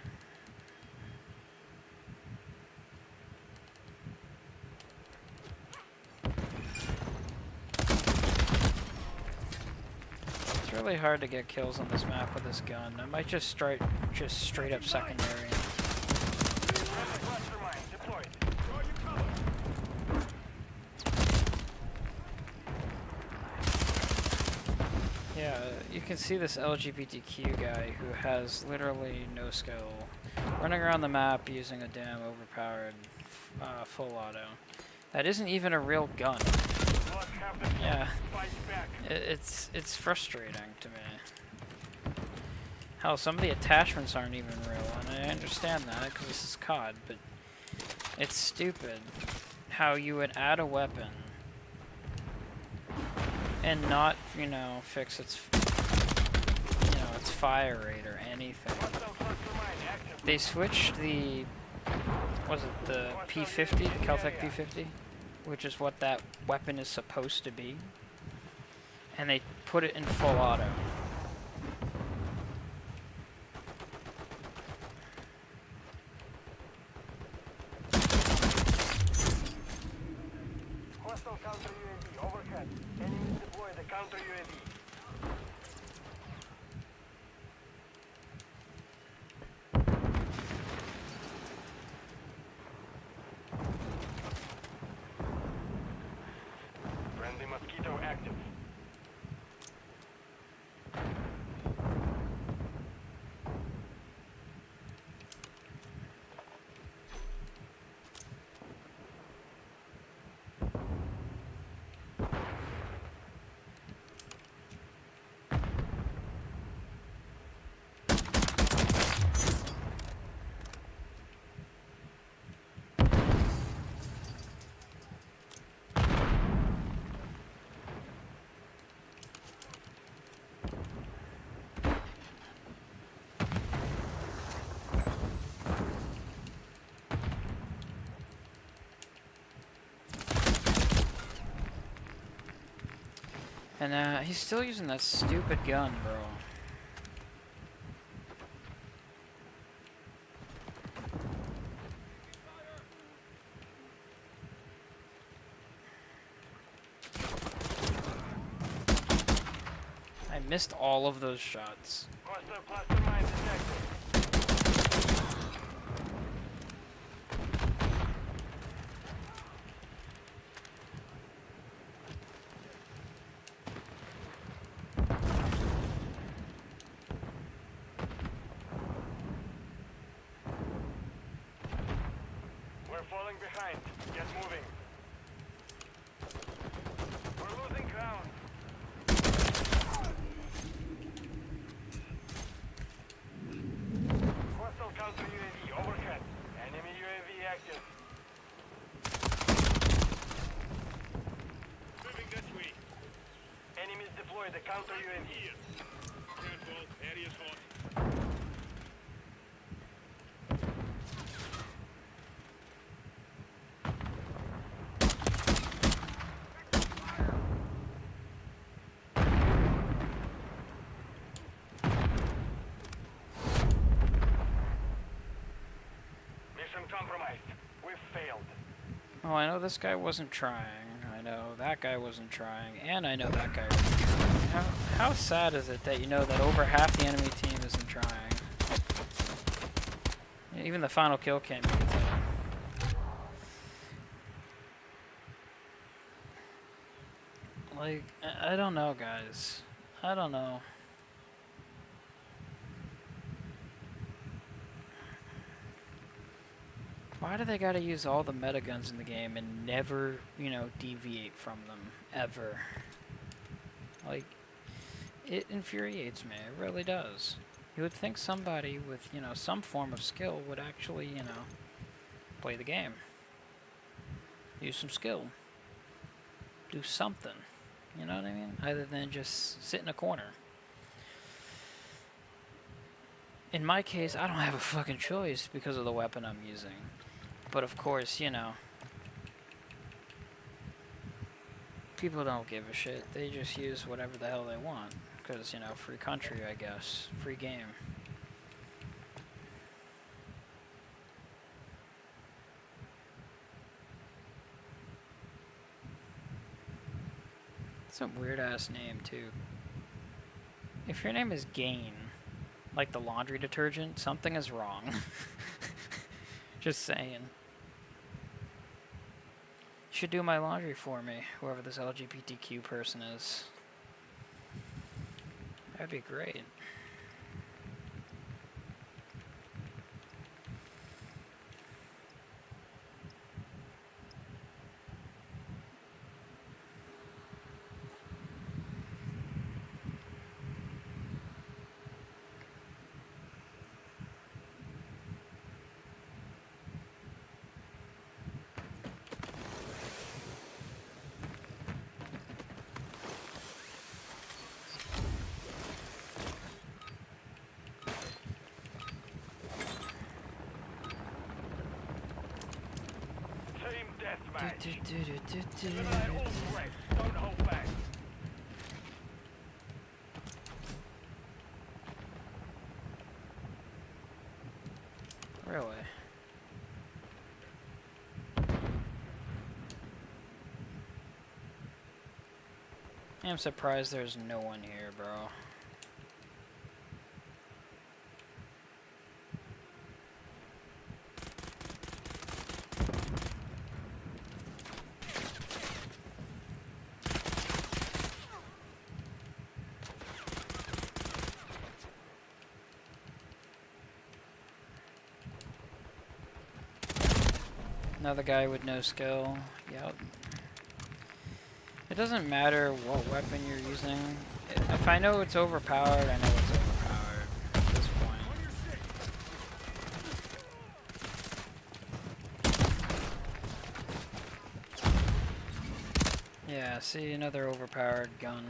It's really hard to get kills on this map with this gun. I might just straight up secondary. Cluster mine deployed. Yeah, you can see this LGBTQ guy who has literally no skill, running around the map using a damn overpowered full auto. That isn't even a real gun. Yeah, it's frustrating to me. Hell, some of the attachments aren't even real, and I understand that because this is COD, but it's stupid how you would add a weapon and not, you know, fix its, you know, its fire rate or anything. They switched the, was it the P50, the Caltech P50, which is what that weapon is supposed to be, and they put it in full auto. Hostile counter UAV overhead. Enemies deploy the counter UAV. Friendly mosquito active. And he's still using that stupid gun, bro. I missed all of those shots. Hostile cluster mine detected. We're falling behind. Get moving. We're losing ground. Hostile counter UAV overhead. Enemy UAV active. Moving that way. Enemies deploy the counter UAV. Careful, area's hot. Mission compromised. We've failed. Oh, I know this guy wasn't trying. I know that guy wasn't trying. And I know that guy wasn't trying. How sad is it that you know that over half the enemy team isn't trying? Even the final kill cam, you can tell. Like, I don't know, guys. I don't know. Why do they gotta use all the meta guns in the game and never, you know, deviate from them, ever? Like, it infuriates me, it really does. You would think somebody with, you know, some form of skill would actually, you know, play the game. Use some skill. Do something. You know what I mean? Other than just sit in a corner. In my case, I don't have a fucking choice because of the weapon I'm using. But of course, you know, people don't give a shit. They just use whatever the hell they want. Because, you know, free country, I guess. Free game. It's a weird-ass name, too. If your name is Gain, like the laundry detergent, something is wrong. Just saying. You should do my laundry for me, whoever this LGBTQ person is. That'd be great. Team deathmatch. Eliminate all threats. Don't hold back. Really? I'm surprised there's no one here, bro. Another guy with no skill. Yep. It doesn't matter what weapon you're using. If I know it's overpowered, I know it's overpowered at this point. Yeah, see, another overpowered gun.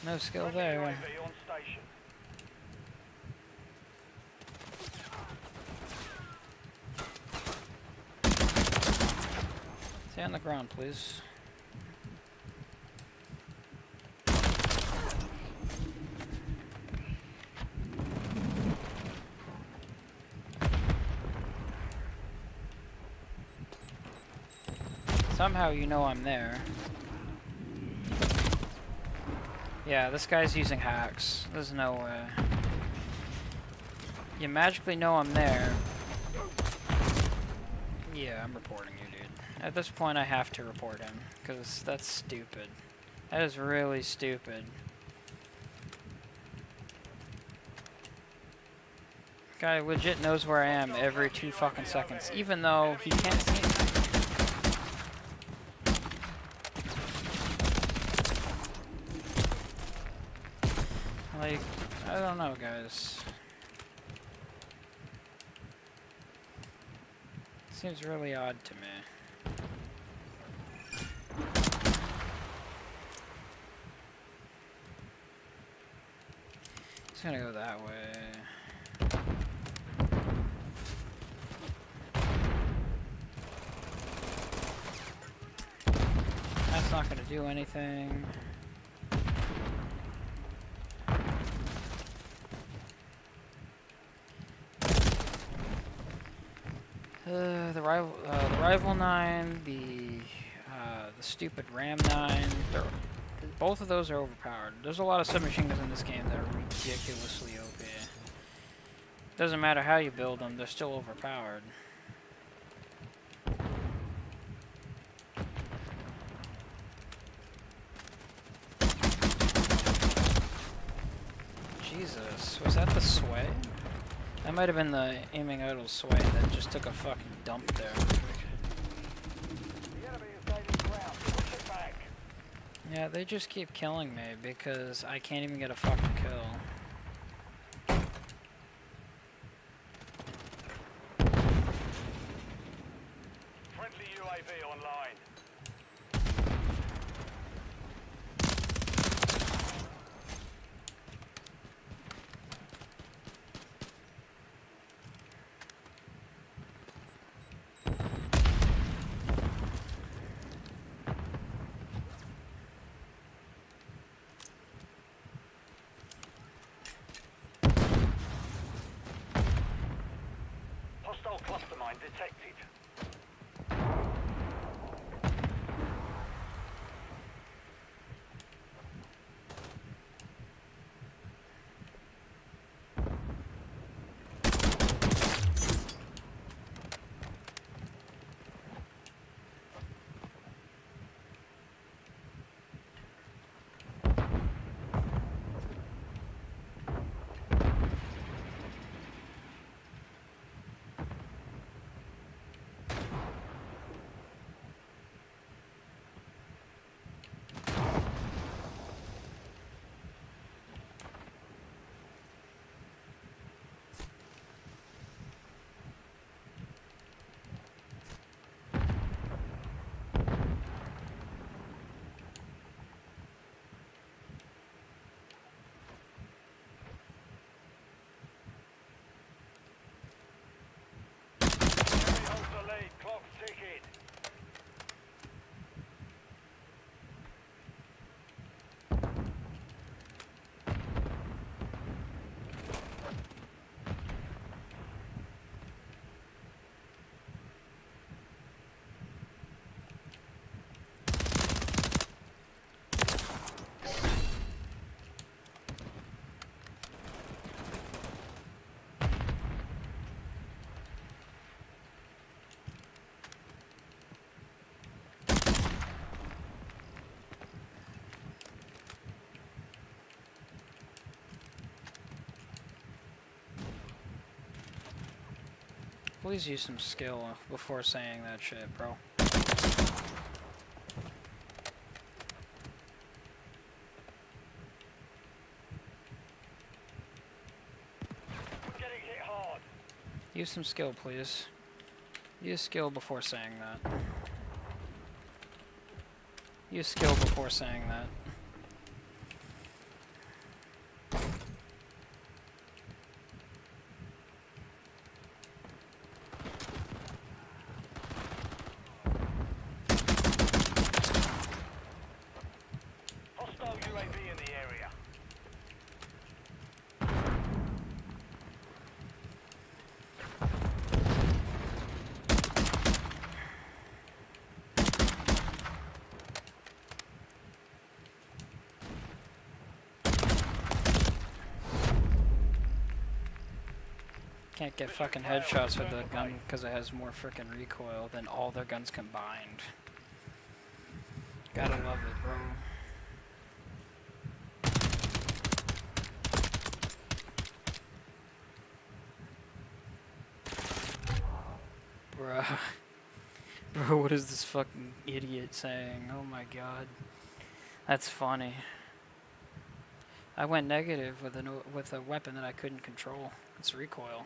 No skill there. UAV on station. Stay on the ground, please. Somehow you know I'm there. Yeah, this guy's using hacks. There's no way. You magically know I'm there. Yeah, I'm reporting you, dude. At this point, I have to report him, because that's stupid. That is really stupid. Guy legit knows where I am every 2 fucking seconds, even though he can't see me. Like, I don't know, guys. Seems really odd to me. Just gonna go that way. That's not gonna do anything. The rival 9, the stupid Ram 9, both of those are overpowered. There's a lot of submachine guns in this game that are ridiculously OP. Doesn't matter how you build them, they're still overpowered. Jesus, was that the sway? That might have been the aiming idle sway that just took a fucking dump there. The enemy is gaining ground. Push it back. Yeah, they just keep killing me because I can't even get a fucking kill. Friendly UAV online. Please use some skill before saying that shit, bro. We're getting hit hard. Use some skill, please. Use skill before saying that. Use skill before saying that. Hostile UAV in the area. Can't get fucking headshots with the gun because it has more frickin' recoil than all their guns combined. Gotta love it, bro. Bruh. Bro, what is this fucking idiot saying? Oh my god. That's funny. I went negative with a weapon that I couldn't control. It's recoil.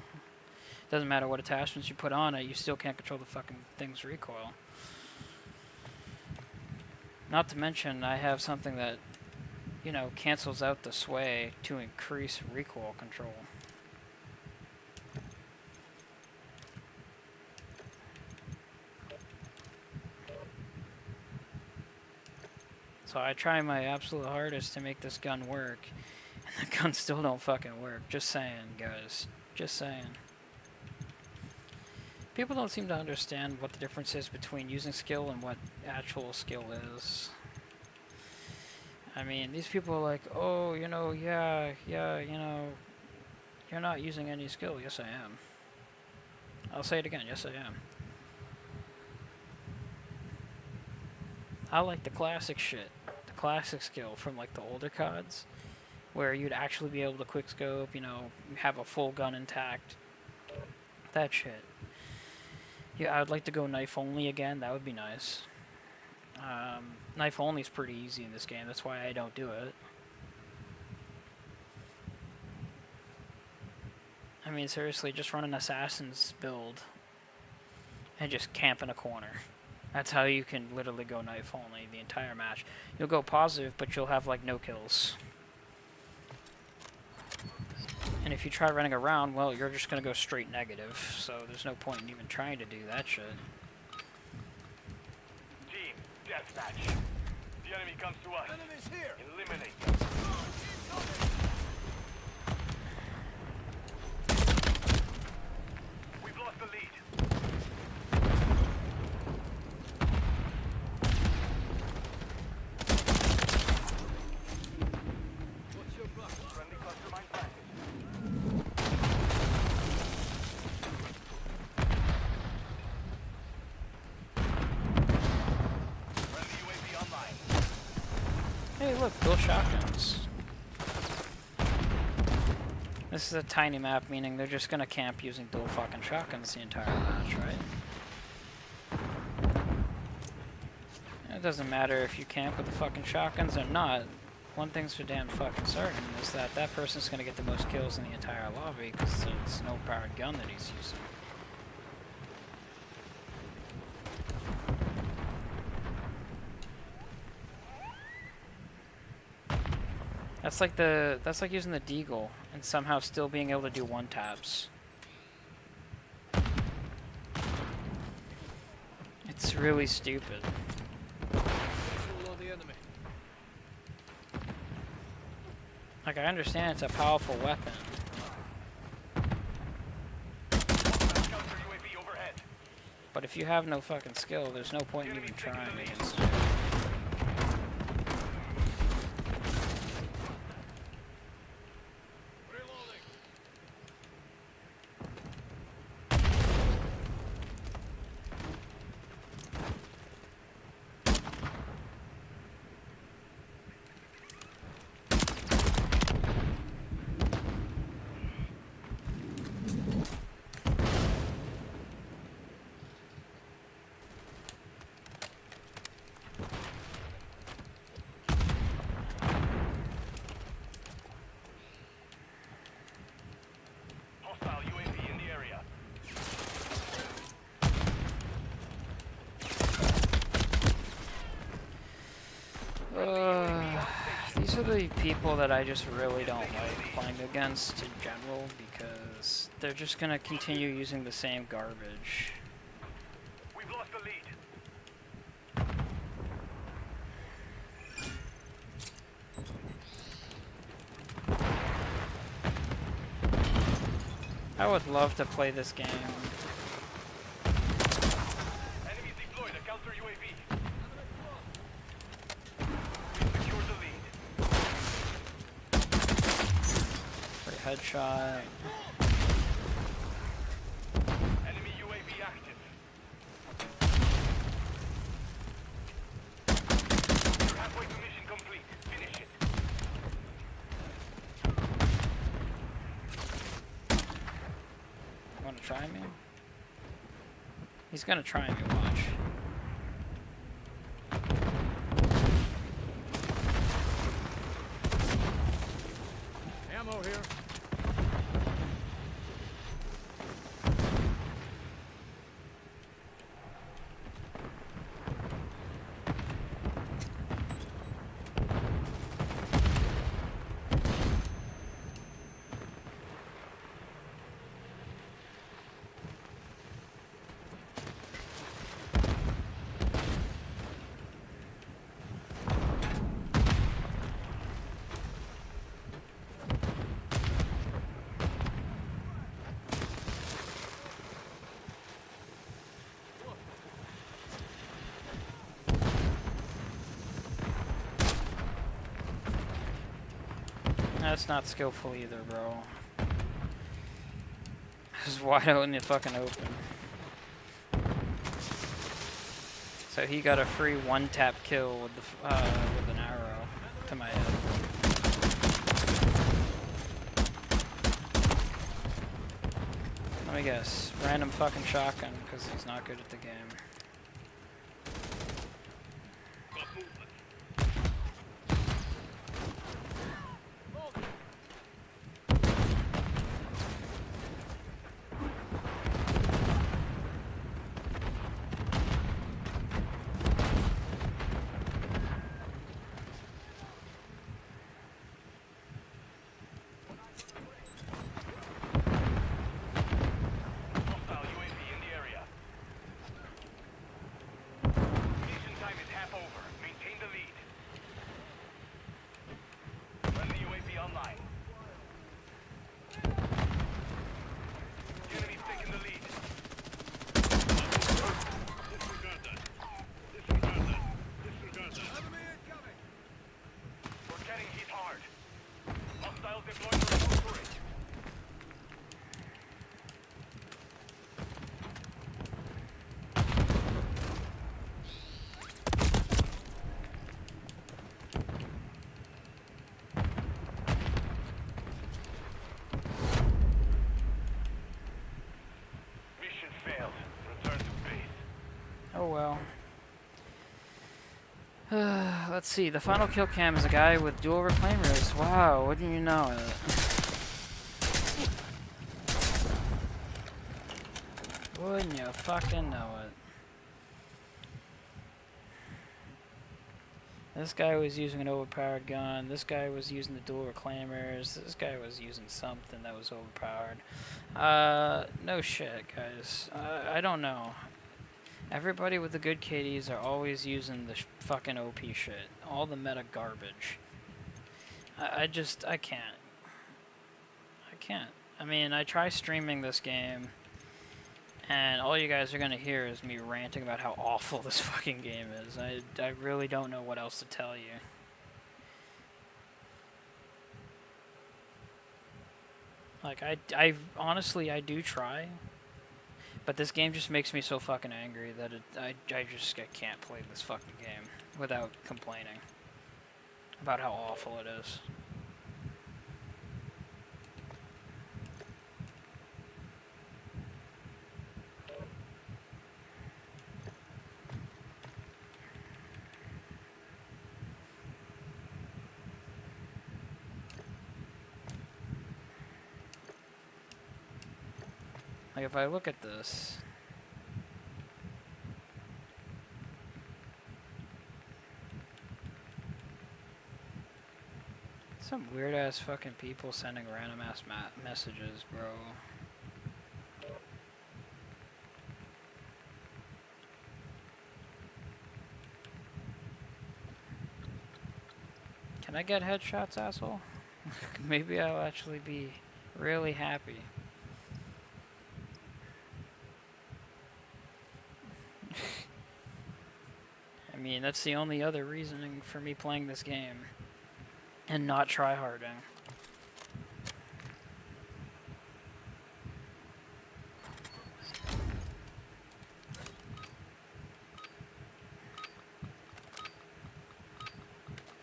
Doesn't matter what attachments you put on it, you still can't control the fucking thing's recoil. Not to mention, I have something that, you know, cancels out the sway to increase recoil control. So I try my absolute hardest to make this gun work, and the guns still don't fucking work. Just saying, guys. Just saying. People don't seem to understand what the difference is between using skill and what actual skill is. I mean, these people are like, oh, you know, yeah, you know, you're not using any skill. Yes, I am. I'll say it again. Yes, I am. I like the classic shit. The classic skill from, like, the older CODs, where you'd actually be able to quickscope, you know, have a full gun intact. That shit. Yeah, I'd like to go knife only again. That would be nice. Knife only is pretty easy in this game. That's why I don't do it. I mean, seriously, just run an assassin's build and just camp in a corner. That's how you can literally go knife only the entire match. You'll go positive, but you'll have, like, no kills. And if you try running around, well, you're just going to go straight negative, so there's no point in even trying to do that shit. Team, deathmatch. The enemy comes to us. Enemies here. Eliminate them. We've lost the lead. What's your block? Friendly cluster mine planted. Friendly UAV online. Hey, look, dual shotguns. This is a tiny map, meaning they're just gonna camp using dual fucking shotguns the entire match, right? It doesn't matter if you camp with the fucking shotguns or not. One thing's for damn fucking certain is that that person's gonna get the most kills in the entire lobby because it's no powered gun that he's using. That's like using the deagle and somehow still being able to do one taps. It's really stupid. Visual on the enemy. Like, I understand it's a powerful weapon, Counter UAV overhead. but if you have no fucking skill, there's no point in even trying against it. Reloading. These are the people that I just really don't like playing against in general because they're just gonna continue using the same garbage. We've lost the lead. I would love to play this game. Enemies deployed a counter UAV. We've secured the lead. For a headshot. Enemy UAV active. You're halfway to mission complete. Finish it. Wanna try me? He's gonna try me, watch. Ammo here. That's not skillful either, bro. This is wide out in the fucking open. So he got a free one-tap kill with the with an arrow to my head. Let me guess. Random fucking shotgun because he's not good at the game. Hostile UAV in the area. Mission time is half over. Maintain the lead. Friendly UAV online. The enemy's taking the lead. Disregard that. Disregard that. Disregard that. Enemy incoming. We're getting hit hard. Hostiles deploying the remote turret. Mission failed. Return to base. Oh well. Let's see. The final kill cam is a guy with dual reclaimers. Wow, wouldn't you know it? Wouldn't you fucking know it? This guy was using an overpowered gun. This guy was using the dual reclaimers. This guy was using something that was overpowered. No shit, guys. I don't know. Everybody with the good KDs are always using the fucking OP shit. All the meta garbage. I can't. I can't. I mean, I try streaming this game, and all you guys are gonna hear is me ranting about how awful this fucking game is. I really don't know what else to tell you. Like, I honestly, I do try. But this game just makes me so fucking angry that I can't play this fucking game without complaining about how awful it is. Like, if I look at this, Some weird ass fucking people sending random ass messages, bro. Can I get headshots, asshole? Maybe I'll actually be really happy. I mean, that's the only other reasoning for me playing this game. And not tryharding.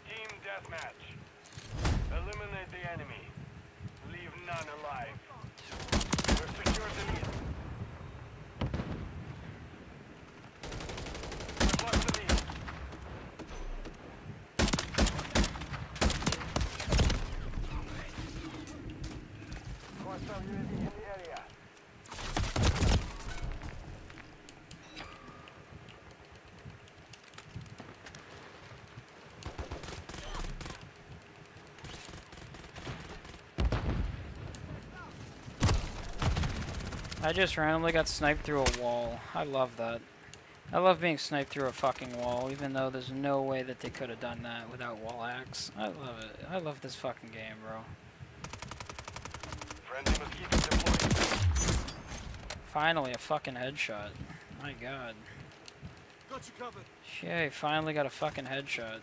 Team deathmatch. Eliminate the enemy. Leave none alive. We've secured the lead. We've lost the lead. Hostile UAV in the area. I just randomly got sniped through a wall. I love that. I love being sniped through a fucking wall, even though there's no way that they could have done that without wall hacks. I love it. I love this fucking game, bro. Friendly mosquito deployed. Finally, a fucking headshot. My god. Got you covered. Yay, finally got a fucking headshot.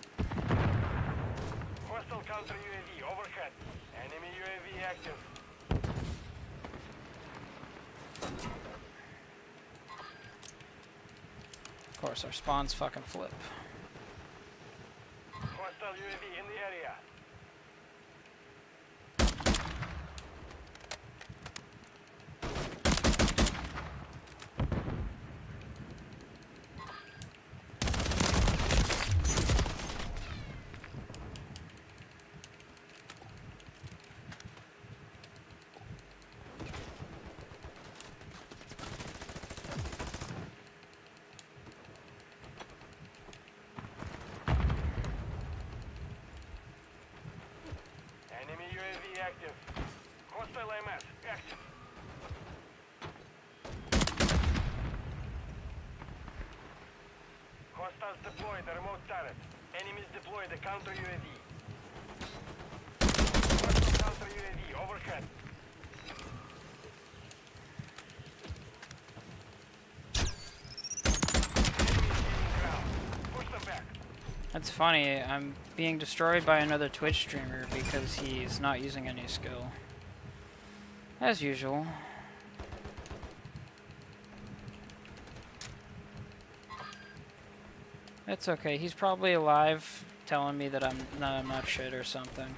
Hostile counter UAV overhead. Enemy UAV active. Of course, our spawns fucking flip. Hostile UAV in the area. Enemy UAV active. Hostile MS active. Hostiles deployed the remote turret. Enemies deploy the counter UAV. Hostile counter UAV overhead. Enemy gaining ground. Push them back. That's funny, I'm being destroyed by another Twitch streamer because he's not using any skill. As usual. It's okay, he's probably alive telling me that I'm not shit or something.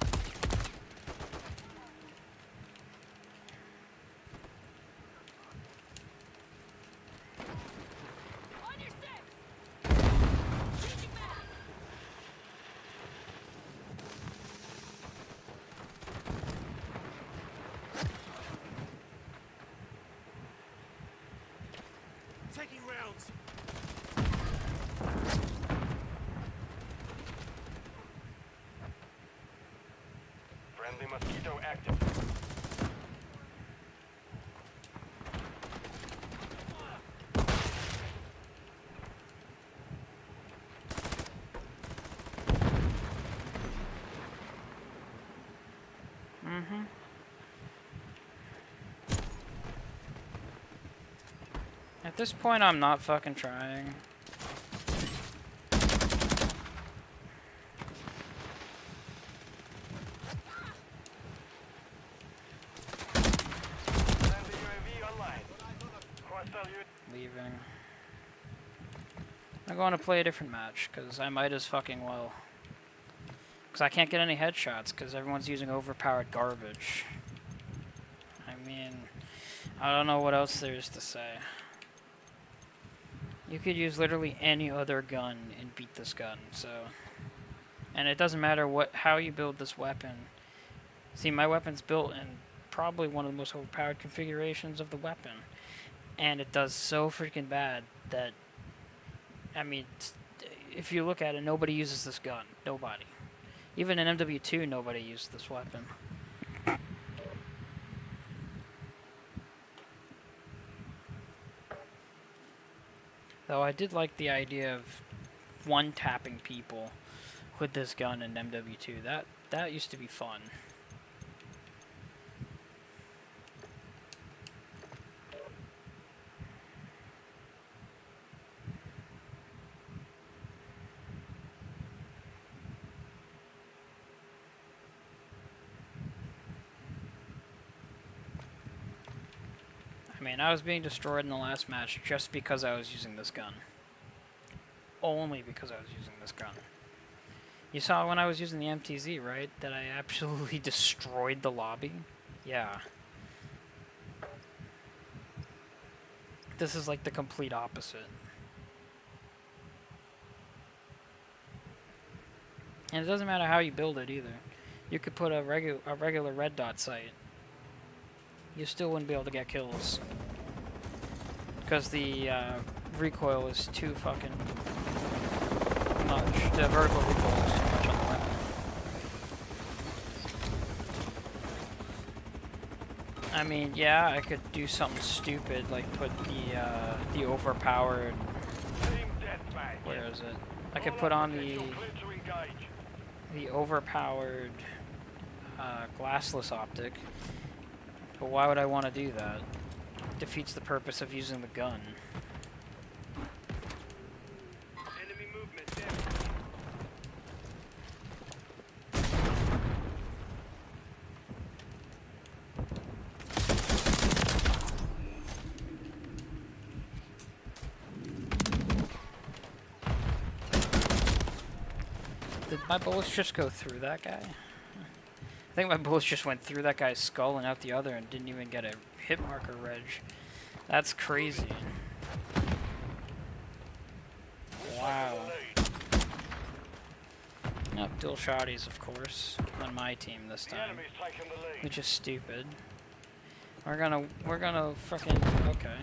Taking rounds. Friendly mosquito active. At this point, I'm not fucking trying. Friendly UAV online. Hostile UAV. Leaving. I'm going to play a different match, because I might as fucking well. Because I can't get any headshots, because everyone's using overpowered garbage. I mean, I don't know what else there is to say. You could use literally any other gun and beat this gun, so... And it doesn't matter how you build this weapon. See, my weapon's built in probably one of the most overpowered configurations of the weapon. And it does so freaking bad that... I mean, if you look at it, nobody uses this gun. Nobody. Even in MW2, nobody used this weapon. Though I did like the idea of one-tapping people with this gun in MW2. That used to be fun. I mean, I was being destroyed in the last match just because I was using this gun. Only because I was using this gun. You saw when I was using the MTZ, right? That I absolutely destroyed the lobby? Yeah. This is like the complete opposite. And it doesn't matter how you build it either. You could put a regular red dot sight. You still wouldn't be able to get kills. Because the recoil is too fucking much. The vertical recoil is too much on the weapon. I mean, yeah, I could do something stupid, like put the overpowered... Where is it? I could put on the overpowered glassless optic. But why would I want to do that? It defeats the purpose of using the gun. Enemy movement there. Did my bullets just go through that guy? I think my bullets just went through that guy's skull and out the other and didn't even get a hit marker reg. That's crazy. Wow. Nope, dual shotties, of course, on my team this The time, enemy's taken the lead. which is stupid. We're gonna fucking, okay.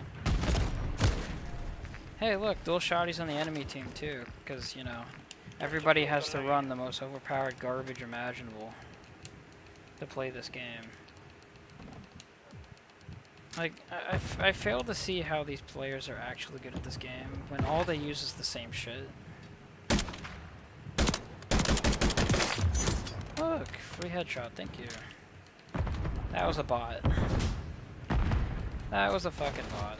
Hey, look, dual shotties on the enemy team too, because, you know, everybody has to run the most overpowered garbage imaginable to play this game. Like, I fail to see how these players are actually good at this game when all they use is the same shit. Look, free headshot, thank you. That was a bot. That was a fucking bot.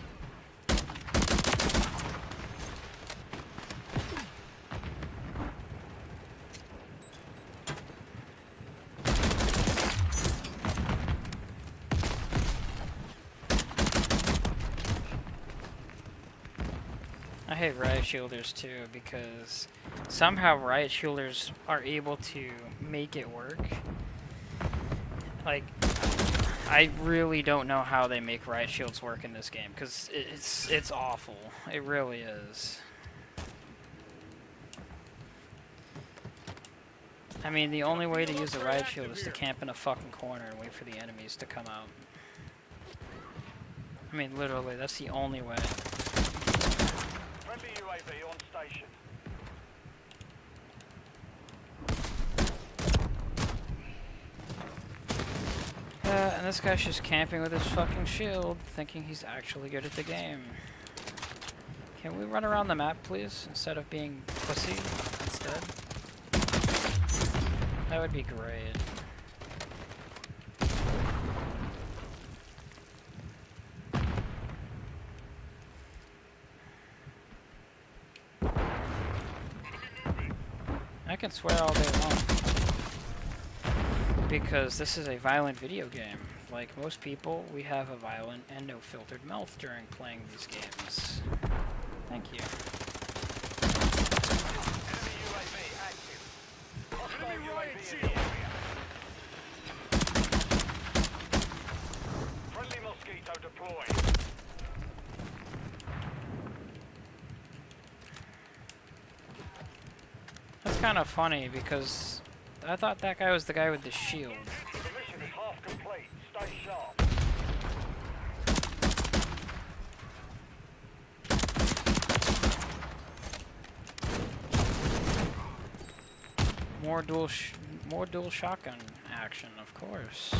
I hate riot shielders too because somehow riot shielders are able to make it work. Like, I really don't know how they make riot shields work in this game because it's awful. It really is. I mean, the only way to use a riot shield is to camp in a fucking corner and wait for the enemies to come out. I mean, literally, that's the only way. Friendly UAV on station. And this guy's just camping with his fucking shield, thinking he's actually good at the game. Can we run around the map, please, instead of being pussy instead? That would be great. I can swear all day long. Because this is a violent video game. Like most people, we have a violent and no filtered mouth during playing these games. Thank you. Enemy UAV active. Hostile Enemy riot UAV in shield. the area. Friendly mosquito deployed. That's kind of funny because I thought that guy was the guy with the shield. The mission is half complete. Stay sharp. more dual shotgun action, of course.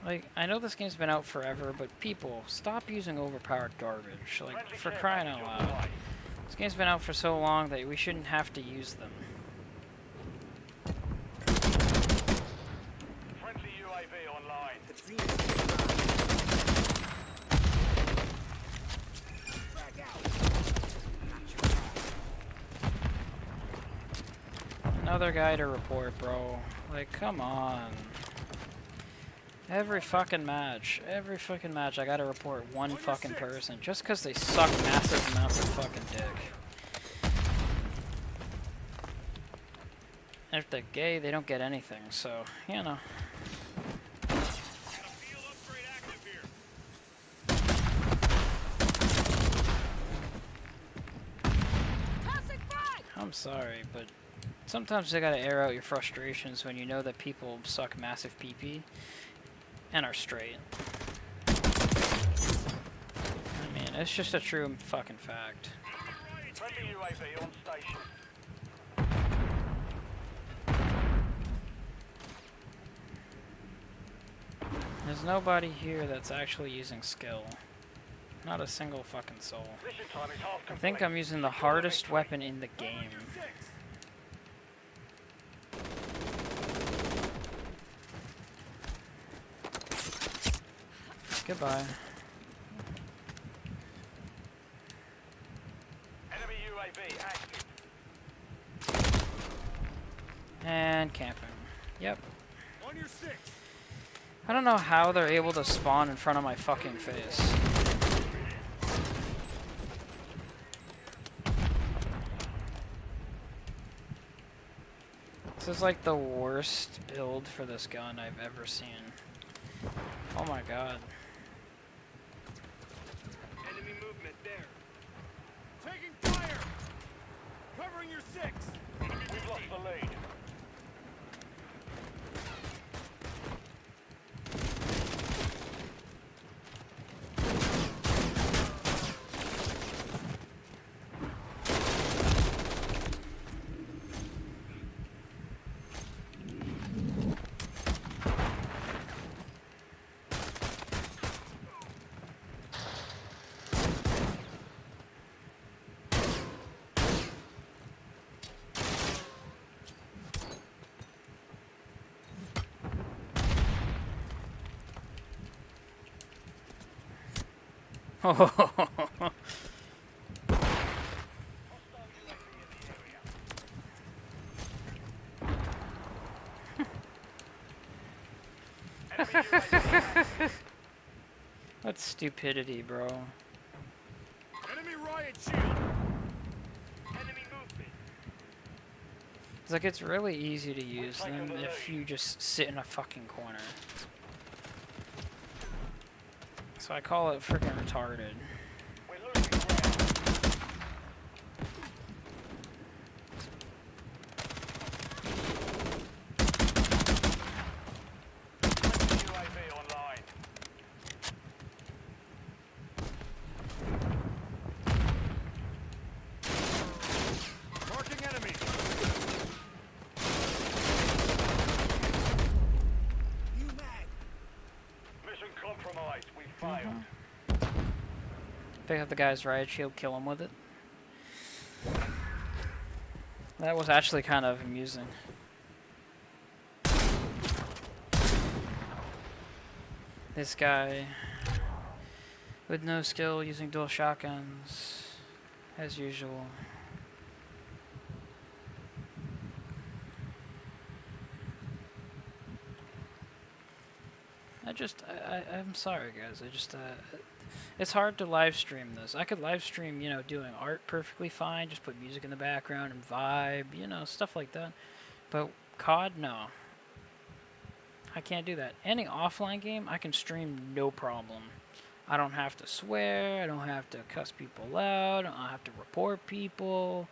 Like, I know this game's been out forever, but people, stop using overpowered garbage. Like, Friendly for care crying out package on the loud. way. This game's been out for so long that we shouldn't have to use them. Friendly UAV online. Another guy to report, bro. Like, come on. Every fucking match, I gotta report one fucking person just because they suck massive amounts of fucking dick. And if they're gay, they don't get anything, so, you know. I'm sorry, but sometimes you gotta air out your frustrations when you know that people suck massive PP and are straight. I mean, it's just a true fucking fact. Friendly UAV on station. There's nobody here that's actually using skill. Not a single fucking soul. Mission time is half I complete. think I'm using the hardest weapon in the game. Goodbye. Enemy UAV active. And camping. Yep. On your six. I don't know how they're able to spawn in front of my fucking face. This is like the worst build for this gun I've ever seen. Oh my god. Enemy movement there. Taking fire. Covering your six. We've lost the lead. What stupidity, bro. Enemy riot shield. Enemy movement. It's like it's really easy to use them if you just sit in a fucking corner. So I call it freaking retarded. We're losing ground. UAV online. Marking enemy. Mission compromised. We failed. Pick up the guy's riot shield, kill him with it. That was actually kind of amusing. This guy with no skill using dual shotguns, as usual. I'm sorry guys, it's hard to live stream this. I could live stream, you know, doing art perfectly fine, just put music in the background and vibe, you know, stuff like that. But COD, no. I can't do that. Any offline game, I can stream no problem. I don't have to swear, I don't have to cuss people out, I don't have to report people,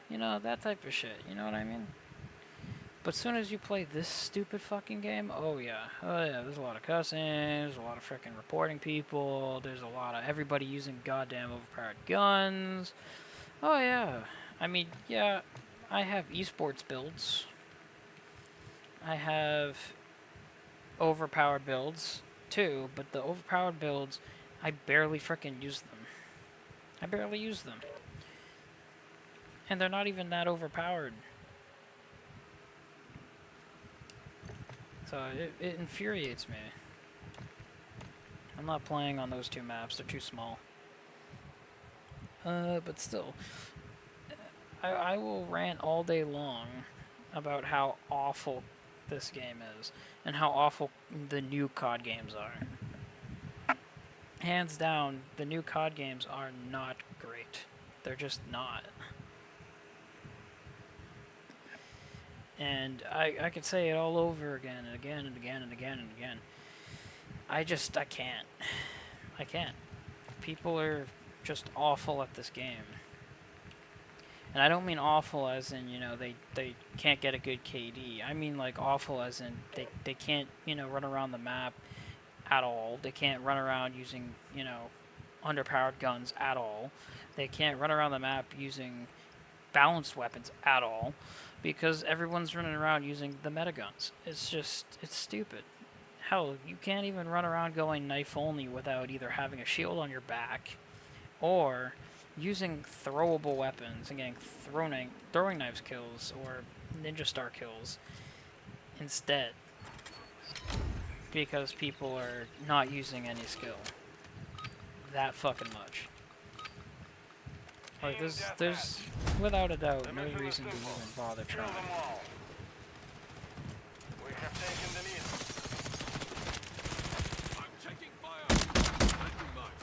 you know, that type of shit, you know what I mean? But as soon as you play this stupid fucking game, oh yeah, there's a lot of cussing, there's a lot of freaking reporting people, there's a lot of everybody using goddamn overpowered guns. Oh yeah, I mean, yeah, I have esports builds. I have overpowered builds too, but the overpowered builds, I barely frickin' use them. I barely use them. And they're not even that overpowered. So it infuriates me. I'm not playing on those 2 maps, they're too small. But still, I will rant all day long about how awful this game is, and how awful the new COD games are. Hands down, the new COD games are not great. They're just not. And I could say it all over again and again and again and again and again. I can't. I can't. People are just awful at this game. And I don't mean awful as in, you know, they can't get a good KD. I mean like awful as in they can't, you know, run around the map at all. They can't run around using, you know, underpowered guns at all. They can't run around the map using balanced weapons at all, because everyone's running around using the meta guns. It's stupid. Hell, you can't even run around going knife only without either having a shield on your back or using throwable weapons and getting throwing knives kills or ninja star kills instead, because people are not using any skill that fucking much. Like, there's without a doubt no reason to even bother Kill trying. them all. We have taken the lead. I'm taking fire. Planting mine.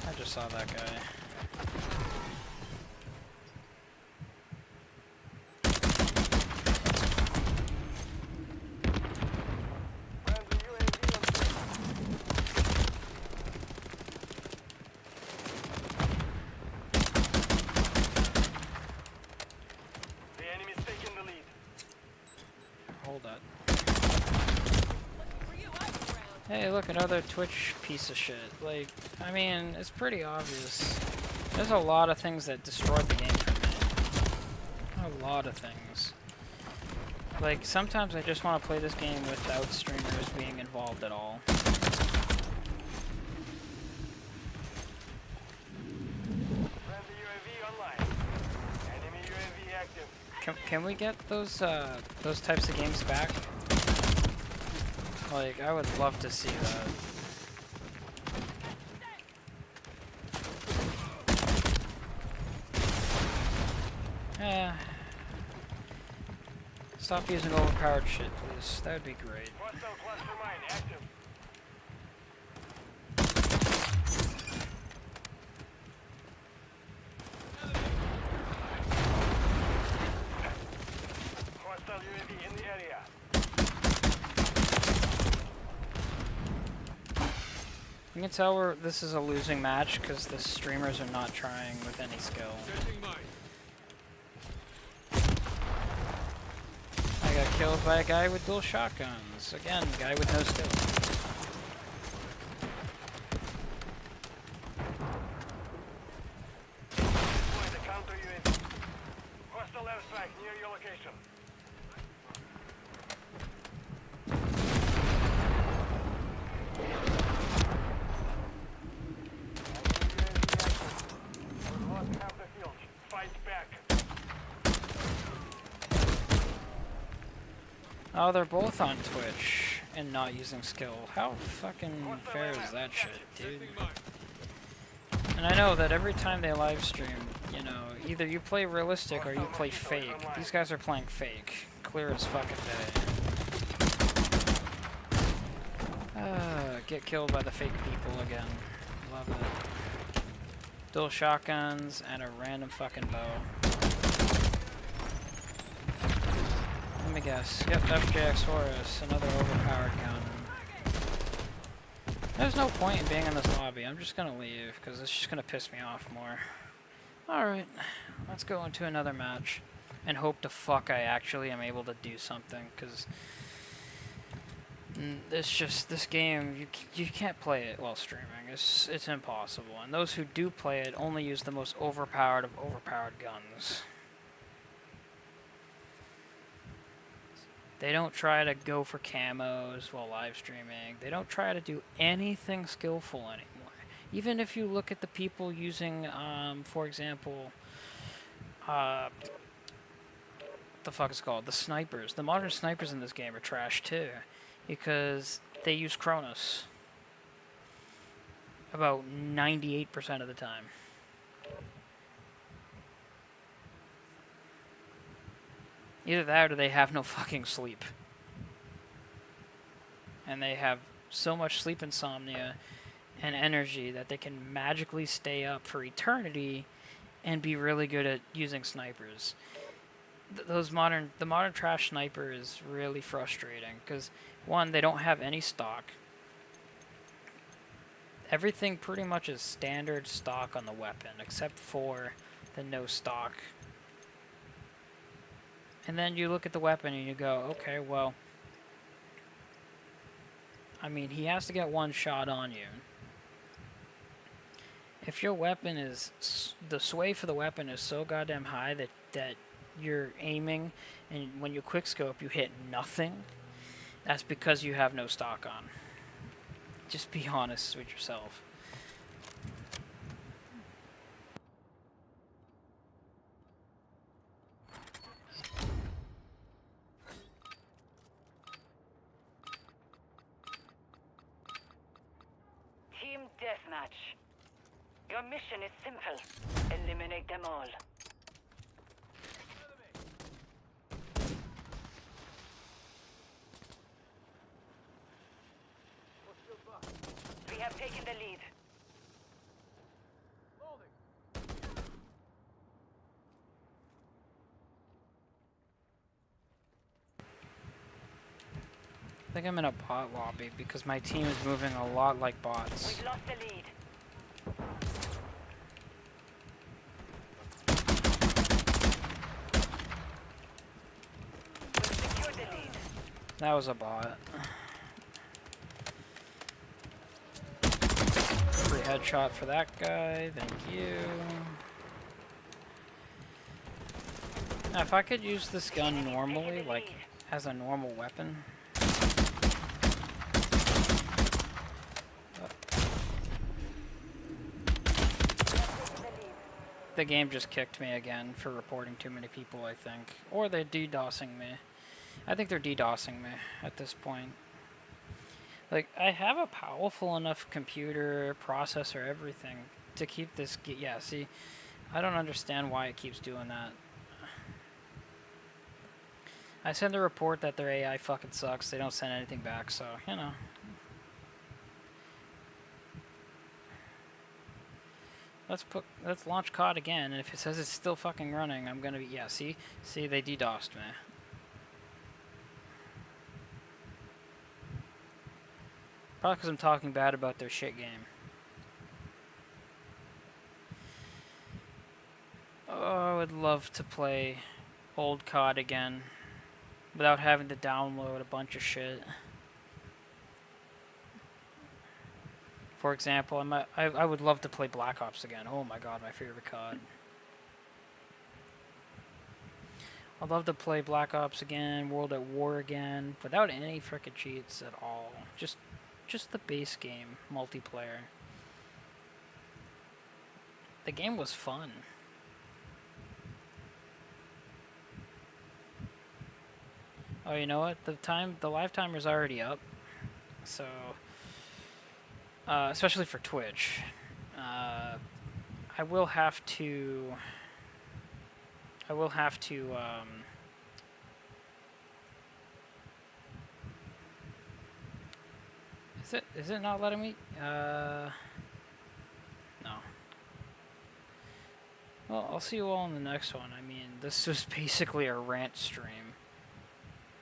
I just saw that guy. Friendly UAV on the enemy's taking the lead. Hold that. Hey, look, another Twitch piece of shit. Like, I mean, it's pretty obvious. There's a lot of things that destroyed the game for me. A lot of things. Like, sometimes I just want to play this game without streamers being involved at all. Friendly UAV online. Enemy UAV active. Can we get those types of games back? Like, I would love to see that. Stop using overpowered shit, please. That would be great. Hostile cluster mine active. Hostile UAV in the area. You can tell this is a losing match because the streamers are not trying with any skill. Setting mine. I got killed by a guy with dual shotguns. Again, guy with no skill. Deploy the counter UAV. Hostile airstrike near your location. We've lost half the field. Fight back. Oh, they're both on Twitch and not using skill. How fucking fair is that shit, dude? Setting mine. And I know that every time they live stream, you know, either you play realistic or you play fake. These guys are playing fake. Clear as fucking day. Get killed by the fake people again. Love it. Dual shotguns and a random fucking bow. Let me guess. Yep, FJX Horus, another overpowered gun. There's no point in being in this lobby. I'm just gonna leave, because it's just gonna piss me off more. Alright, let's go into another match. And hope to fuck I actually am able to do something, because It's just this game. You can't play it while streaming. It's impossible. And those who do play it only use the most overpowered of overpowered guns. They don't try to go for camos while live streaming. They don't try to do anything skillful anymore. Even if you look at the people using, for example, what the fuck is it called? The snipers. The modern snipers in this game are trash too, because they use Chronos about 98% of the time. Either that or they have no fucking sleep. And they have so much sleep insomnia and energy that they can magically stay up for eternity and be really good at using snipers. The modern trash sniper is really frustrating because, one, they don't have any stock. Everything pretty much is standard stock on the weapon except for the no stock. And then you look at the weapon and you go, okay, well, I mean, he has to get one shot on you. If your weapon is, the sway for the weapon is so goddamn high that you're aiming and when you quickscope you hit nothing, that's because you have no stock on. Just be honest with yourself. Team Deathmatch. Your mission is simple. Eliminate them all. We have taken the lead. I think I'm in a bot lobby because my team is moving a lot like bots. We've lost the lead. We've secured the lead. That was a bot. Free headshot for that guy, thank you. Now, if I could use this gun normally, like as a normal weapon. The game just kicked me again for reporting too many people, I think. Or they're DDoSing me. I think they're DDoSing me at this point. Like, I have a powerful enough computer, processor, everything to keep this... Yeah, see, I don't understand why it keeps doing that. I send a report that their AI fucking sucks. They don't send anything back, so, you know. Let's launch COD again, and if it says it's still fucking running, I'm gonna be... Yeah, see, they DDoSed me. Probably because I'm talking bad about their shit game. Oh, I would love to play old COD again without having to download a bunch of shit. For example, I would love to play Black Ops again. Oh my god, my favorite COD. I'd love to play Black Ops again, World at War again, without any frickin' cheats at all. Just the base game, multiplayer. The game was fun. Oh, you know what? The live timer's already up. So, especially for Twitch. I will have to, is it not letting me? No. Well, I'll see you all in the next one. I mean, this was basically a rant stream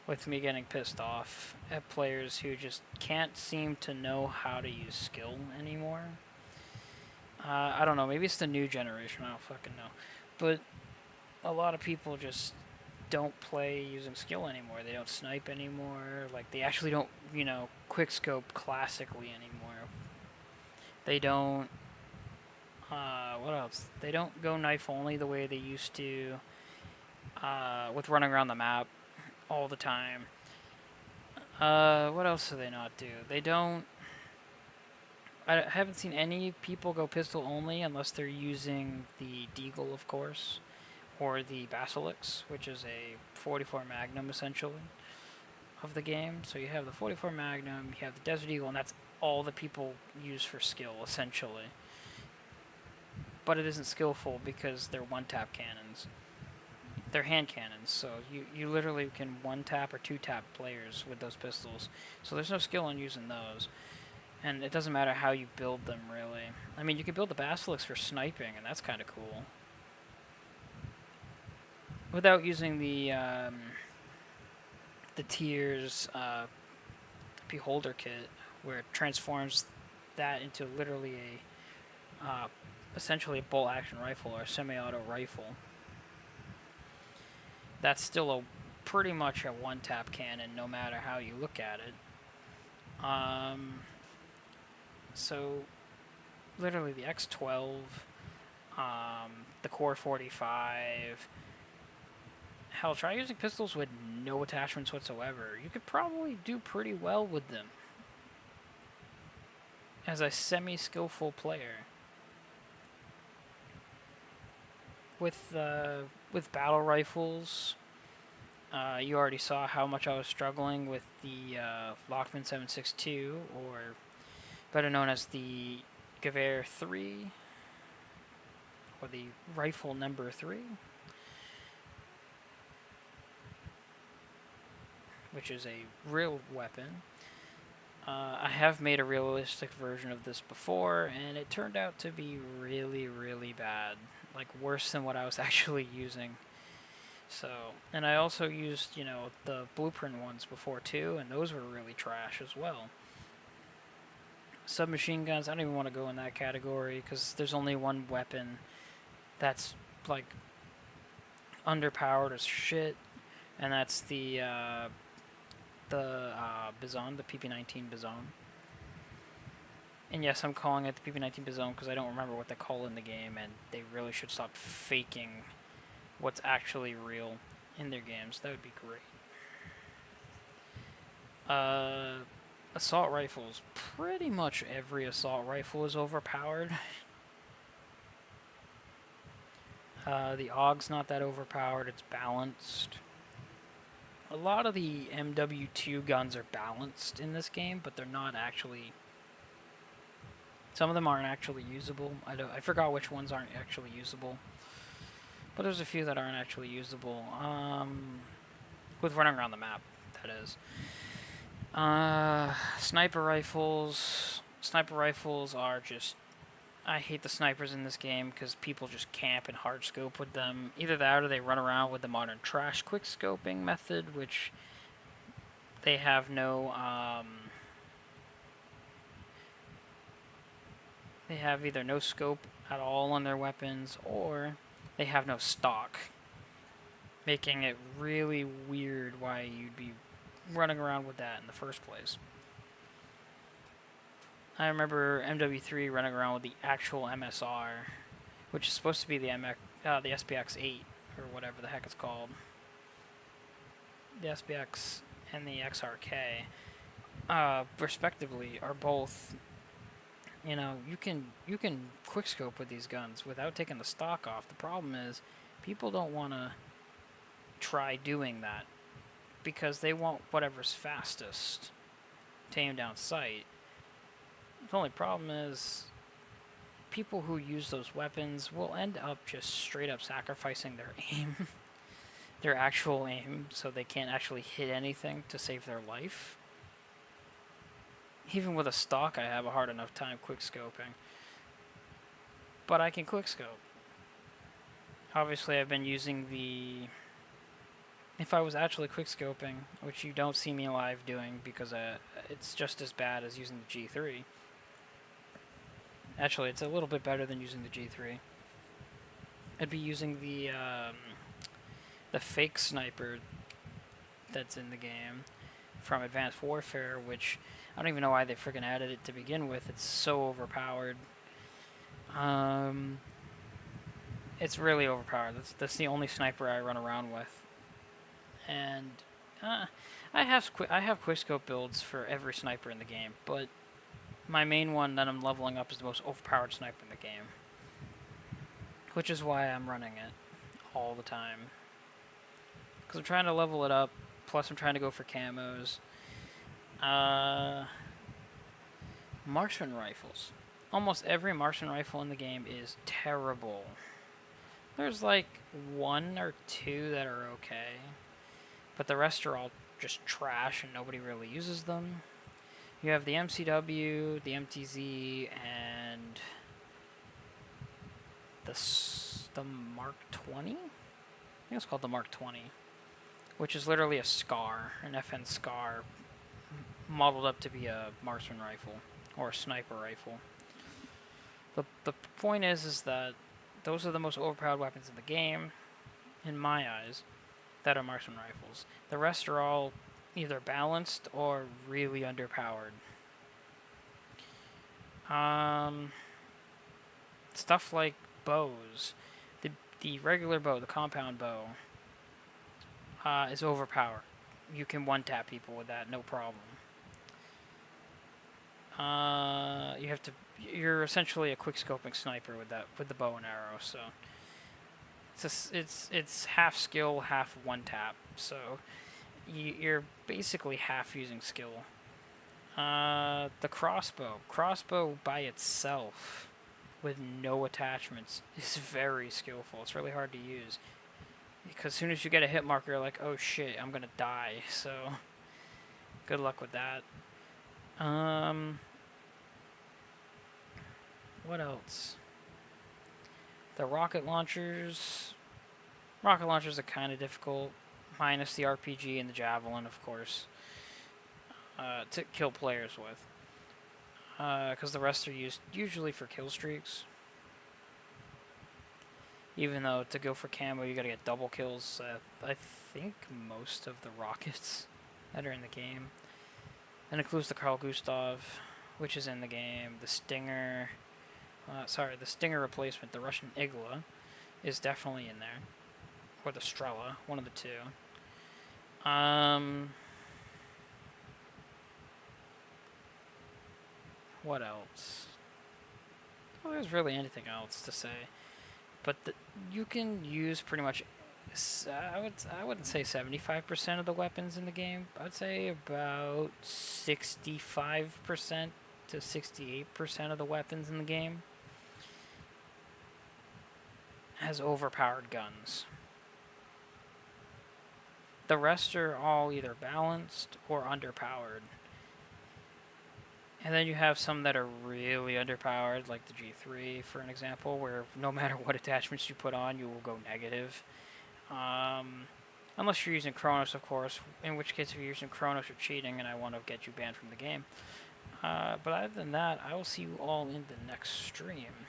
with me getting pissed off at players who just can't seem to know how to use skill anymore. I don't know, maybe it's the new generation, I don't fucking know. But a lot of people just don't play using skill anymore. They don't snipe anymore. Like, they actually don't, quick scope classically anymore. They don't, what else? They don't go knife only the way they used to, with running around the map all the time. What else do they not do? They don't, I haven't seen any people go pistol only unless they're using the Deagle, of course, or the Basilisk, which is a 44 Magnum, essentially, of the game. So you have the 44 Magnum, you have the Desert Eagle, and that's all that people use for skill, essentially. But it isn't skillful because they're one-tap cannons. They're hand cannons, so you literally can one-tap or two-tap players with those pistols. So there's no skill in using those. And it doesn't matter how you build them, really. I mean, you can build the Basilisk for sniping, and that's kind of cool. Without using the Tears Beholder kit, where it transforms that into literally a essentially a bolt-action rifle or a semi-auto rifle. That's still pretty much a one-tap cannon, no matter how you look at it. So, literally the X12, the Core 45. Hell, try using pistols with no attachments whatsoever. You could probably do pretty well with them as a semi-skillful player. With battle rifles, you already saw how much I was struggling with the Lockman 7.62, or better known as the Gewehr 3, or the rifle number 3, which is a real weapon. I have made a realistic version of this before, and it turned out to be really, really bad. Like, worse than what I was actually using. So, and I also used, the blueprint ones before too, and those were really trash as well. Submachine guns, I don't even want to go in that category, because there's only one weapon that's, like, underpowered as shit, and that's the Bizon, the PP-19 Bizon. And yes, I'm calling it the PP-19 Bizon because I don't remember what they call in the game, and they really should stop faking what's actually real in their games. That would be great. Assault rifles. Pretty much every assault rifle is overpowered. The AUG's not that overpowered, it's balanced. A lot of the MW2 guns are balanced in this game, but they're not actually... Some of them aren't actually usable. I forgot which ones aren't actually usable. But there's a few that aren't actually usable. With running around the map, that is. Sniper rifles. Sniper rifles are just... I hate the snipers in this game because people just camp and hard scope with them. Either that or they run around with the modern trash quick scoping method, which they have no... They have either no scope at all on their weapons, or they have no stock, making it really weird why you'd be running around with that in the first place. I remember MW3 running around with the actual MSR, which is supposed to be the SPX-8, or whatever the heck it's called. The SPX and the XRK, respectively, are both... you can quickscope with these guns without taking the stock off. The problem is, people don't want to try doing that because they want whatever's fastest to aim down sight. The only problem is, people who use those weapons will end up just straight up sacrificing their aim, their actual aim, so they can't actually hit anything to save their life. Even with a stock, I have a hard enough time quickscoping. But I can quickscope. Obviously, I've been using the... If I was actually quickscoping, which you don't see me live doing because it's just as bad as using the G3. Actually, it's a little bit better than using the G3. I'd be using the the fake sniper that's in the game from Advanced Warfare, which I don't even know why they freaking added it to begin with. It's so overpowered. It's really overpowered. That's the only sniper I run around with. And I have quickscope builds for every sniper in the game, but my main one that I'm leveling up is the most overpowered sniper in the game, which is why I'm running it all the time. Because I'm trying to level it up, plus I'm trying to go for camos. Marksman rifles. Almost every marksman rifle in the game is terrible. There's like 1 or 2 that are okay, but the rest are all just trash and nobody really uses them. You have the MCW, the MTZ, and the Mark 20? I think it's called the Mark 20, which is literally a SCAR, an FN SCAR, modeled up to be a marksman rifle or a sniper rifle. The point is that those are the most overpowered weapons in the game, in my eyes, that are marksman rifles. The rest are all either balanced or really underpowered. Stuff like bows. The regular bow, the compound bow, is overpowered. You can one-tap people with that, no problem. You're essentially a quick-scoping sniper with the bow and arrow, so it's half skill, half one-tap, so you're basically half using skill. The crossbow by itself, with no attachments, is very skillful. It's really hard to use, because as soon as you get a hit marker, you're like, oh shit, I'm gonna die, so good luck with that. What else? The rocket launchers. Rocket launchers are kind of difficult, minus the RPG and the javelin, of course, to kill players with. Because the rest are used usually for kill streaks. Even though to go for camo, you gotta get double kills. I think most of the rockets that are in the game. That includes the Carl Gustav, which is in the game. The Stinger. The Stinger replacement, the Russian Igla, is definitely in there. Or the Strela, one of the two. What else? Well, there's really anything else to say. But you can use pretty much, I wouldn't say 75% of the weapons in the game. I'd say about 65% to 68% of the weapons in the game has overpowered guns. The rest are all either balanced or underpowered. And then you have some that are really underpowered, like the G3, for an example, where no matter what attachments you put on, you will go negative. Unless you're using Kronos, of course, in which case if you're using Kronos, you're cheating, and I want to get you banned from the game. But other than that, I will see you all in the next stream.